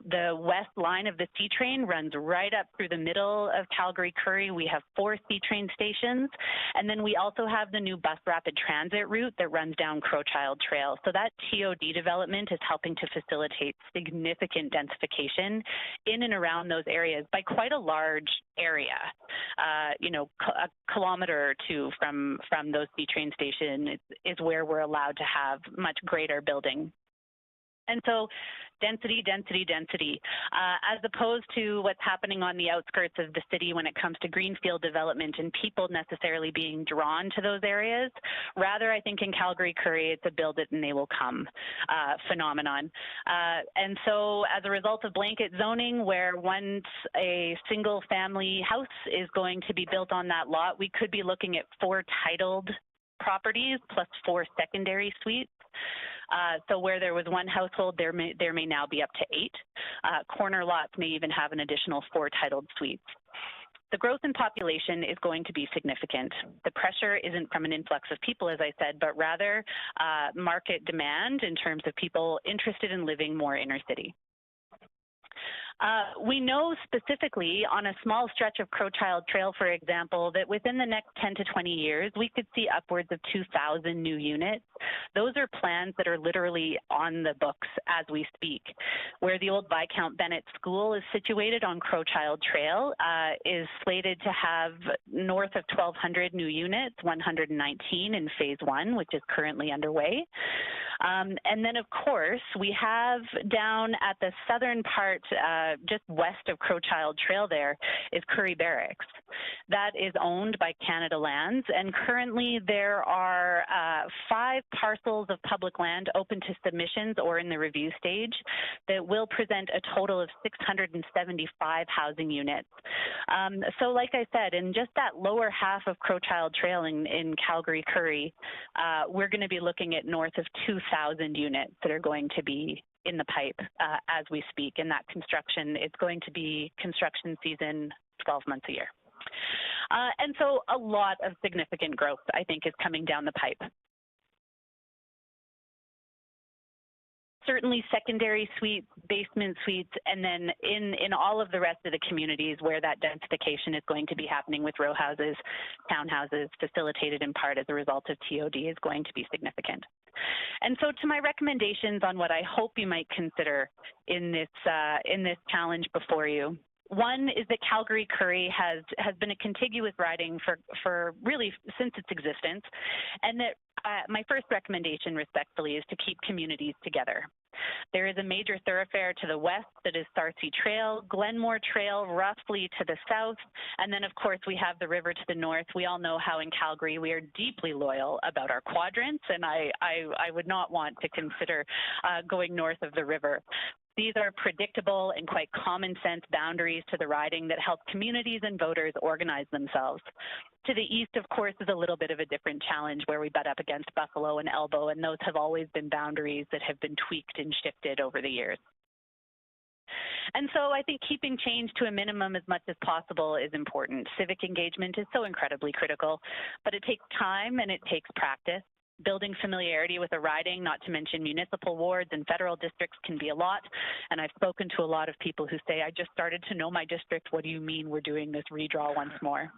S15: The west line of the C-train runs right up through the middle of Calgary Curry. We have 4 C-train stations, and then we also have the new bus rapid transit route that runs down Crowchild Trail. So that TOD development is helping to facilitate significant densification in and around those areas by quite a large area, a kilometer or 2 from those C-train stations is where we're allowed to have much greater building. And so density, as opposed to what's happening on the outskirts of the city when it comes to greenfield development and people necessarily being drawn to those areas. Rather, I think in Calgary Curry, it's a build it and they will come phenomenon. And so as a result of blanket zoning, where once a single family house is going to be built on that lot, we could be looking at 4 titled properties plus 4 secondary suites. So where there was 1 household, there may now be up to 8. Corner lots may even have an additional 4 titled suites. The growth in population is going to be significant. The pressure isn't from an influx of people, as I said, but rather market demand in terms of people interested in living more inner city. We know specifically on a small stretch of Crowchild Trail, for example, that within the next 10 to 20 years, we could see upwards of 2,000 new units. Those are plans that are literally on the books as we speak. Where the old Viscount Bennett School is situated on Crowchild Trail is slated to have north of 1,200 new units, 119 in phase 1, which is currently underway. And then, of course, we have down at the southern part, just west of Crowchild Trail there, is Curry Barracks. That is owned by Canada Lands, and currently there are 5 parcels of public land open to submissions or in the review stage that will present a total of 675 housing units. So like I said, in just that lower half of Crowchild Trail in Calgary, Curry, we're going to be looking at north of 2,000 units that are going to be in the pipe as we speak. In that construction, it's going to be construction season 12 months a year. And so a lot of significant growth, I think, is coming down the pipe. Certainly secondary suites, basement suites, and then in all of the rest of the communities where that densification is going to be happening with row houses, townhouses, facilitated in part as a result of TOD, is going to be significant. And so to my recommendations on what I hope you might consider in this challenge before you. One is that Calgary Curry has been a contiguous riding for really since its existence, and that my first recommendation respectfully is to keep communities together. There is a major thoroughfare to the west that is Sarcee Trail, Glenmore Trail roughly to the south, and then of course we have the river to the north. We all know how in Calgary we are deeply loyal about our quadrants, and I would not want to consider going north of the river. These are predictable and quite common sense boundaries to the riding that help communities and voters organize themselves. To the east, of course, is a little bit of a different challenge where we butt up against Buffalo and Elbow, and those have always been boundaries that have been tweaked and shifted over the years. And so I think keeping change to a minimum as much as possible is important. Civic engagement is so incredibly critical, but it takes time and it takes practice. Building familiarity with a riding, not to mention municipal wards and federal districts, can be a lot. And I've spoken to a lot of people who say, I just started to know my district. What do you mean we're doing this redraw once more?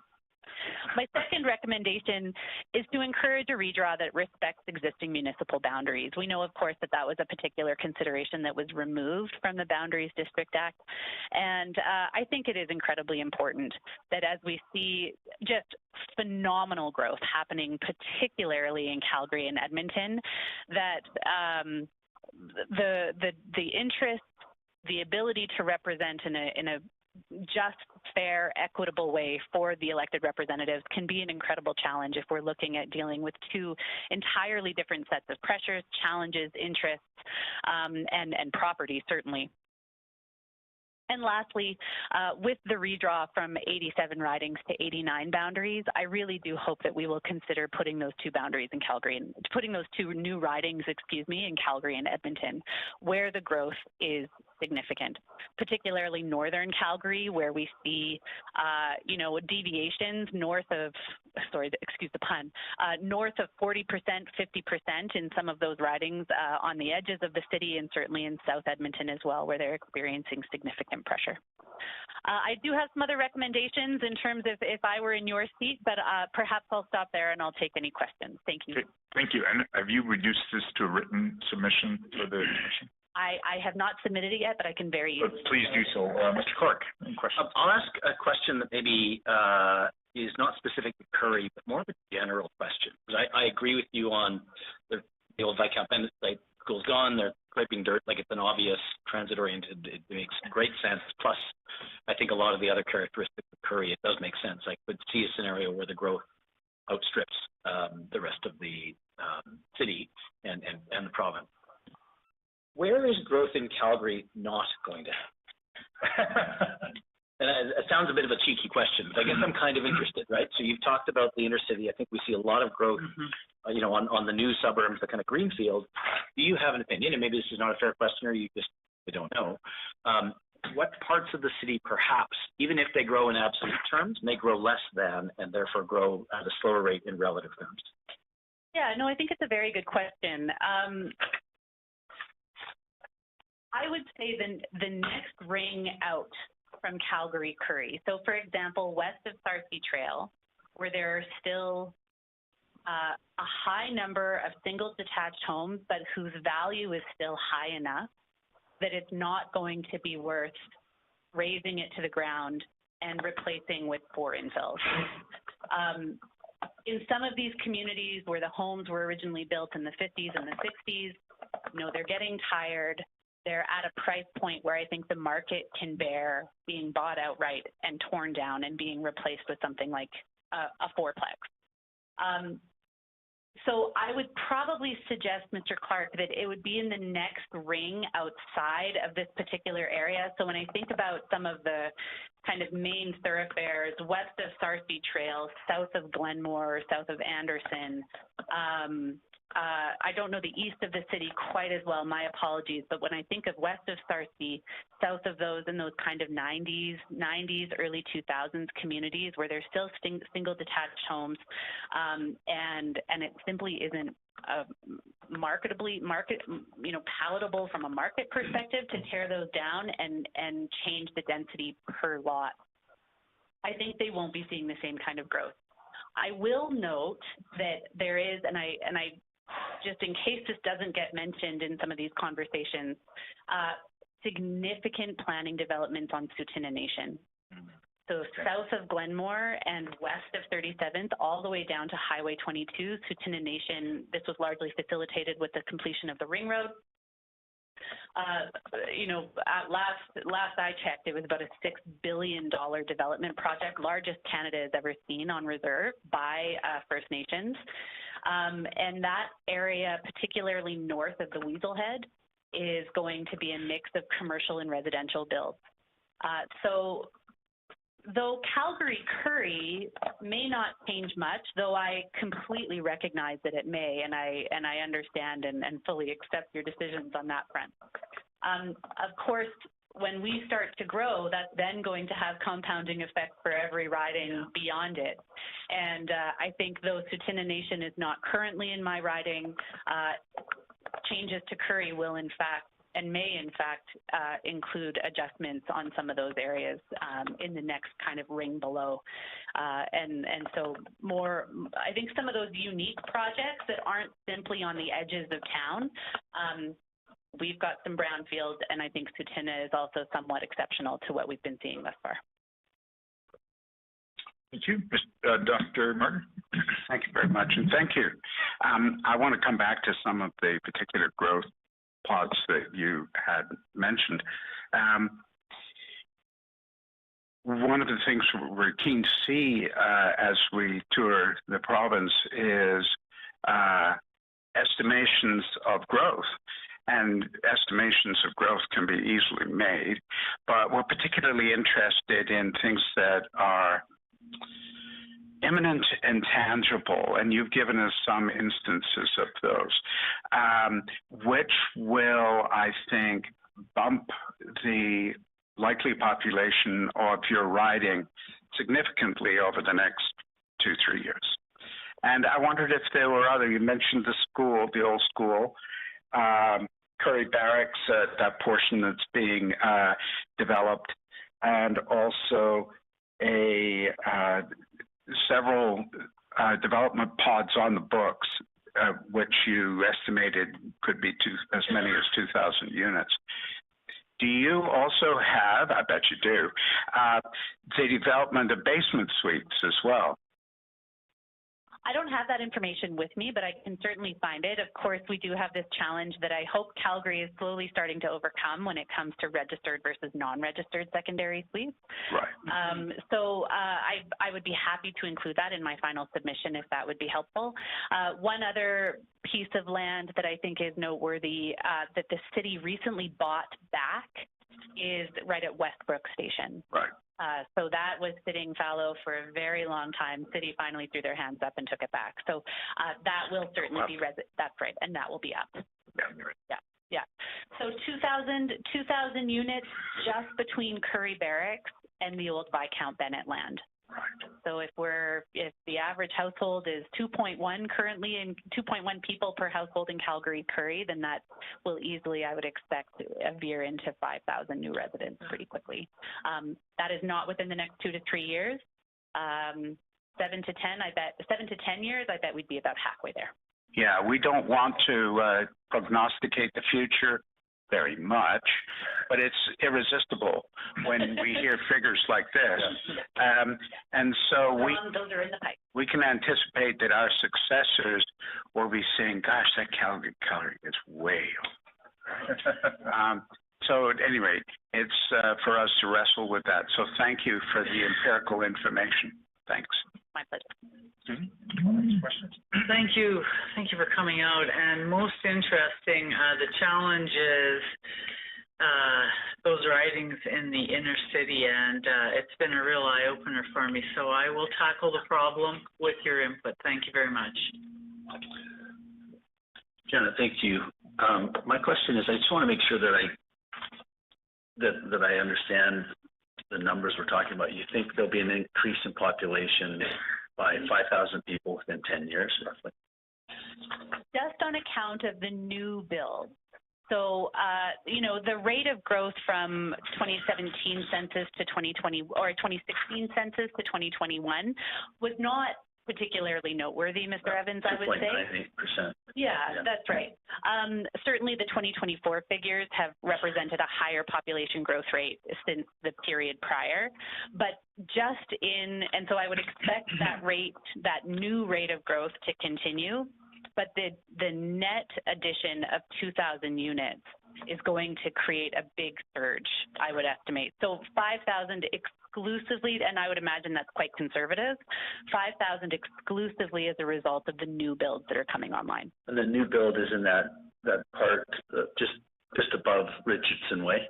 S15: My second recommendation is to encourage a redraw that respects existing municipal boundaries. We know, of course, that that was a particular consideration that was removed from the Boundaries District Act. And I think it is incredibly important that as we see just phenomenal growth happening, particularly in Calgary and Edmonton, that the interest, the ability to represent in a just, fair, equitable way for the elected representatives can be an incredible challenge if we're looking at dealing with 2 entirely different sets of pressures, challenges, interests, and property, certainly. And lastly, with the redraw from 87 ridings to 89 boundaries, I really do hope that we will consider putting those 2 boundaries in Calgary, and putting those 2 new ridings, in Calgary and Edmonton, where the growth is significant, particularly northern Calgary, where we see, deviations north of, excuse the pun, north of 40%, 50% in some of those ridings on the edges of the city, and certainly in South Edmonton as well, where they're experiencing significant pressure. I do have some other recommendations in terms of if I were in your seat, but perhaps I'll stop there and I'll take any questions. Thank you.
S7: Okay, thank you. And have you reduced this to a written submission for the commission?
S15: I have not submitted it yet, but I can very easily.
S7: Please do so. Mr. Clark, any questions?
S3: I'll ask a question that maybe is not specific to Curry, but more of a general question. I agree with you on the old Viscount Bennett site. School's gone. They're scraping dirt like it's an obvious transit-oriented. It makes great sense. Plus, I think a lot of the other characteristics of Curry, it does make sense. I could see a scenario where the growth outstrips the rest of the city and the province. Where is growth in Calgary not going to happen? And it sounds a bit of a cheeky question, but I guess I'm kind of interested, right? So you've talked about the inner city. I think we see a lot of growth, on the new suburbs, the kind of greenfield. Do you have an opinion? And maybe this is not a fair question, or you don't know. What parts of the city, perhaps, even if they grow in absolute terms, may grow less than, and therefore grow at a slower rate in relative terms?
S15: Yeah, no, I think it's a very good question. I would say the next ring out from Calgary Curry. So, for example, west of Sarcee Trail, where there are still a high number of single detached homes, but whose value is still high enough that it's not going to be worth razing it to the ground and replacing with 4 infills. In some of these communities where the homes were originally built in the 50s and the 60s, they're getting tired. They're at a price point where I think the market can bear being bought outright and torn down and being replaced with something like a fourplex. So I would probably suggest, Mr. Clark, that it would be in the next ring outside of this particular area. So when I think about some of the kind of main thoroughfares west of Sarcee Trail, south of Glenmore, south of Anderson, I don't know the east of the city quite as well, my apologies, but when I think of west of Sarcee, south of those in those kind of 90s, early 2000s communities where there's still single detached homes, and it simply isn't palatable from a market perspective to tear those down and change the density per lot. I think they won't be seeing the same kind of growth. I will note that there is, and I just in case this doesn't get mentioned in some of these conversations, significant planning developments on Tsuut'ina Nation. So south of Glenmore and west of 37th, all the way down to Highway 22, Tsuut'ina Nation, this was largely facilitated with the completion of the ring road. At last I checked, it was about a $6 billion development project, largest Canada has ever seen on reserve by First Nations. And that area, particularly north of the Weaselhead, is going to be a mix of commercial and residential builds. So though Calgary Curry may not change much, though I completely recognize that it may, and I understand and fully accept your decisions on that front. Of course, when we start to grow, that's then going to have compounding effects for every riding beyond it. And I think though Tsuut'ina Nation is not currently in my riding, changes to Curry will in fact and may in fact include adjustments on some of those areas in the next kind of ring below. And so more, I think some of those unique projects that aren't simply on the edges of town, we've got some brownfields, and I think Tsuut'ina is also somewhat exceptional to what we've been seeing thus far.
S7: Thank you. Dr. Martin?
S12: Thank you very much, and thank you. I want to come back to some of the particular growth pods that you had mentioned. One of the things we're keen to see as we tour the province is estimations of growth. And estimations of growth can be easily made, but we're particularly interested in things that are imminent and tangible, and you've given us some instances of those, which will, I think, bump the likely population of your riding significantly over the next 2-3 years. And I wondered if there were other, you mentioned the school, the old school, Curry Barracks, that portion that's being developed, and also several development pods on the books, which you estimated could be as many as 2,000 units. Do you also have, I bet you do, the development of basement suites as well?
S15: I don't have that information with me, but I can certainly find it. Of course, we do have this challenge that I hope Calgary is slowly starting to overcome when it comes to registered versus non-registered secondary suites.
S12: Right.
S15: So I would be happy to include that in my final submission if that would be helpful. One other piece of land that I think is noteworthy that the city recently bought back is right at Westbrook Station.
S12: Right.
S15: So that was sitting fallow for a very long time. City finally threw their hands up and took it back. So that will certainly be, that's right, and that will be up. Yeah. So 2,000 units just between Curry Barracks and the old Viscount Bennett land.
S12: Right.
S15: So if the average household is 2.1 currently, and 2.1 people per household in Calgary Curry, then that will easily, I would expect, veer into 5,000 new residents pretty quickly. That is not within the next 2 to 3 years. 7 to 10 years, I bet we'd be about halfway there.
S12: Yeah, we don't want to prognosticate the future, very much, but it's irresistible when we hear figures like this. And so
S15: those are in the pipe.
S12: we can anticipate that our successors will be saying, gosh, that Calgary is way over. So at any rate, it's for us to wrestle with that. So thank you for the empirical information. Thanks.
S15: My pleasure.
S4: Questions? Thank you for coming out. And most interesting, the challenge is those ridings in the inner city, and it's been a real eye-opener for me. So I will tackle the problem with your input. Thank you very much.
S9: Jenna, thank you. My question is, I just want to make sure that I understand the numbers we're talking about. You think there'll be an increase in population by 5,000 people within 10 years, roughly?
S15: Just on account of the new build. So, the rate of growth from 2017 census to 2020 or 2016 census to 2021 was not particularly noteworthy, Mr. Evans, I would
S9: like
S15: say.
S9: 98%.
S15: Yeah, that's right. Certainly the 2024 figures have represented a higher population growth rate since the period prior, but and so I would expect that new rate of growth to continue, but the net addition of 2,000 units is going to create a big surge, I would estimate. So 5,000 exclusively, and I would imagine that's quite conservative, 5,000 exclusively as a result of the new builds that are coming online.
S9: And the new build is in that part just above Richardson Way.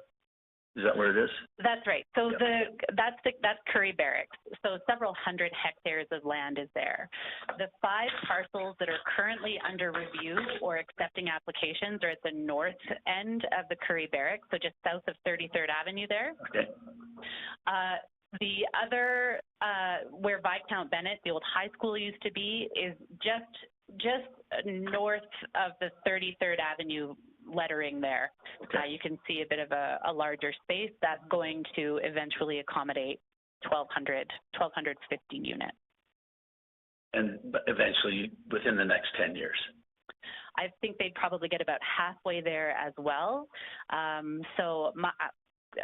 S9: Is that where it is?
S15: That's right. So
S9: yep.
S15: That's Curry Barracks. So several hundred hectares of land is there. The 5 parcels that are currently under review or accepting applications are at the north end of the Curry Barracks, so just south of 33rd Avenue there.
S9: Okay.
S15: The other, where Viscount Bennett, the old high school used to be, is just north of the 33rd Avenue lettering there.
S9: Okay.
S15: You can see a bit of a larger space that's going to eventually accommodate 1,250 units.
S9: And eventually within the next 10 years?
S15: I think they'd probably get about halfway there as well.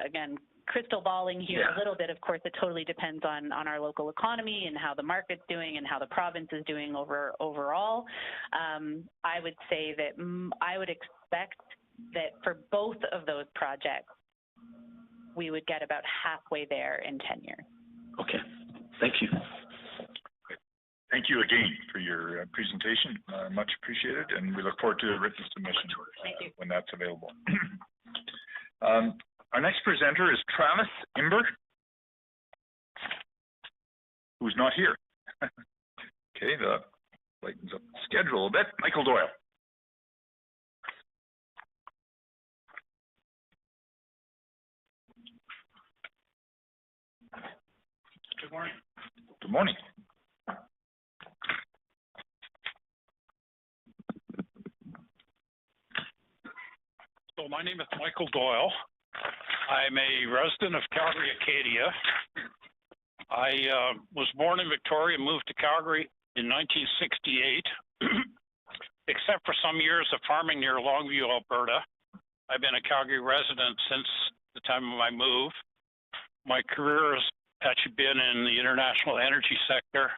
S15: Again, crystal balling here a little bit. Of course, it totally depends on our local economy and how the market's doing and how the province is doing overall. I would say that I would expect that for both of those projects, we would get about halfway there in 10 years.
S9: Okay, thank you.
S7: Thank you again for your presentation. Much appreciated, and we look forward to the written submission when that's available. Our next presenter is Travis Imber, who's not here. Okay, that lightens up the schedule a bit. Michael Doyle.
S16: Good morning.
S7: Good morning.
S16: So my name is Michael Doyle. I'm a resident of Calgary, Acadia. I was born in Victoria and moved to Calgary in 1968. Except for some years of farming near Longview, Alberta, I've been a Calgary resident since the time of my move. My career has actually been in the international energy sector,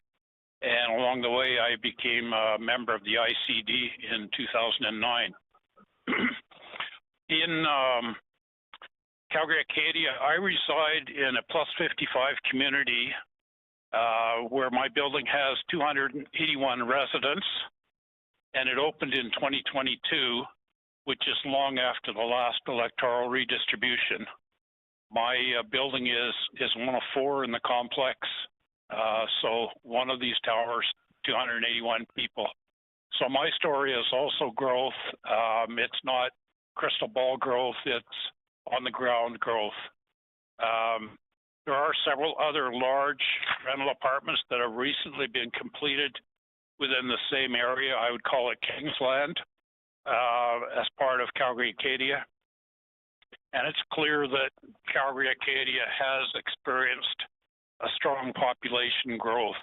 S16: and along the way I became a member of the ICD in 2009. In Calgary, Acadia, I reside in a plus 55 community where my building has 281 residents, and it opened in 2022, which is long after the last electoral redistribution. My building is one of 4 in the complex, so one of these towers, 281 people. So my story is also growth. It's not crystal ball growth, it's on the ground growth. There are several other large rental apartments that have recently been completed within the same area. I would call it Kingsland, as part of Calgary, Acadia. And it's clear that Calgary, Acadia has experienced a strong population growth.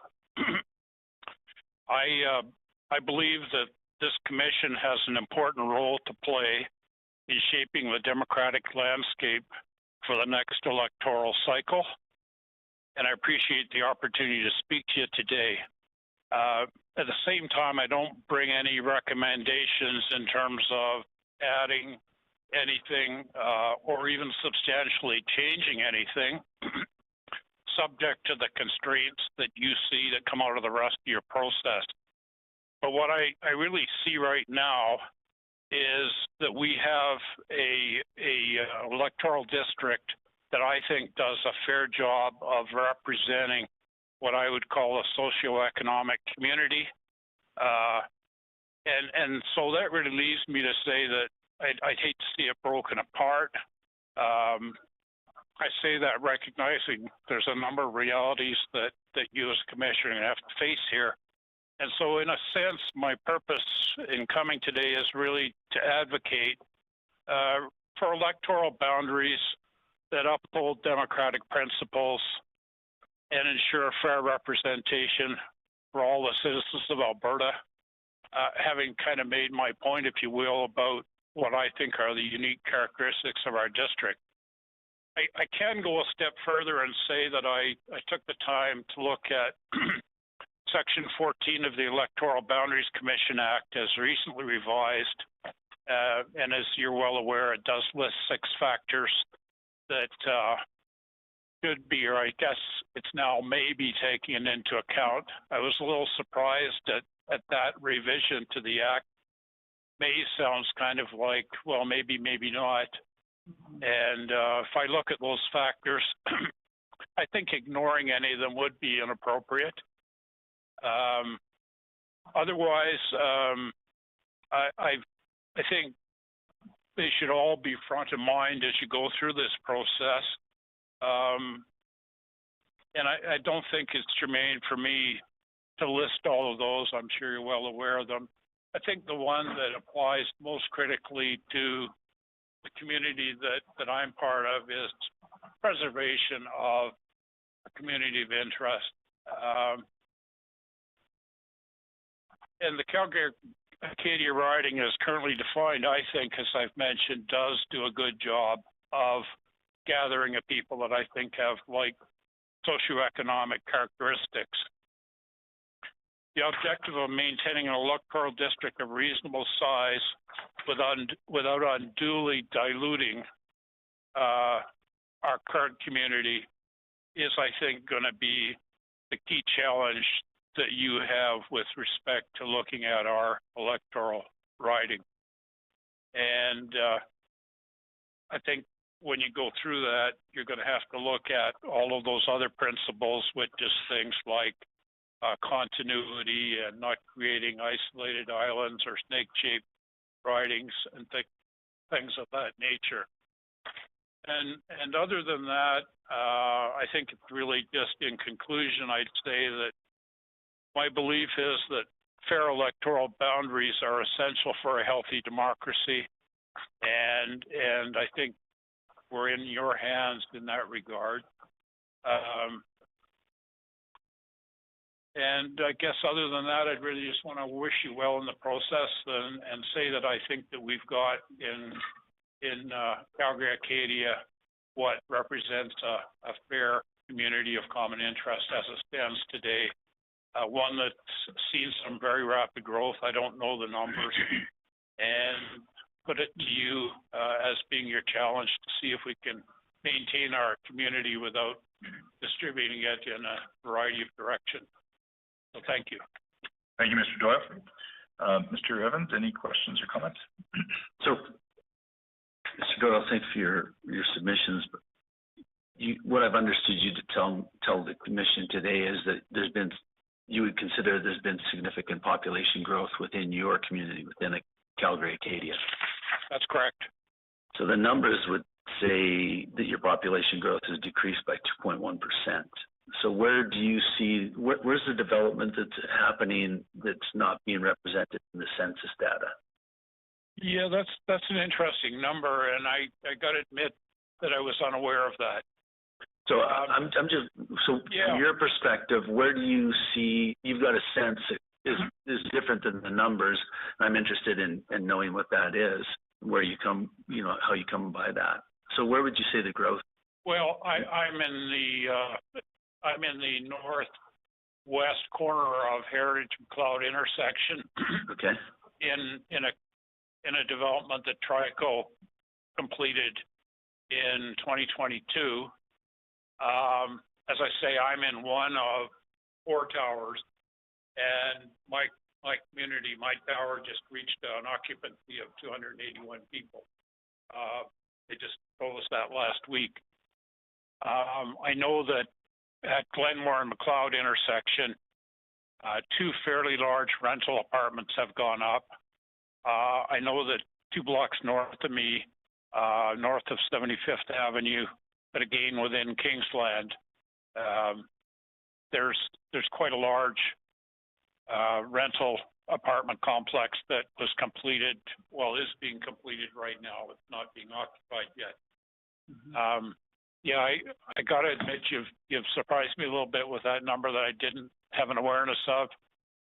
S16: I believe that this commission has an important role to play in shaping the democratic landscape for the next electoral cycle. And I appreciate the opportunity to speak to you today. At the same time, I don't bring any recommendations in terms of adding anything or even substantially changing anything, subject to the constraints that you see that come out of the rest of your process. But what I really see right now is that we have a electoral district that I think does a fair job of representing what I would call a socioeconomic community. And so that really leads me to say that I'd hate to see it broken apart. I say that recognizing there's a number of realities that you as commissioner have to face here. And so in a sense, my purpose in coming today is really to advocate for electoral boundaries that uphold democratic principles and ensure fair representation for all the citizens of Alberta, having kind of made my point, if you will, about what I think are the unique characteristics of our district. I can go a step further and say that I took the time to look at Section 14 of the Electoral Boundaries Commission Act as recently revised. And as you're well aware, it does list 6 factors that should be, or I guess it's now maybe taking into account. I was a little surprised at that revision to the Act. May sounds kind of like, well, maybe, maybe not. And if I look at those factors, I think ignoring any of them would be inappropriate. Otherwise, I think they should all be front of mind as you go through this process. And I don't think it's germane for me to list all of those. I'm sure you're well aware of them. I think the one that applies most critically to the community that I'm part of is preservation of a community of interest. And the Calgary-Acadia riding as currently defined, I think, as I've mentioned, does do a good job of gathering a people that I think have like socioeconomic characteristics. The objective of maintaining an electoral district of reasonable size without unduly diluting our current community is, I think, going to be the key challenge that you have with respect to looking at our electoral riding. And I think when you go through that, you're going to have to look at all of those other principles, which is things like continuity and not creating isolated islands or snake-shaped ridings and things of that nature. And other than that, I think it's really just in conclusion, I'd say that my belief is that fair electoral boundaries are essential for a healthy democracy, and I think we're in your hands in that regard. And I guess other than that, I'd really just want to wish you well in the process and say that I think that we've got in Calgary-Acadia what represents a fair community of common interest as it stands today. One that's seen some very rapid growth. I don't know the numbers. And put it to you as being your challenge to see if we can maintain our community without distributing it in a variety of directions. So thank you.
S7: Thank you, Mr. Doyle. Mr. Evans, any questions or comments?
S9: So, Mr. Doyle, thanks for your submissions. But what I've understood you to tell the commission today is that you would consider there's been significant population growth within your community, within Calgary-Acadia.
S16: That's correct.
S9: So the numbers would say that your population growth has decreased by 2.1%. So where do you see, where's the development that's happening that's not being represented in the census data?
S16: Yeah, that's an interesting number, and I got to admit that I was unaware of that.
S9: So I'm just, so
S16: yeah.
S9: From your perspective, where do you see, you've got a sense that is different than the numbers, and I'm interested in knowing what that is. where you come, you know, how you come by that. So where would you say the growth?
S16: Well, I'm in the northwest corner of Heritage McLeod intersection.
S9: Okay.
S16: In a development that Trico completed in 2022. As I say, I'm in one of 4 towers, and my community, my tower just reached an occupancy of 281 people. They just told us that last week. I know that at Glenmore and McLeod intersection, 2 fairly large rental apartments have gone up. I know that 2 blocks north of me, north of 75th Avenue, but again within Kingsland, there's quite a large rental apartment complex that was completed, well, is being completed right now. It's not being occupied yet. Yeah, I got to admit, you've surprised me a little bit with that number that I didn't have an awareness of,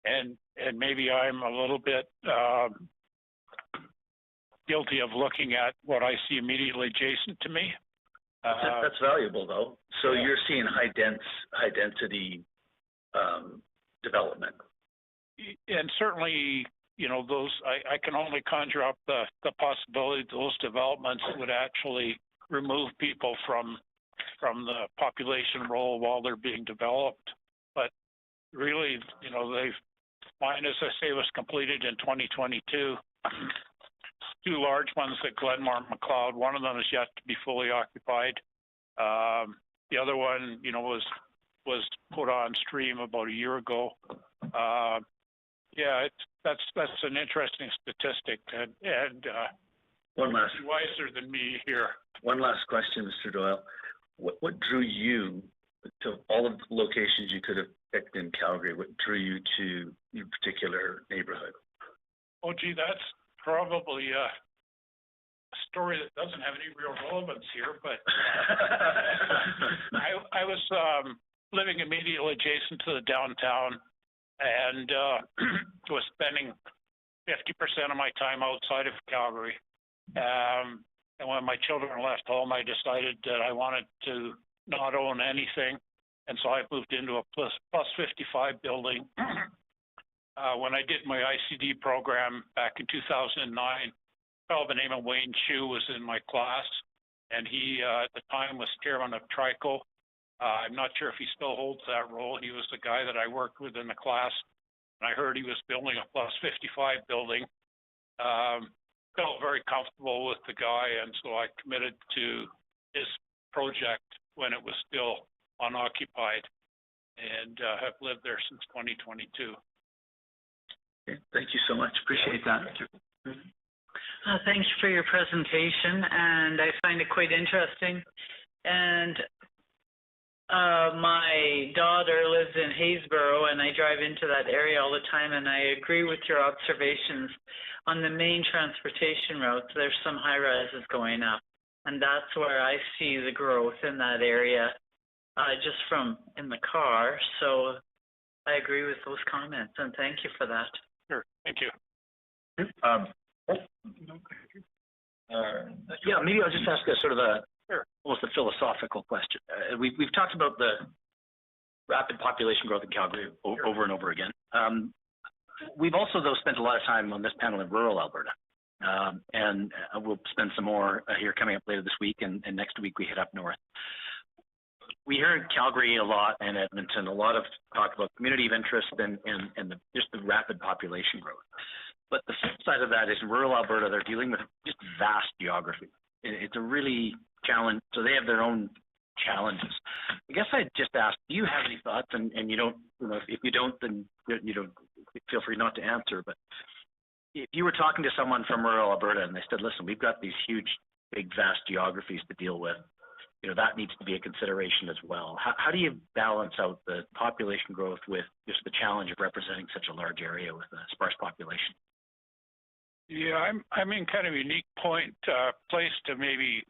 S16: and maybe I'm a little bit guilty of looking at what I see immediately adjacent to me.
S9: That's valuable, though. So yeah. You're seeing high density development,
S16: and certainly, you know, those I can only conjure up the possibility that those developments would actually remove people from the population role while they're being developed. But really, you know, mine, as I say, was completed in 2022. 2 large ones at Glenmore and McLeod. One of them is yet to be fully occupied. The other one, you know, was put on stream about a year ago. Yeah, that's an interesting statistic, and
S9: one last
S16: wiser than me here.
S9: One last question, Mr. Doyle. What drew you to all of the locations you could have picked in Calgary? What drew you to your particular neighborhood?
S16: Oh, gee, that's probably a story that doesn't have any real relevance here, but I was living immediately adjacent to the downtown, and was spending 50% of my time outside of Calgary. And when my children left home, I decided that I wanted to not own anything, and so I moved into a plus 55 building. When I did my ICD program back in 2009, a fellow by the name of Wayne Chu was in my class, and he at the time was chairman of Trico. I'm not sure if he still holds that role. He was the guy that I worked with in the class, and I heard he was building a plus 55 building. Felt very comfortable with the guy, and so I committed to his project when it was still unoccupied, and have lived there since 2022.
S9: Okay. Thank you so much. Appreciate that.
S4: Thanks for your presentation, and I find it quite interesting. And my daughter lives in Haysboro, and I drive into that area all the time, and I agree with your observations. On the main transportation routes, there's some high-rises going up, and that's where I see the growth in that area, just from in the car. So I agree with those comments, and thank you for that.
S16: Sure, thank you.
S3: Yeah, maybe I'll just ask a sort of almost a philosophical question. We've talked about the rapid population growth in Calgary over and over again. We've also, though, spent a lot of time on this panel in rural Alberta, and we'll spend some more here coming up later this week, and next week we head up north. We hear in Calgary a lot, and Edmonton, a lot of talk about community of interest and just the rapid population growth. But the flip side of that is in rural Alberta, they're dealing with just vast geography. It's a really challenge, so they have their own challenges. I guess I'd just ask, do you have any thoughts? And you don't, you know, if you don't, then you don't, feel free not to answer. But if you were talking to someone from rural Alberta and they said, listen, we've got these huge, big, vast geographies to deal with, you know, that needs to be a consideration as well. How do you balance out the population growth with just the challenge of representing such a large area with a sparse population?
S16: Yeah, I'm in kind of a unique place to maybe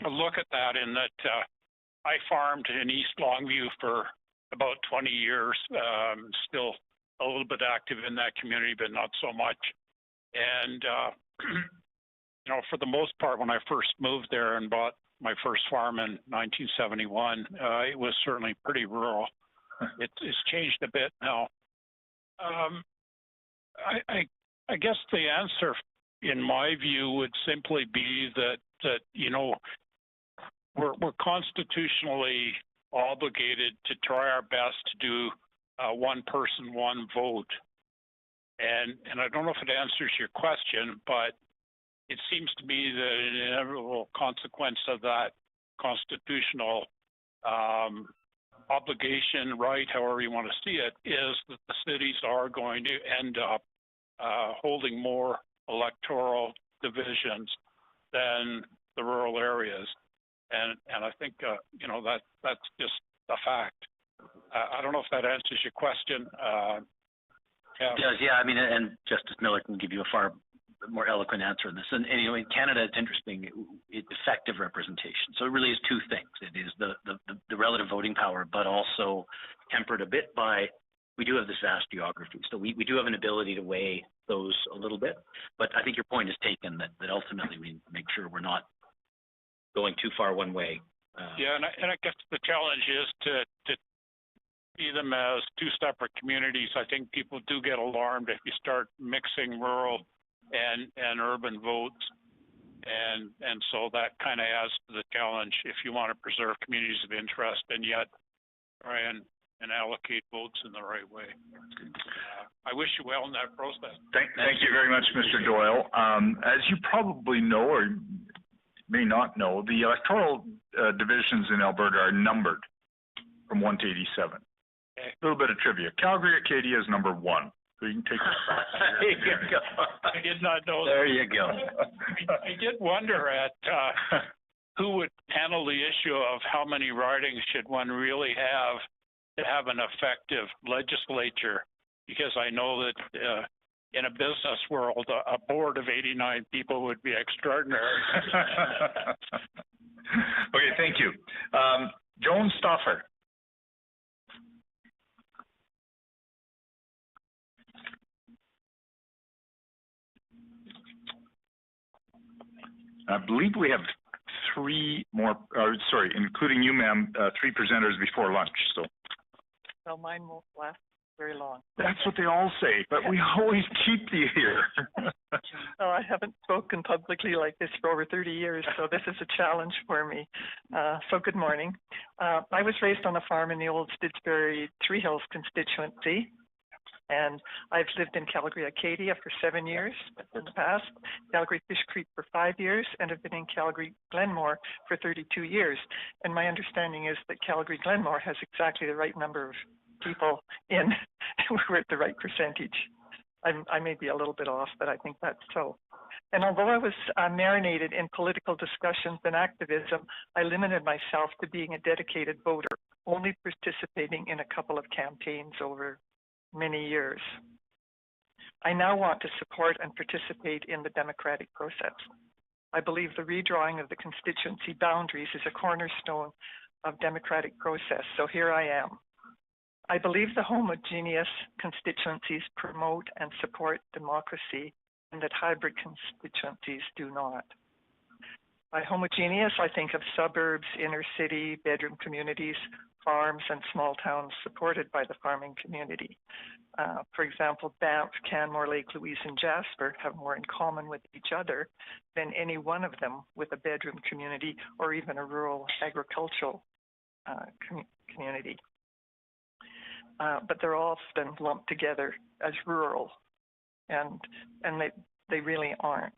S16: look at that, in that I farmed in East Longview for about 20 years, still a little bit active in that community, but not so much. And you know, for the most part, when I first moved there and bought my first farm in 1971, it was certainly pretty rural. It's changed a bit now. I guess the answer, in my view, would simply be that you know, we're constitutionally obligated to try our best to do one person, one vote. And I don't know if it answers your question, but it seems to me that an inevitable consequence of that constitutional obligation, right, however you want to see it, is that the cities are going to end up holding more electoral divisions than the rural areas. And I think, you know, that's just a fact. I don't know if that answers your question.
S3: It does, yeah. I mean, and Justice Miller can give you a far more eloquent answer on this. And anyway, in Canada, it's interesting, it's effective representation. So it really is two things. It is the relative voting power, but also tempered a bit by, we do have this vast geography. So we do have an ability to weigh those a little bit. But I think your point is taken that ultimately we make sure we're not going too far one way.
S16: Yeah, and I guess the challenge is to see them as two separate communities. I think people do get alarmed if you start mixing rural and urban votes, and so that kind of adds to the challenge if you want to preserve communities of interest and yet try and allocate votes in the right way. I wish you well in that process.
S7: Thank you very much, Mr. Doyle. As you probably know or may not know, the electoral divisions in Alberta are numbered from 1 to 87.
S16: Okay.
S7: A little bit of trivia. Calgary Acadia is number 1. So you can take that back.
S3: There you go.
S16: I did not know
S3: there you go.
S16: I did wonder at who would handle the issue of how many ridings should one really have to have an effective legislature, because I know that in a business world, a board of 89 people would be extraordinary.
S7: Okay, thank you. Joan Stauffer. I believe we have 3 more, sorry, including you, ma'am, 3 presenters before lunch. So.
S10: Well, mine won't last very long.
S7: That's what they all say, but we always keep you here.
S10: Well, I haven't spoken publicly like this for over 30 years, so this is a challenge for me. So good morning. I was raised on a farm in the old Stittsbury Three Hills constituency, and I've lived in Calgary Acadia for 7 years in the past, Calgary Fish Creek for 5 years, and I've been in Calgary Glenmore for 32 years. And my understanding is that Calgary Glenmore has exactly the right number of people in. We're at the right percentage. I may be a little bit off, but I think that's so. And although I was marinated in political discussions and activism, I limited myself to being a dedicated voter, only participating in a couple of campaigns over many years. I now want to support and participate in the democratic process. I believe the redrawing of the constituency boundaries is a cornerstone of democratic process, so here I am. I believe the homogeneous constituencies promote and support democracy and that hybrid constituencies do not. By homogeneous, I think of suburbs, inner city, bedroom communities, farms, and small towns supported by the farming community. For example, Banff, Canmore, Lake Louise, and Jasper have more in common with each other than any one of them with a bedroom community or even a rural agricultural community. But they're often lumped together as rural, and they really aren't.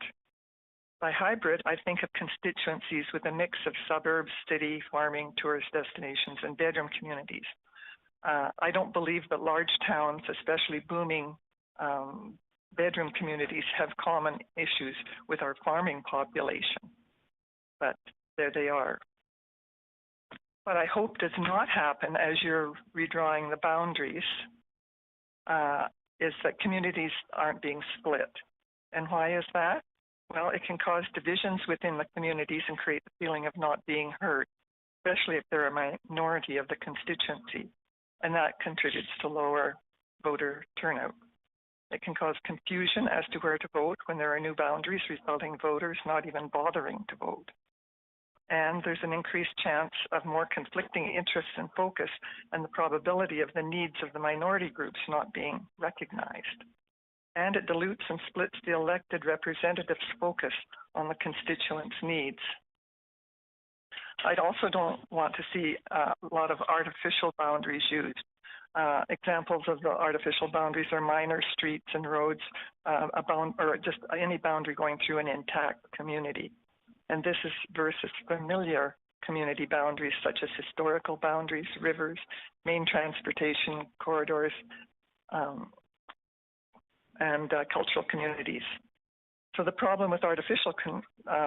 S10: By hybrid, I think of constituencies with a mix of suburbs, city, farming, tourist destinations, and bedroom communities. I don't believe that large towns, especially booming bedroom communities, have common issues with our farming population, but there they are. What I hope does not happen as you're redrawing the boundaries is that communities aren't being split. And why is that? Well, it can cause divisions within the communities and create the feeling of not being heard, especially if they're a minority of the constituency. And that contributes to lower voter turnout. It can cause confusion as to where to vote when there are new boundaries, resulting in voters not even bothering to vote. And there's an increased chance of more conflicting interests and focus, and the probability of the needs of the minority groups not being recognized. And it dilutes and splits the elected representatives' focus on the constituents' needs. I also don't want to see a lot of artificial boundaries used. Examples of the artificial boundaries are minor streets and roads, or just any boundary going through an intact community. And this is versus familiar community boundaries such as historical boundaries, rivers, main transportation corridors, and cultural communities. So the problem with artificial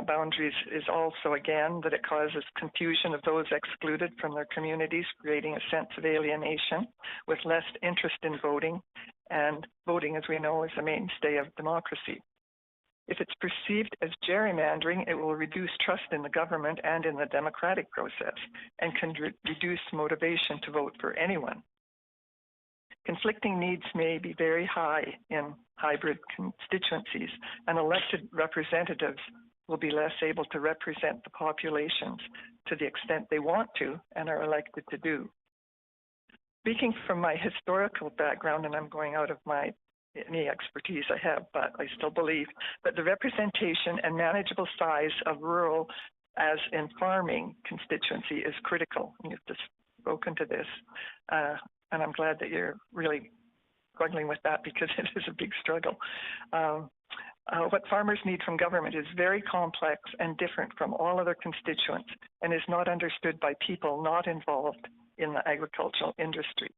S10: boundaries is also, again, that it causes confusion of those excluded from their communities, creating a sense of alienation with less interest in voting. And voting, as we know, is the mainstay of democracy. If it's perceived as gerrymandering, it will reduce trust in the government and in the democratic process, and can reduce motivation to vote for anyone. Conflicting needs may be very high in hybrid constituencies, and elected representatives will be less able to represent the populations to the extent they want to and are elected to do. Speaking from my historical background, and I'm going out of any expertise I have, but I still believe that the representation and manageable size of rural, as in farming, constituency is critical. And you've just spoken to this. And I'm glad that you're really struggling with that, because it is a big struggle. What farmers need from government is very complex and different from all other constituents, and is not understood by people not involved in the agricultural industry.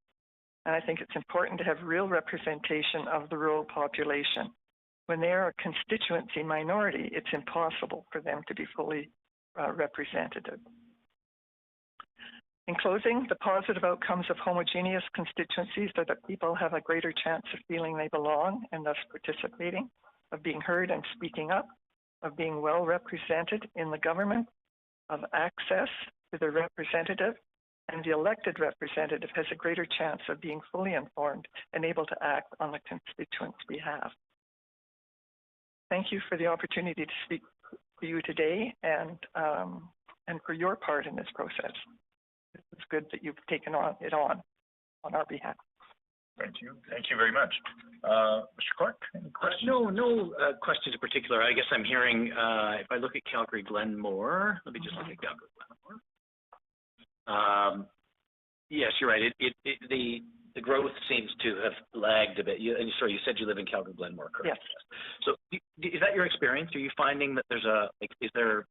S10: And I think it's important to have real representation of the rural population. When they are a constituency minority, it's impossible for them to be fully representative. In closing, the positive outcomes of homogeneous constituencies are that people have a greater chance of feeling they belong and thus participating, of being heard and speaking up, of being well represented in the government, of access to the representative, and the elected representative has a greater chance of being fully informed and able to act on the constituents' behalf. Thank you for the opportunity to speak to you today, and for your part in this process. It's good that you've taken it on our behalf.
S7: Thank you. Thank you very much. Mr. Clark, any questions?
S3: No questions in particular. I guess I'm hearing, if I look at Calgary Glenmore, let me just look at Calgary Glenmore. Yes, you're right. The growth seems to have lagged a bit. You said you live in Calgary Glenmore, correct?
S10: Yes.
S3: So is that your experience? Are you finding that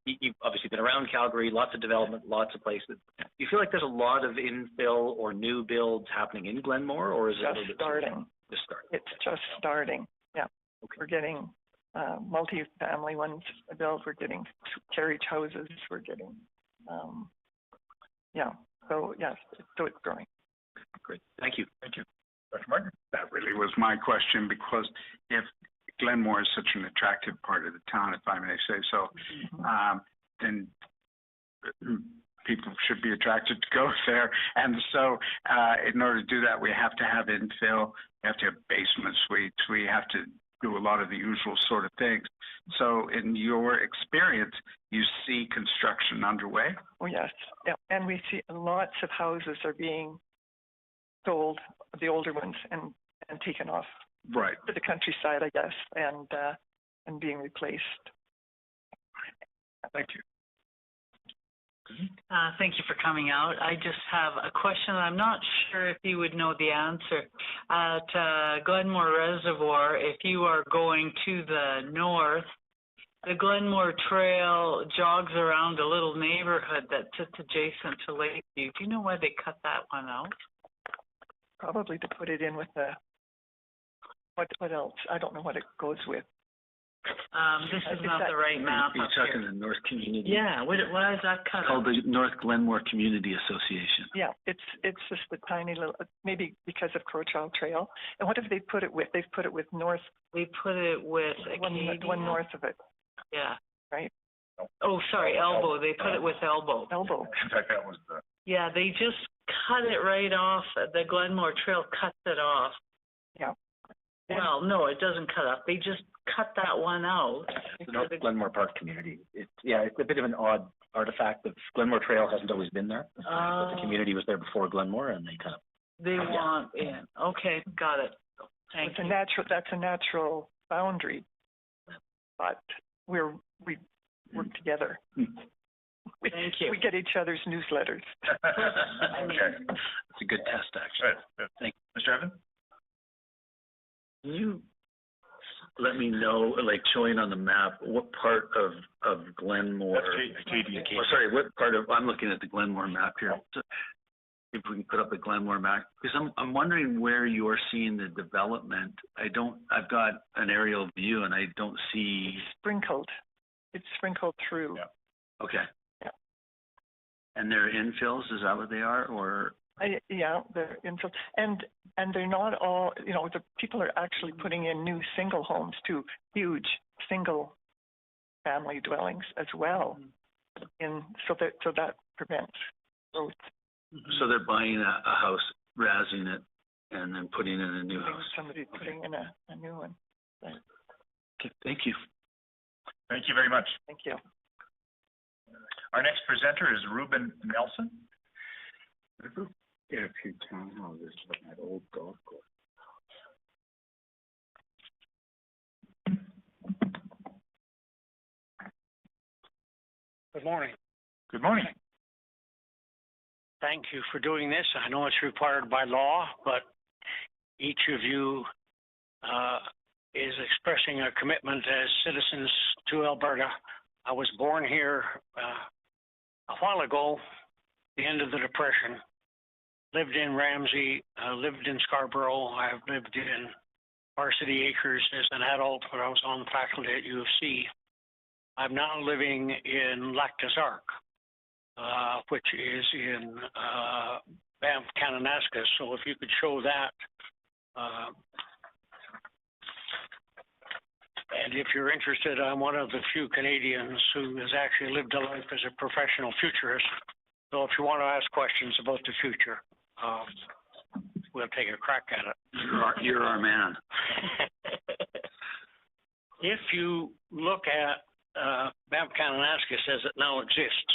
S3: you've obviously been around Calgary, lots of development, lots of places. Do you feel like there's a lot of infill or new builds happening in Glenmore, or is it
S10: just starting?
S3: Just starting.
S10: It's just starting. Yeah. Okay. We're getting multi-family ones built. We're getting carriage houses. We're getting, so it's growing.
S3: Great. Thank you.
S7: Thank you. Dr. Martin?
S5: That really was my question, because if Glenmore is such an attractive part of the town, if I may say so, then people should be attracted to go there. And so in order to do that, we have to have infill, we have to have basement suites, we have to do a lot of the usual sort of things. So in your experience, you see construction underway?
S10: Oh, yes. Yeah. And we see lots of houses are being sold, the older ones, and taken off to the countryside, I guess, and being replaced.
S7: Thank you.
S4: Thank you for coming out. I just have a question. I'm not sure if you would know the answer. At Glenmore Reservoir, if you are going to the north, the Glenmore Trail jogs around a little neighborhood that sits adjacent to Lakeview. Do you know why they cut that one out?
S10: Probably to put it in with what else? I don't know what it goes with.
S4: This is not the right map.
S9: You're talking the North Community.
S4: Yeah, what is that cut?
S9: It's called the North Glenmore Community Association.
S10: Yeah, it's just a tiny little, maybe because of Crowchild Trail. And what have they put it with? They've put it with north.
S4: They put it with
S10: one north of it.
S4: Yeah.
S10: Right.
S4: Oh, sorry, Elbow. They put it with Elbow.
S10: Elbow.
S7: In fact, that was the.
S4: Yeah, they just cut it right off. The Glenmore Trail cuts it off.
S10: Yeah.
S4: Well, no, it doesn't cut up. They just cut that one out.
S3: The North Glenmore Park community. It's a bit of an odd artifact. The Glenmore Trail hasn't always been there. But the community was there before Glenmore, and they kind of.
S4: They want in. Okay, got it. Thank you.
S10: That's a natural boundary, but we work together.
S4: Thank you.
S10: We get each other's newsletters.
S7: Okay.
S3: It's a good test, actually.
S7: Good.
S3: Thank
S7: you. Mr. Evan?
S9: Can you let me know, like showing on the map, what part of Glenmore? What part of, I'm looking at the Glenmore map here. So if we can put up a Glenmore map, because I'm wondering where you are seeing the development. I've got an aerial view and I don't see.
S10: Sprinkled. It's sprinkled through.
S9: Yeah. Okay.
S10: Yeah.
S9: And they're infills, is that what they are, or?
S10: Yeah, they're infill, and they're not all. The people are actually putting in new single homes too, huge single family dwellings as well, so that prevents growth.
S9: So they're buying a house, razzing it, and then putting in a new house.
S10: Somebody putting in a new one. Right.
S9: Okay, thank you.
S7: Thank you very much.
S10: Thank you.
S7: Our next presenter is Ruben Nelson.
S5: Yeah, a few townhouses on that old golf course.
S16: Good morning.
S7: Good morning.
S16: Thank you for doing this. I know it's required by law, but each of you is expressing a commitment as citizens to Alberta. I was born here a while ago, the end of the Depression. Lived in Ramsey, lived in Scarborough. I've lived in Varsity Acres as an adult when I was on faculty at U of C. I'm now living in Lac des Arcs, which is in Banff, Kananaskis. So if you could show that. And if you're interested, I'm one of the few Canadians who has actually lived a life as a professional futurist. So if you want to ask questions about the future, we'll take a crack at it.
S9: You're our man.
S16: If you look at Banff Kananaskis as it now exists,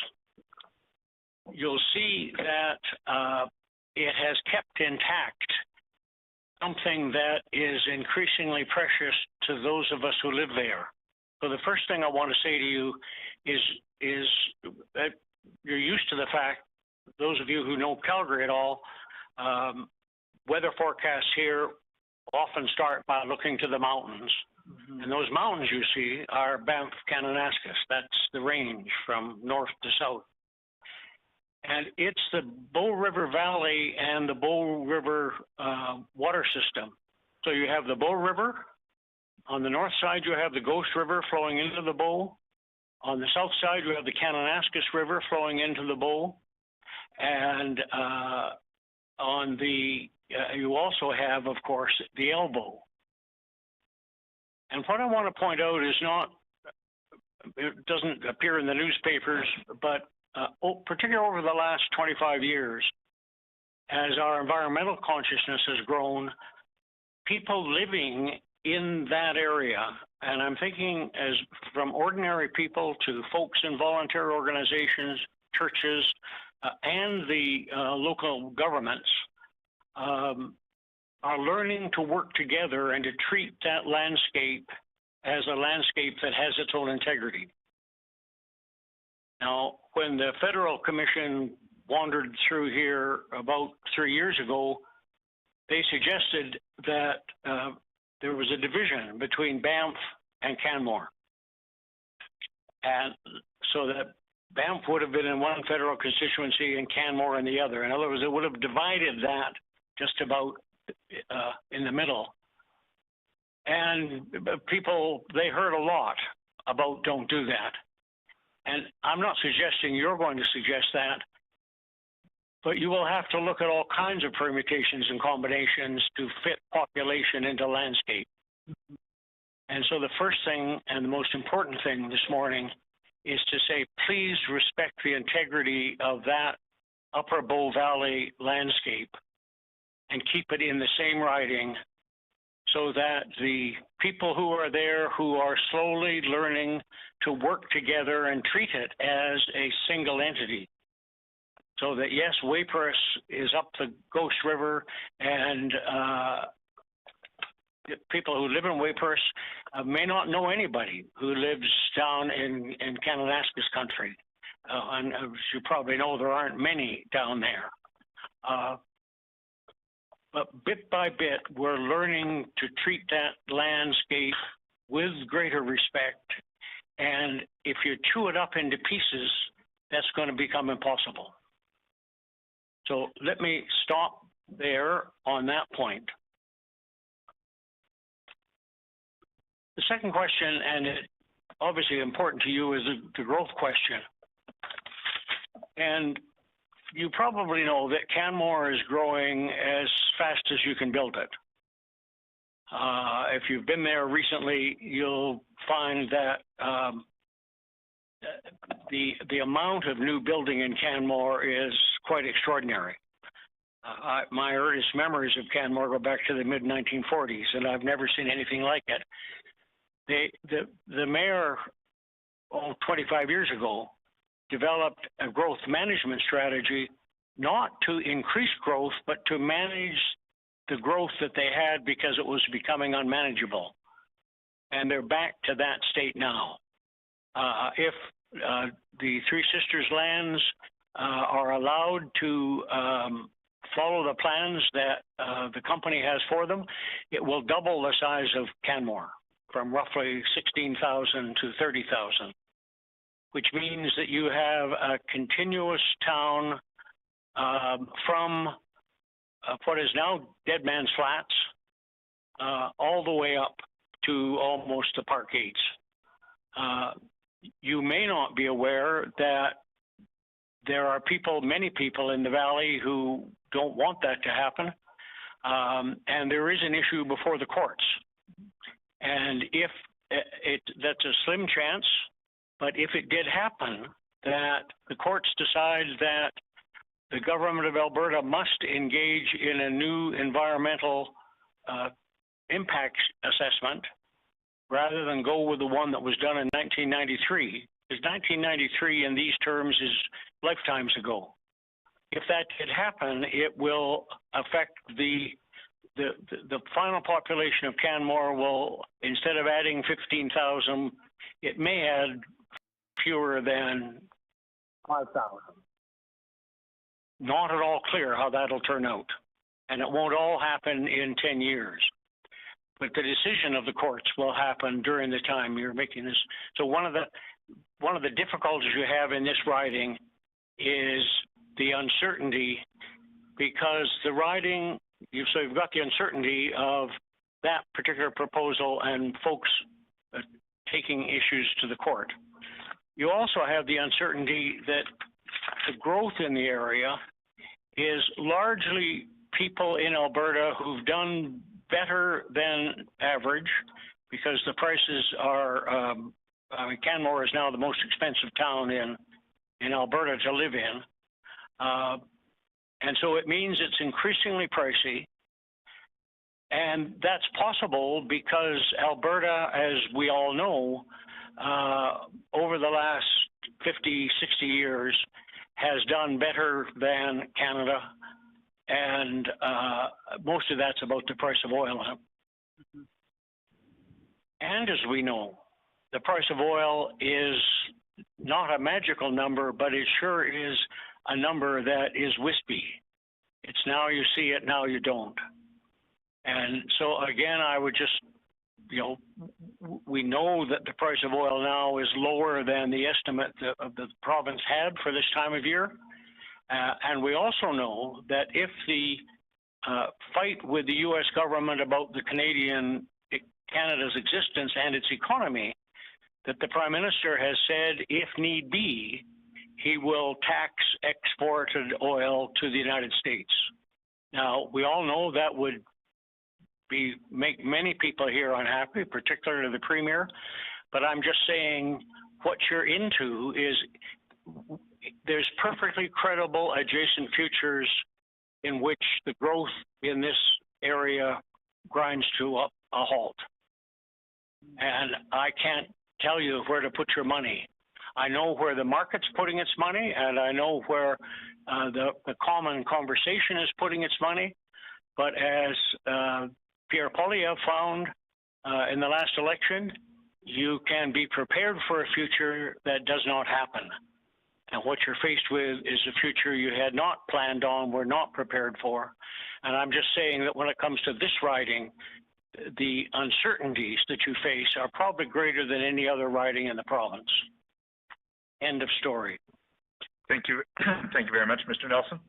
S16: you'll see that it has kept intact something that is increasingly precious to those of us who live there. So the first thing I want to say to you is that you're used to the fact, those of you who know Calgary at all, weather forecasts here often start by looking to the mountains. Mm-hmm. And those mountains you see are Banff Kananaskis. That's the range from north to south. And it's the Bow River Valley and the Bow River water system. So you have the Bow River. On the north side, you have the Ghost River flowing into the Bow. On the south side, you have the Kananaskis River flowing into the Bow. And on the, you also have, of course, the Elbow. And what I want to point out is not, it doesn't appear in the newspapers, but particularly over the last 25 years, as our environmental consciousness has grown, people living in that area, and I'm thinking as from ordinary people to folks in volunteer organizations, churches, and the local governments, are learning to work together and to treat that landscape as a landscape that has its own integrity. Now, when the Federal Commission wandered through here about 3 years ago, they suggested that there was a division between Banff and Canmore. And so that Banff would have been in one federal constituency and Canmore in the other. In other words, it would have divided that just about in the middle. And people, they heard a lot about don't do that. And I'm not suggesting you're going to suggest that, but you will have to look at all kinds of permutations and combinations to fit population into landscape. And so the first thing and the most important thing this morning is to say, please respect the integrity of that Upper Bow Valley landscape and keep it in the same riding
S17: so that the people who are there, who are slowly learning to work together and treat it as a single entity. So that, yes, Waypers is up the Ghost River, and people who live in Waypers may not know anybody who lives down in Kananaskis country. And as you probably know, there aren't many down there. But bit by bit, we're learning to treat that landscape with greater respect. And if you chew it up into pieces, that's going to become impossible. So let me stop there on that point. The second question, and it obviously important to you, is the growth question. And you probably know that Canmore is growing as fast as you can build it. If you've been there recently, you'll find that the amount of new building in Canmore is quite extraordinary. My earliest memories of Canmore go back to the mid-1940s, and I've never seen anything like it. The mayor, 25 years ago, developed a growth management strategy, not to increase growth, but to manage the growth that they had because it was becoming unmanageable. And they're back to that state now. If the Three Sisters lands are allowed to follow the plans that the company has for them, it will double the size of Canmore from roughly 16,000 to 30,000. Which means that you have a continuous town from what is now Dead Man's Flats all the way up to almost the park gates. You may not be aware that there are many people in the valley who don't want that to happen, and there is an issue before the courts. And if that's a slim chance, but if it did happen that the courts decide that the government of Alberta must engage in a new environmental impact assessment rather than go with the one that was done in 1993, because 1993 in these terms is lifetimes ago. If that did happen, it will affect the final population of Canmore will, instead of adding 15,000, it may add fewer than 5,000. Not at all clear how that'll turn out. And it won't all happen in 10 years. But the decision of the courts will happen during the time you're making this. So one of the difficulties you have in this riding is the uncertainty, because the riding, you've got the uncertainty of that particular proposal and folks taking issues to the court. You also have the uncertainty that the growth in the area is largely people in Alberta who've done better than average, because the prices are, Canmore is now the most expensive town in Alberta to live in. And so it means it's increasingly pricey. And that's possible because Alberta, as we all know, over the last 50, 60 years, has done better than Canada. And most of that's about the price of oil. And as we know, the price of oil is not a magical number, but it sure is a number that is wispy. It's now you see it, now you don't. And so again, I would just, we know that the price of oil now is lower than the estimate of the province had for this time of year. And we also know that if the fight with the U.S. government about Canada's existence and its economy, that the Prime Minister has said, if need be, he will tax exported oil to the United States. Now, we all know that would make many people here unhappy, particularly the Premier, but I'm just saying what you're into is there's perfectly credible adjacent futures in which the growth in this area grinds to a halt. And I can't tell you where to put your money. I know where the market's putting its money, and I know where the common conversation is putting its money. But as Pierre Poilievre found in the last election, you can be prepared for a future that does not happen. And what you're faced with is a future you had not planned on, were not prepared for. And I'm just saying that when it comes to this riding, the uncertainties that you face are probably greater than any other riding in the province. End of story.
S7: Thank you. Thank you very much, Mr. Nelson.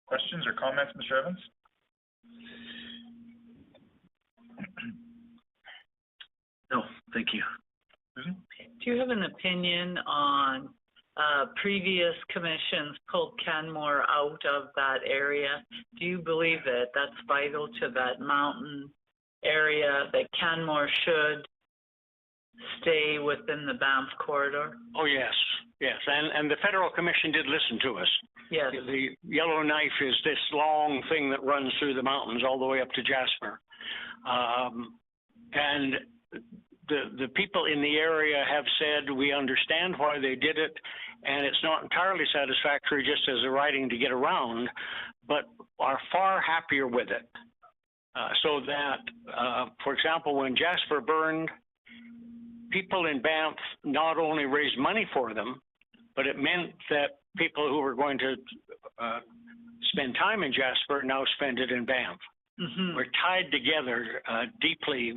S7: Questions or comments, Mr. Evans?
S9: No, thank you.
S7: Susan?
S4: Do you have an opinion on previous commissions pulled Canmore out of that area? Do you believe that that's vital to that mountain area, that Canmore should stay within the Banff corridor?
S17: Oh, yes, yes. And the Federal Commission did listen to us.
S4: Yes.
S17: The Yellowknife is this long thing that runs through the mountains all the way up to Jasper. And the people in the area have said, we understand why they did it, and it's not entirely satisfactory just as a riding to get around, but are far happier with it. So that, for example, when Jasper burned, people in Banff not only raised money for them, but it meant that people who were going to spend time in Jasper now spend it in Banff.
S4: Mm-hmm.
S17: We're tied together deeply,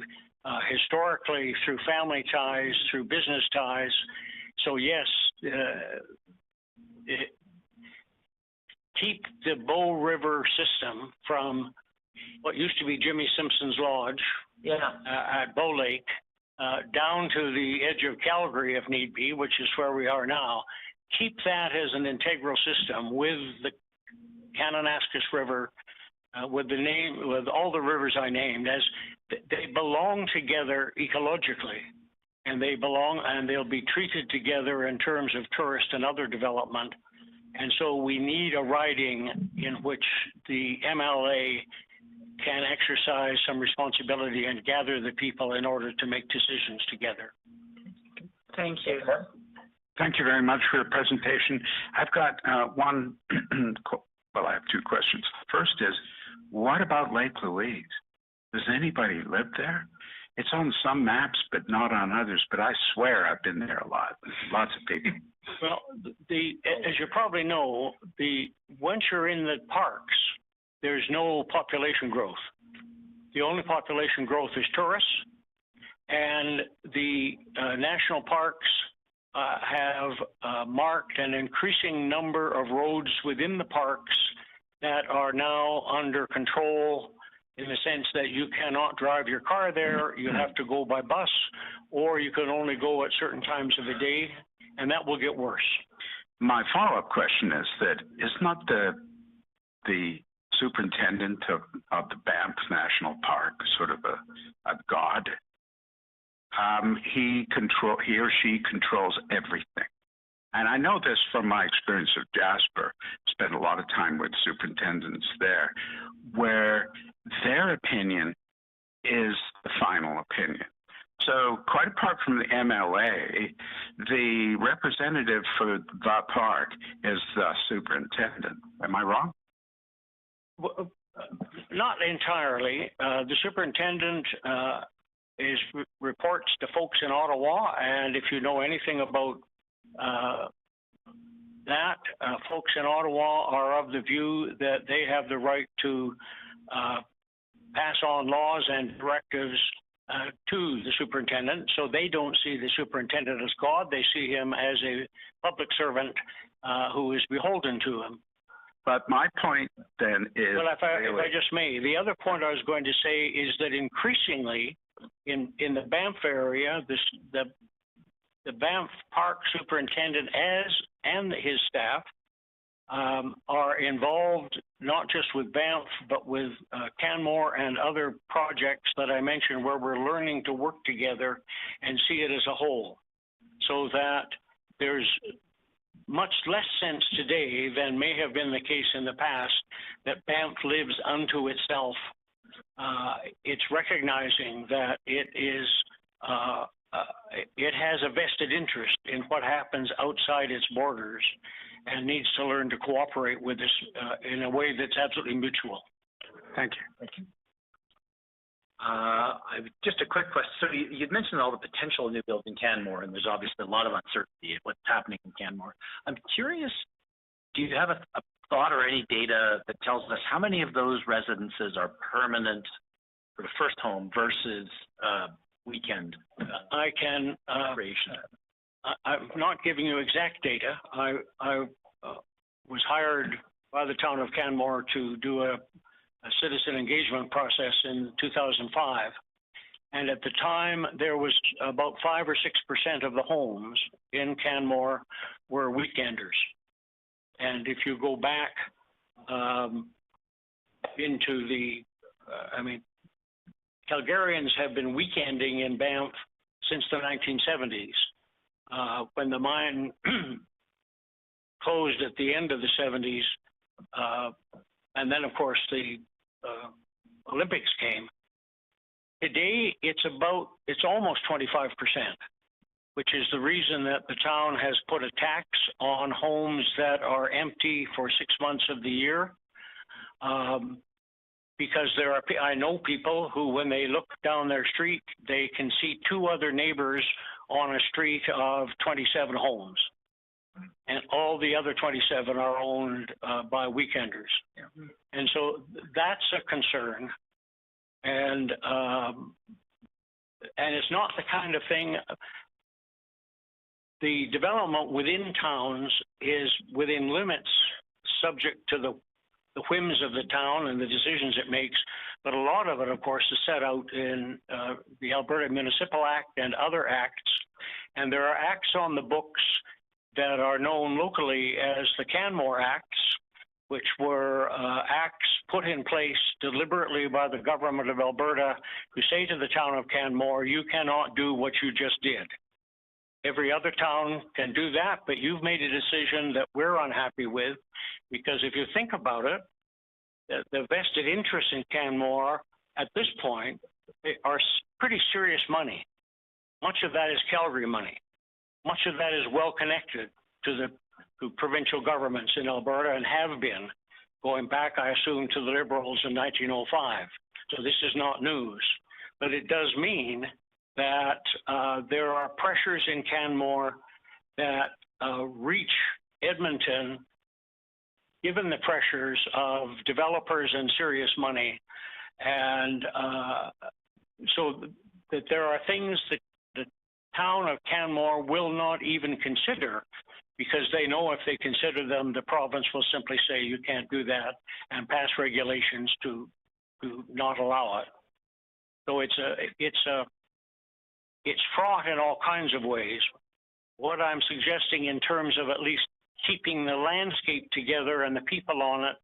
S17: historically, through family ties, through business ties. So yes, keep the Bow River system from what used to be Jimmy Simpson's Lodge at Bow Lake down to the edge of Calgary if need be, which is where we are now. Keep that as an integral system with the Kananaskis River, with all the rivers I named, as they belong together ecologically, and they'll be treated together in terms of tourist and other development. And so we need a riding in which the MLA can exercise some responsibility and gather the people in order to make decisions together.
S4: Thank you.
S12: Thank you very much for your presentation. I've got one, well, I have two questions. First is, what about Lake Louise? Does anybody live there? It's on some maps, but not on others, but I swear I've been there a lot. Lots of people.
S17: Well, as you probably know, once you're in the parks, there's no population growth. The only population growth is tourists, and the national parks have marked an increasing number of roads within the parks that are now under control, in the sense that you cannot drive your car there, you have to go by bus, or you can only go at certain times of the day, and that will get worse.
S12: My follow-up question is that is not the superintendent of the Banff National Park sort of a god? He or she controls everything. And I know this from my experience of Jasper, spent a lot of time with superintendents there, where their opinion is the final opinion. So quite apart from the MLA, the representative for the park is the superintendent. Am I wrong?
S17: Well, not entirely. The superintendent reports to folks in Ottawa, and if you know anything about that, folks in Ottawa are of the view that they have the right to pass on laws and directives to the superintendent. So they don't see the superintendent as God. They see him as a public servant who is beholden to him.
S12: But my point then is...
S17: Well, if I just may, the other point I was going to say is that increasingly in the Banff area, the Banff Park Superintendent and his staff are involved not just with Banff, but with Canmore and other projects that I mentioned where we're learning to work together and see it as a whole, so that there's much less sense today than may have been the case in the past that Banff lives unto itself it's recognizing that it has a vested interest in what happens outside its borders and needs to learn to cooperate with us in a way that's absolutely mutual.
S12: Thank you.
S3: Thank you. Just a quick question. So you'd mentioned all the potential new builds in Canmore, and there's obviously a lot of uncertainty at what's happening in Canmore. I'm curious, do you have a thought or any data that tells us how many of those residences are permanent for the first home versus weekend creation?
S17: I'm not giving you exact data. I was hired by the town of Canmore to do a citizen engagement process in 2005. And at the time, there was about 5 or 6% of the homes in Canmore were weekenders. And if you go back into the, Calgarians have been weekending in Banff since the 1970s. When the mine closed at the end of the 70s, and then of course the Olympics came. Today, it's almost 25%, which is the reason that the town has put a tax on homes that are empty for 6 months of the year. Because I know people who, when they look down their street, they can see 2 other neighbors on a street of 27 homes. And all the other 27 are owned by weekenders. Yeah. And so that's a concern. And it's not the kind of thing, the development within towns is within limits subject to the whims of the town and the decisions it makes. But a lot of it, of course, is set out in the Alberta Municipal Act and other acts. And there are acts on the books that are known locally as the Canmore Acts, which were acts put in place deliberately by the government of Alberta who say to the town of Canmore, you cannot do what you just did. Every other town can do that, but you've made a decision that we're unhappy with, because if you think about it, the vested interest in Canmore at this point are pretty serious money. Much of that is Calgary money. Much of that is well connected to provincial governments in Alberta and have been going back, I assume, to the Liberals in 1905. So this is not news, but it does mean that there are pressures in Canmore that reach Edmonton, given the pressures of developers and serious money. And so that there are things that the town of Canmore will not even consider, because they know if they consider them, the province will simply say you can't do that and pass regulations to not allow it. So it's fraught in all kinds of ways. What I'm suggesting in terms of at least keeping the landscape together and the people on it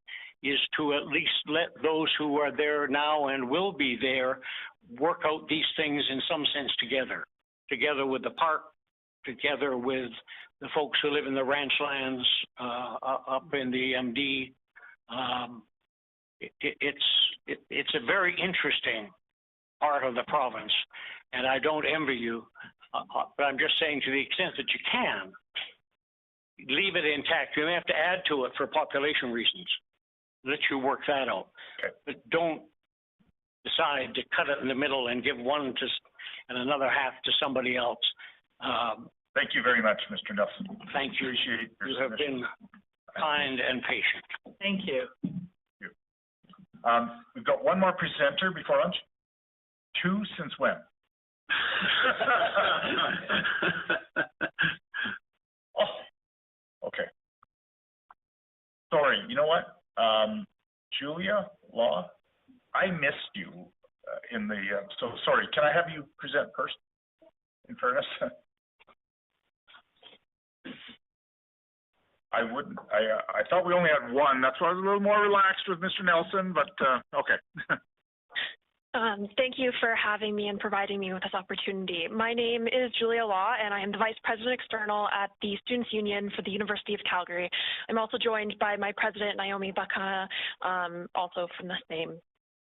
S17: is to at least let those who are there now and will be there work out these things in some sense together with the park, together with the folks who live in the ranch lands up in the MD. It's a very interesting part of the province, and I don't envy you, but I'm just saying, to the extent that you can, leave it intact. You may have to add to it for population reasons. Let you work that out. Okay. But don't decide to cut it in the middle and give one to and another half to somebody else.
S7: Thank you very much, Mr. Nelson.
S17: Thank you.
S7: Appreciate your
S17: You have been kind and patient.
S4: Thank you.
S7: We've got one more presenter before lunch. 2 since when? Oh, okay. Sorry, you know what? Julia Law, I missed you in the, so sorry, can I have you present first, in fairness? I wouldn't, I thought we only had one. That's why I was a little more relaxed with Mr. Nelson, but okay.
S18: Thank you for having me and providing me with this opportunity. My name is Julia Law, and I am the Vice President External at the Students' Union for the University of Calgary. I'm also joined by my President, Naomi Bakana, also from the same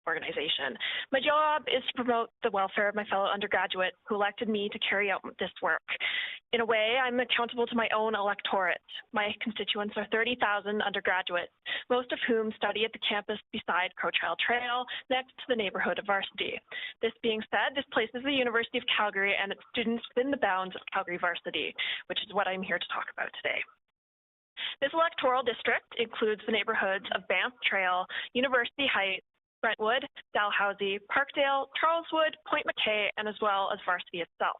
S18: organization. My job is to promote the welfare of my fellow undergraduates who elected me to carry out this work. In a way, I'm accountable to my own electorate. My constituents are 30,000 undergraduates, most of whom study at the campus beside Crowchild Trail, next to the neighborhood of Varsity. This being said, this places the University of Calgary and its students within the bounds of Calgary Varsity, which is what I'm here to talk about today. This electoral district includes the neighborhoods of Banff Trail, University Heights, Brentwood, Dalhousie, Parkdale, Charleswood, Point McKay, and as well as Varsity itself.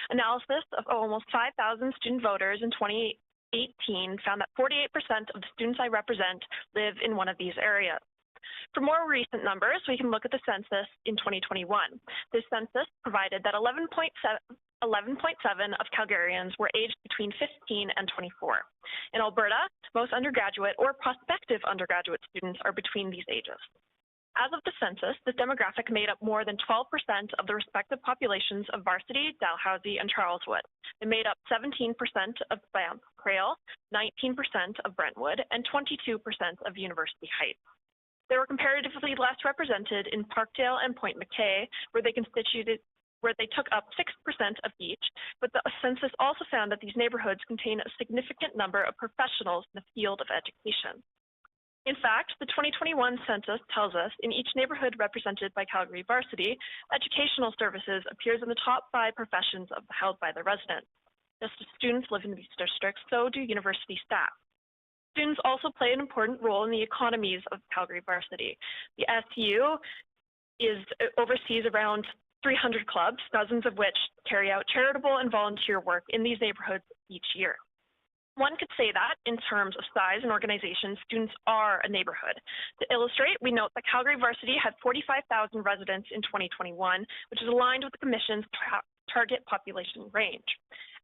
S18: Analysis of almost 5,000 student voters in 2018 found that 48% of the students I represent live in one of these areas. For more recent numbers, we can look at the census in 2021. This census provided that 11.7 of Calgarians were aged between 15 and 24. In Alberta, most undergraduate or prospective undergraduate students are between these ages. As of the census, this demographic made up more than 12% of the respective populations of Varsity, Dalhousie, and Charleswood. It made up 17% of Banff Trail, 19% of Brentwood, and 22% of University Heights. They were comparatively less represented in Parkdale and Point McKay, where they took up 6% of each, but the census also found that these neighborhoods contain a significant number of professionals in the field of education. In fact, the 2021 census tells us in each neighborhood represented by Calgary Varsity, educational services appears in the top 5 professions held by the residents. Just as students live in these districts, so do university staff. Students also play an important role in the economies of Calgary Varsity. The SU oversees around 300 clubs, dozens of which carry out charitable and volunteer work in these neighborhoods each year. One could say that, in terms of size and organization, students are a neighborhood. To illustrate, we note that Calgary Varsity had 45,000 residents in 2021, which is aligned with the Commission's target population range.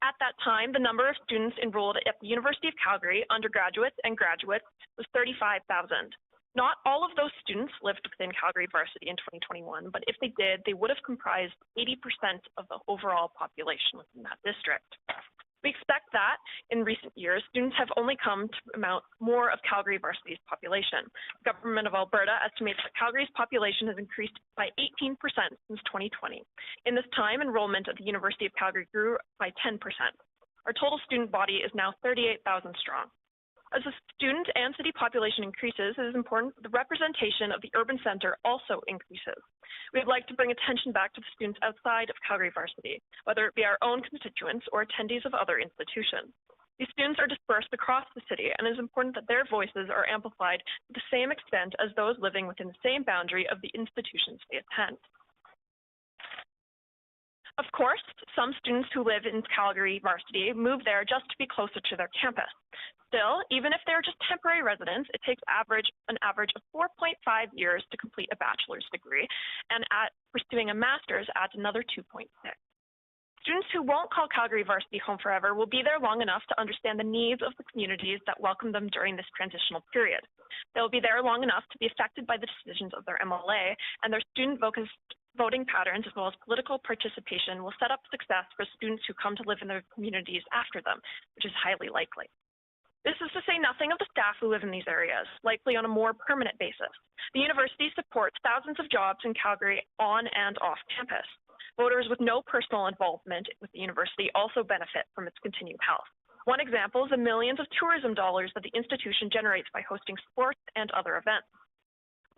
S18: At that time, the number of students enrolled at the University of Calgary, undergraduates and graduates, was 35,000. Not all of those students lived within Calgary Varsity in 2021, but if they did, they would have comprised 80% of the overall population within that district. We expect that, in recent years, students have only come to amount more of Calgary Varsity's population. The Government of Alberta estimates that Calgary's population has increased by 18% since 2020. In this time, enrollment at the University of Calgary grew by 10%. Our total student body is now 38,000 strong. As the student and city population increases, it is important that the representation of the urban centre also increases. We would like to bring attention back to the students outside of Calgary Varsity, whether it be our own constituents or attendees of other institutions. These students are dispersed across the city, and it is important that their voices are amplified to the same extent as those living within the same boundary of the institutions they attend. Of course, some students who live in Calgary Varsity move there just to be closer to their campus. Still, even if they're just temporary residents, it takes an average of 4.5 years to complete a bachelor's degree, and pursuing a master's adds another 2.6. Students who won't call Calgary Varsity home forever will be there long enough to understand the needs of the communities that welcome them during this transitional period. They'll be there long enough to be affected by the decisions of their MLA, and their student-focused voting patterns as well as political participation will set up success for students who come to live in their communities after them, which is highly likely. This is to say nothing of the staff who live in these areas, likely on a more permanent basis. The university supports thousands of jobs in Calgary on and off campus. Voters with no personal involvement with the university also benefit from its continued health. One example is the millions of tourism dollars that the institution generates by hosting sports and other events.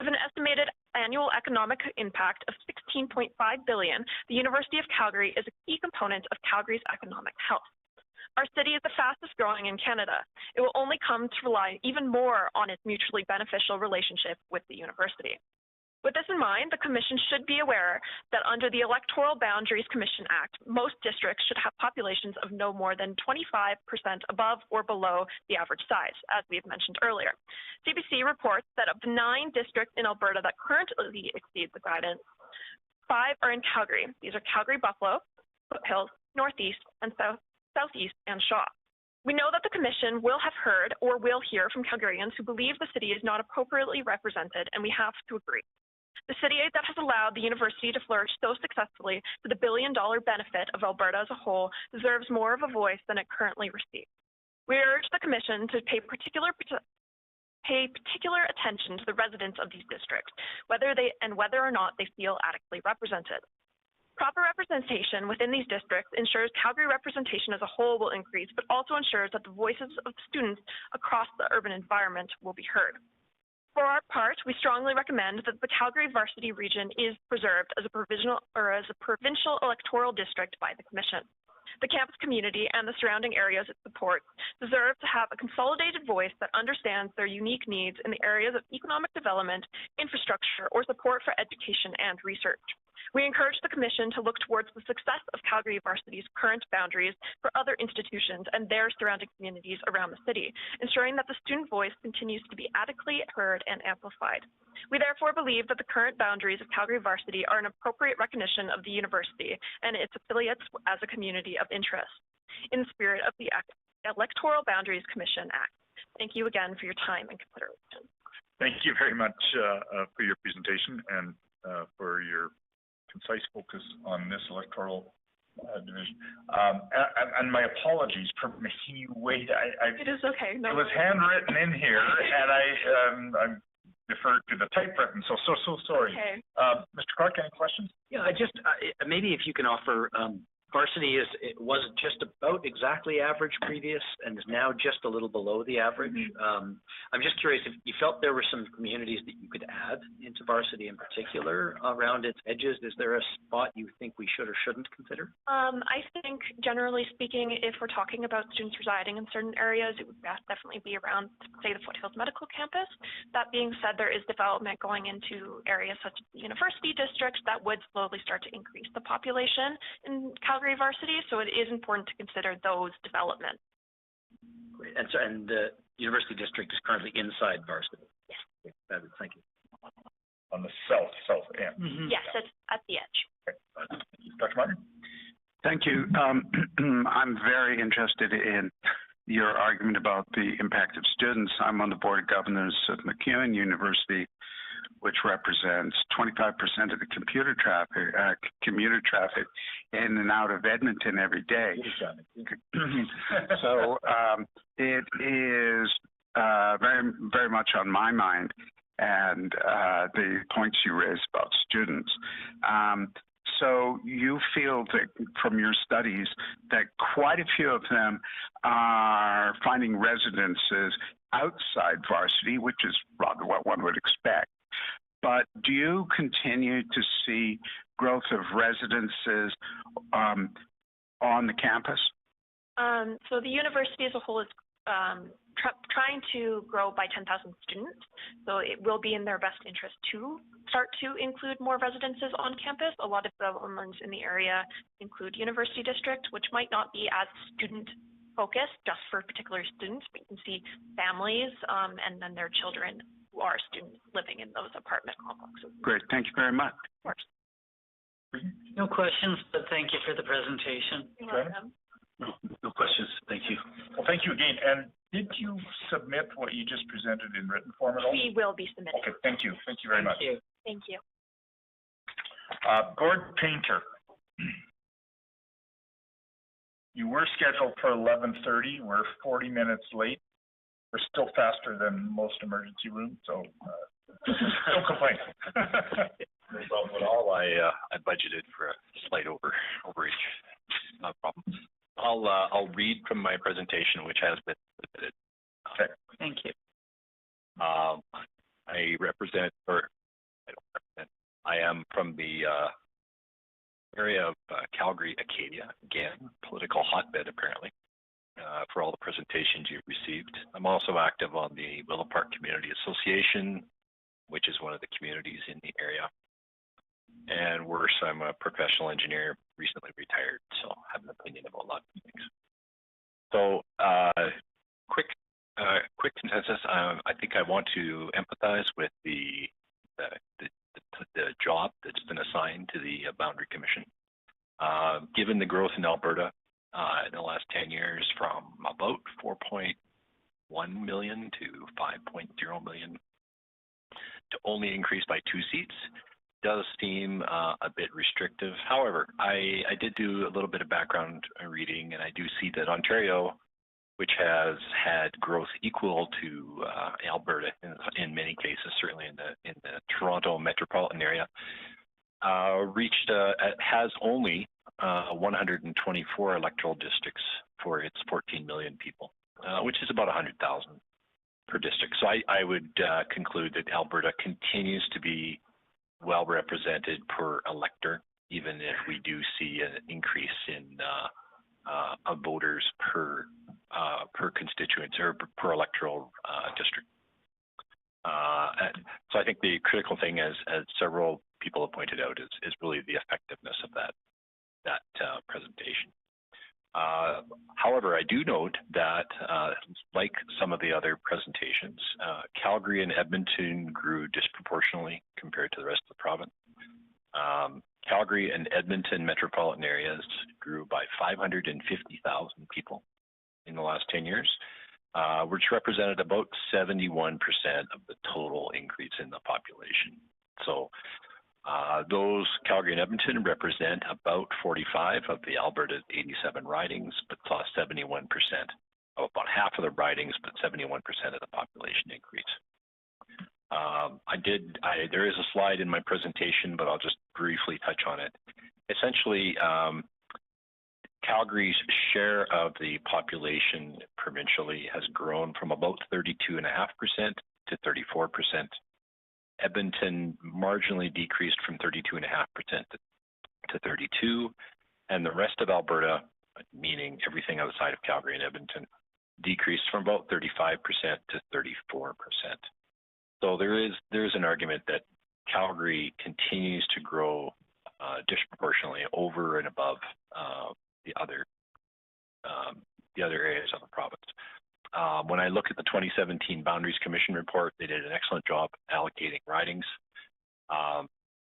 S18: With an estimated annual economic impact of $16.5 billion, the University of Calgary is a key component of Calgary's economic health. Our city is the fastest growing in Canada. It will only come to rely even more on its mutually beneficial relationship with the university. With this in mind, the Commission should be aware that under the Electoral Boundaries Commission Act, most districts should have populations of no more than 25% above or below the average size, as we have mentioned earlier. CBC reports that of the 9 districts in Alberta that currently exceed the guidance, 5 are in Calgary. These are Calgary-Buffalo, Foothills, Northeast, and Southeast, and Shaw. We know that the Commission will have heard or will hear from Calgarians who believe the city is not appropriately represented, and we have to agree. The city that has allowed the university to flourish so successfully to the billion-dollar benefit of Alberta as a whole deserves more of a voice than it currently receives. We urge the Commission to pay particular pay particular attention to the residents of these districts, whether or not they feel adequately represented. Proper representation within these districts ensures Calgary representation as a whole will increase, but also ensures that the voices of students across the urban environment will be heard. For our part, we strongly recommend that the Calgary varsity region is preserved as a provincial electoral district by the Commission. The campus community and the surrounding areas it supports deserve to have a consolidated voice that understands their unique needs in the areas of economic development, infrastructure, or support for education and research. We encourage the Commission to look towards the success of Calgary Varsity's current boundaries for other institutions and their surrounding communities around the city, ensuring that the student voice continues to be adequately heard and amplified. We therefore believe that the current boundaries of Calgary Varsity are an appropriate recognition of the university and its affiliates as a community of interest, in the spirit of the Electoral Boundaries Commission Act. Thank you again for your time and consideration.
S7: Thank you very much for your presentation and for your concise focus on this electoral division. And my apologies for making you wait.
S18: It is okay. No,
S7: it was handwritten in here, and I deferred to the typewritten, so sorry.
S18: Okay.
S7: Mr. Clark, any questions?
S3: Yeah, I just maybe if you can offer, varsity was just about exactly average previous and is now just a little below the average. I'm just curious if you felt there were some communities that you could add into varsity in particular around its edges. Is there a spot you think we should or shouldn't consider?
S18: I think generally speaking, if we're talking about students residing in certain areas, it would definitely be around, say, the Foothills Medical Campus. That being said, there is development going into areas such as the university district that would slowly start to increase the population in Calgary Varsity, so it is important to consider those developments.
S3: Great. And the university district is currently inside varsity?
S18: Yes.
S3: Okay, fabulous. Thank you.
S7: On the south end?
S18: Yes, it's at the edge.
S7: Okay. Dr. Martin?
S12: Thank you. I'm very interested in your argument about the impact of students. I'm on the board of governors of MacEwan University, which represents 25% of the commuter traffic in and out of Edmonton every day. So it is very, very much on my mind, and the points you raised about students. So you feel that from your studies that quite a few of them are finding residences outside varsity, which is rather what one would expect. But do you continue to see growth of residences on the campus?
S18: So the university as a whole is trying to grow by 10,000 students. So it will be in their best interest to start to include more residences on campus. A lot of developments in the area include university district, which might not be as student focused just for particular students, but you can see families and then their children who are students living in those apartment complexes.
S12: Great, thank you very much.
S18: Of course.
S4: No questions, but thank you for the presentation.
S18: You're welcome.
S9: No questions. Thank you.
S7: Well, thank you again. And did you submit what you just presented in written form at all?
S18: We will be submitting.
S7: Okay, thank you. Thank you very much.
S18: Thank you.
S7: Gord Painter. You were scheduled for 11:30. We're 40 minutes late. We're still faster than most emergency rooms, so don't complain.
S19: No problem at all. I budgeted for a slight overreach. No problem. I'll read from my presentation, which has been submitted.
S7: Okay.
S4: Thank you.
S19: I am from the area of Calgary, Acadia. Again, political hotbed apparently. For all the presentations you've received. I'm also active on the Willow Park Community Association, which is one of the communities in the area. And worse, I'm a professional engineer, recently retired, so I have an opinion about a lot of things. So, quick consensus. I think I want to empathize with the job that's been assigned to the Boundary Commission. Given the growth in Alberta in the last 10 years, from about 4.1 million to 5.0 million, to only increase by 2 seats, does seem a bit restrictive. However, I did do a little bit of background reading, and I do see that Ontario which has had growth equal to Alberta in many cases, certainly in the Toronto metropolitan area, has only 124 electoral districts for its 14 million people, which is about 100,000 per district. So I would conclude that Alberta continues to be well represented per elector, even if we do see an increase in of voters per constituency or per electoral district. So I think the critical thing, as several people have pointed out, is really the effectiveness of that presentation. However, I do note that, like some of the other presentations, Calgary and Edmonton grew disproportionately compared to the rest of the province. Calgary and Edmonton metropolitan areas grew by 550,000 people in the last 10 years, which represented about 71% of the total increase in the population. So those Calgary and Edmonton represent about 45 of the Alberta 87 ridings, but saw 71% of about half of the ridings, but 71% of the population increase. There is a slide in my presentation, but I'll just briefly touch on it. Essentially, Calgary's share of the population provincially has grown from about 32.5% to 34%. Edmonton marginally decreased from 32.5% to 32%, and the rest of Alberta, meaning everything outside of Calgary and Edmonton, decreased from about 35% to 34%. So there is an argument that Calgary continues to grow disproportionately over and above the other areas of the province. When I look at the 2017 Boundaries Commission report, they did an excellent job allocating ridings.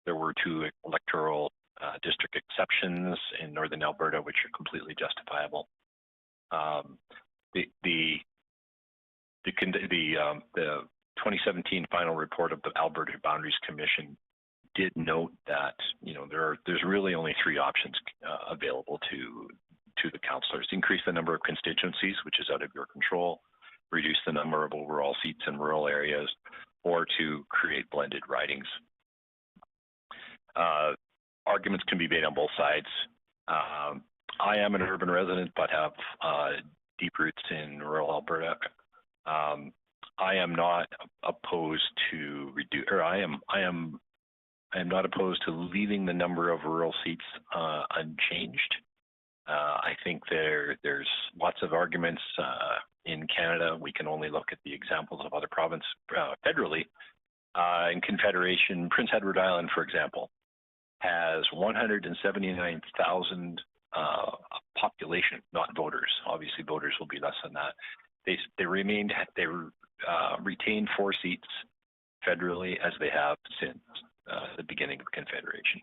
S19: There were 2 electoral district exceptions in Northern Alberta, which are completely justifiable. The 2017 final report of the Alberta Boundaries Commission did note that there's really only 3 options available to the councillors: increase the number of constituencies, which is out of your control, reduce the number of overall seats in rural areas, or to create blended ridings. Arguments can be made on both sides. I am an urban resident, but have deep roots in rural Alberta. I am not opposed to I am not opposed to leaving the number of rural seats unchanged. I think there's lots of arguments in Canada. We can only look at the examples of other provinces federally. In Confederation, Prince Edward Island, for example, has 179,000 population, not voters. Obviously, voters will be less than that. They retained 4 seats federally, as they have since the beginning of Confederation.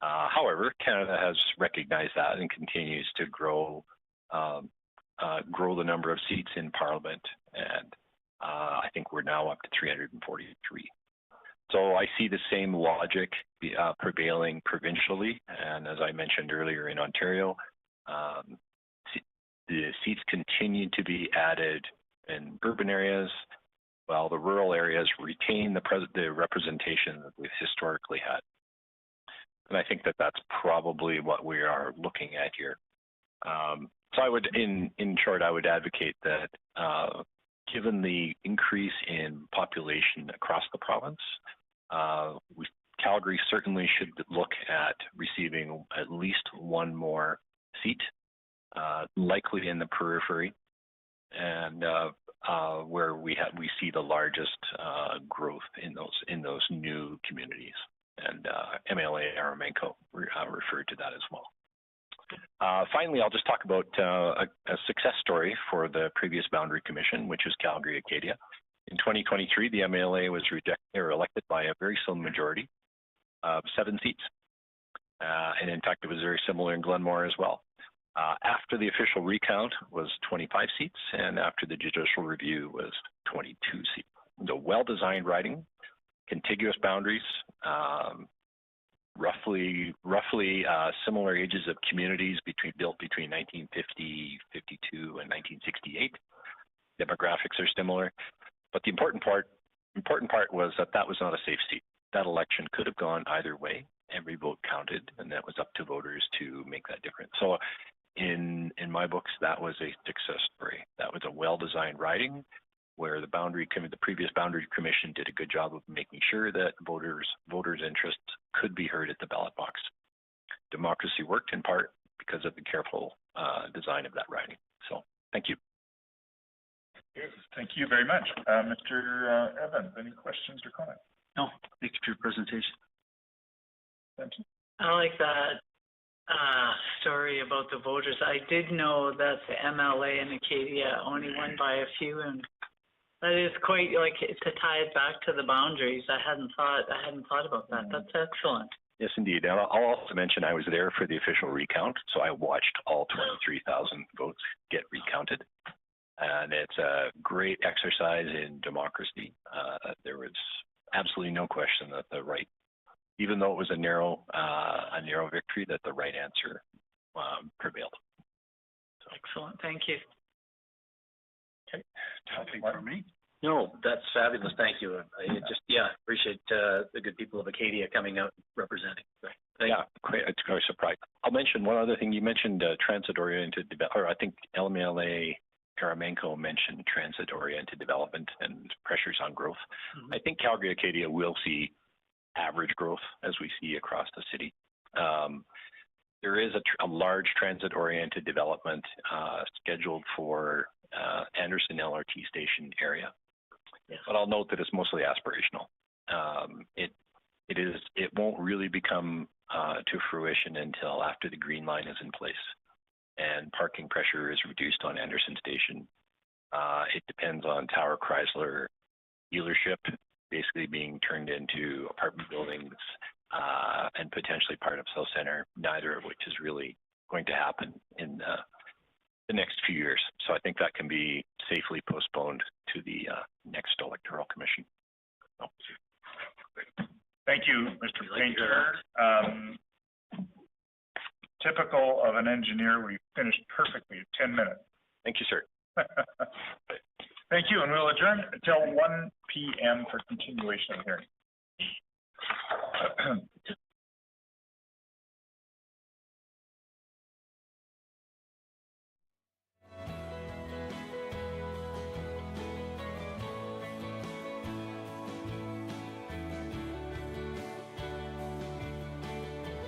S19: However, Canada has recognized that and continues to grow the number of seats in Parliament, and I think we're now up to 343. So I see the same logic prevailing provincially, and as I mentioned earlier in Ontario, the seats continue to be added in urban areas, while the rural areas retain the representation that we've historically had. And I think that that's probably what we are looking at here. So I would, in short, I would advocate that given the increase in population across the province, Calgary certainly should look at receiving at least 1 more seat, likely in the periphery, and where we see the largest growth in those new communities. And MLA Aramenko referred to that as well. Finally, I'll just talk about a success story for the previous Boundary Commission, which is Calgary Acadia. In 2023, the MLA was elected by a very slim majority of 7 seats. And in fact, it was very similar in Glenmore as well. After the official recount was 25 seats, and after the judicial review was 22 seats. The well-designed riding, contiguous boundaries, rough roughly similar ages of communities built between 1950, 52, and 1968. Demographics are similar, but the important part was that was not a safe seat. That election could have gone either way. Every vote counted, and that was up to voters to make that difference. So, in my books, that was a success story. That was a well-designed riding, where the previous boundary commission did a good job of making sure that voters' interests could be heard at the ballot box. Democracy worked in part because of the careful design of that riding. So, thank you.
S7: Thank you very much. Mr. Evans, any questions or comments?
S9: No, thank you for your presentation.
S7: Thank you.
S4: I like that story about the voters. I did know that the MLA in Acadia only won by a few, and that is quite like to tie it back to the boundaries. I hadn't thought about that. That's excellent.
S19: Yes, indeed. And I'll also mention I was there for the official recount, so I watched all 23,000 votes get recounted. And it's a great exercise in democracy. There was absolutely no question that the right, even though it was a narrow victory, that the right answer prevailed.
S4: So. Excellent. Thank you.
S3: Okay. Nothing for me. No, that's fabulous. Thank you. I appreciate the good people of Acadia coming out representing.
S19: It's quite surprised. I'll mention one other thing. You mentioned transit-oriented development, or I think LMLA Karamenko mentioned transit-oriented development and pressures on growth. I think Calgary Acadia will see average growth as we see across the city. There is a large transit-oriented development scheduled for Anderson LRT station area, but I'll note that it's mostly aspirational. It won't really become to fruition until after the Green Line is in place and parking pressure is reduced on Anderson Station. It depends on Tower Chrysler dealership basically being turned into apartment buildings and potentially part of South Center, neither of which is really going to happen in the next few years. So I think that can be safely postponed to the next electoral commission. So.
S7: Thank you, Mr. Painter. Typical of an engineer, we finished perfectly at 10 minutes.
S19: Thank you, sir.
S7: Thank you, and we'll adjourn until 1 p.m. for continuation of the hearing.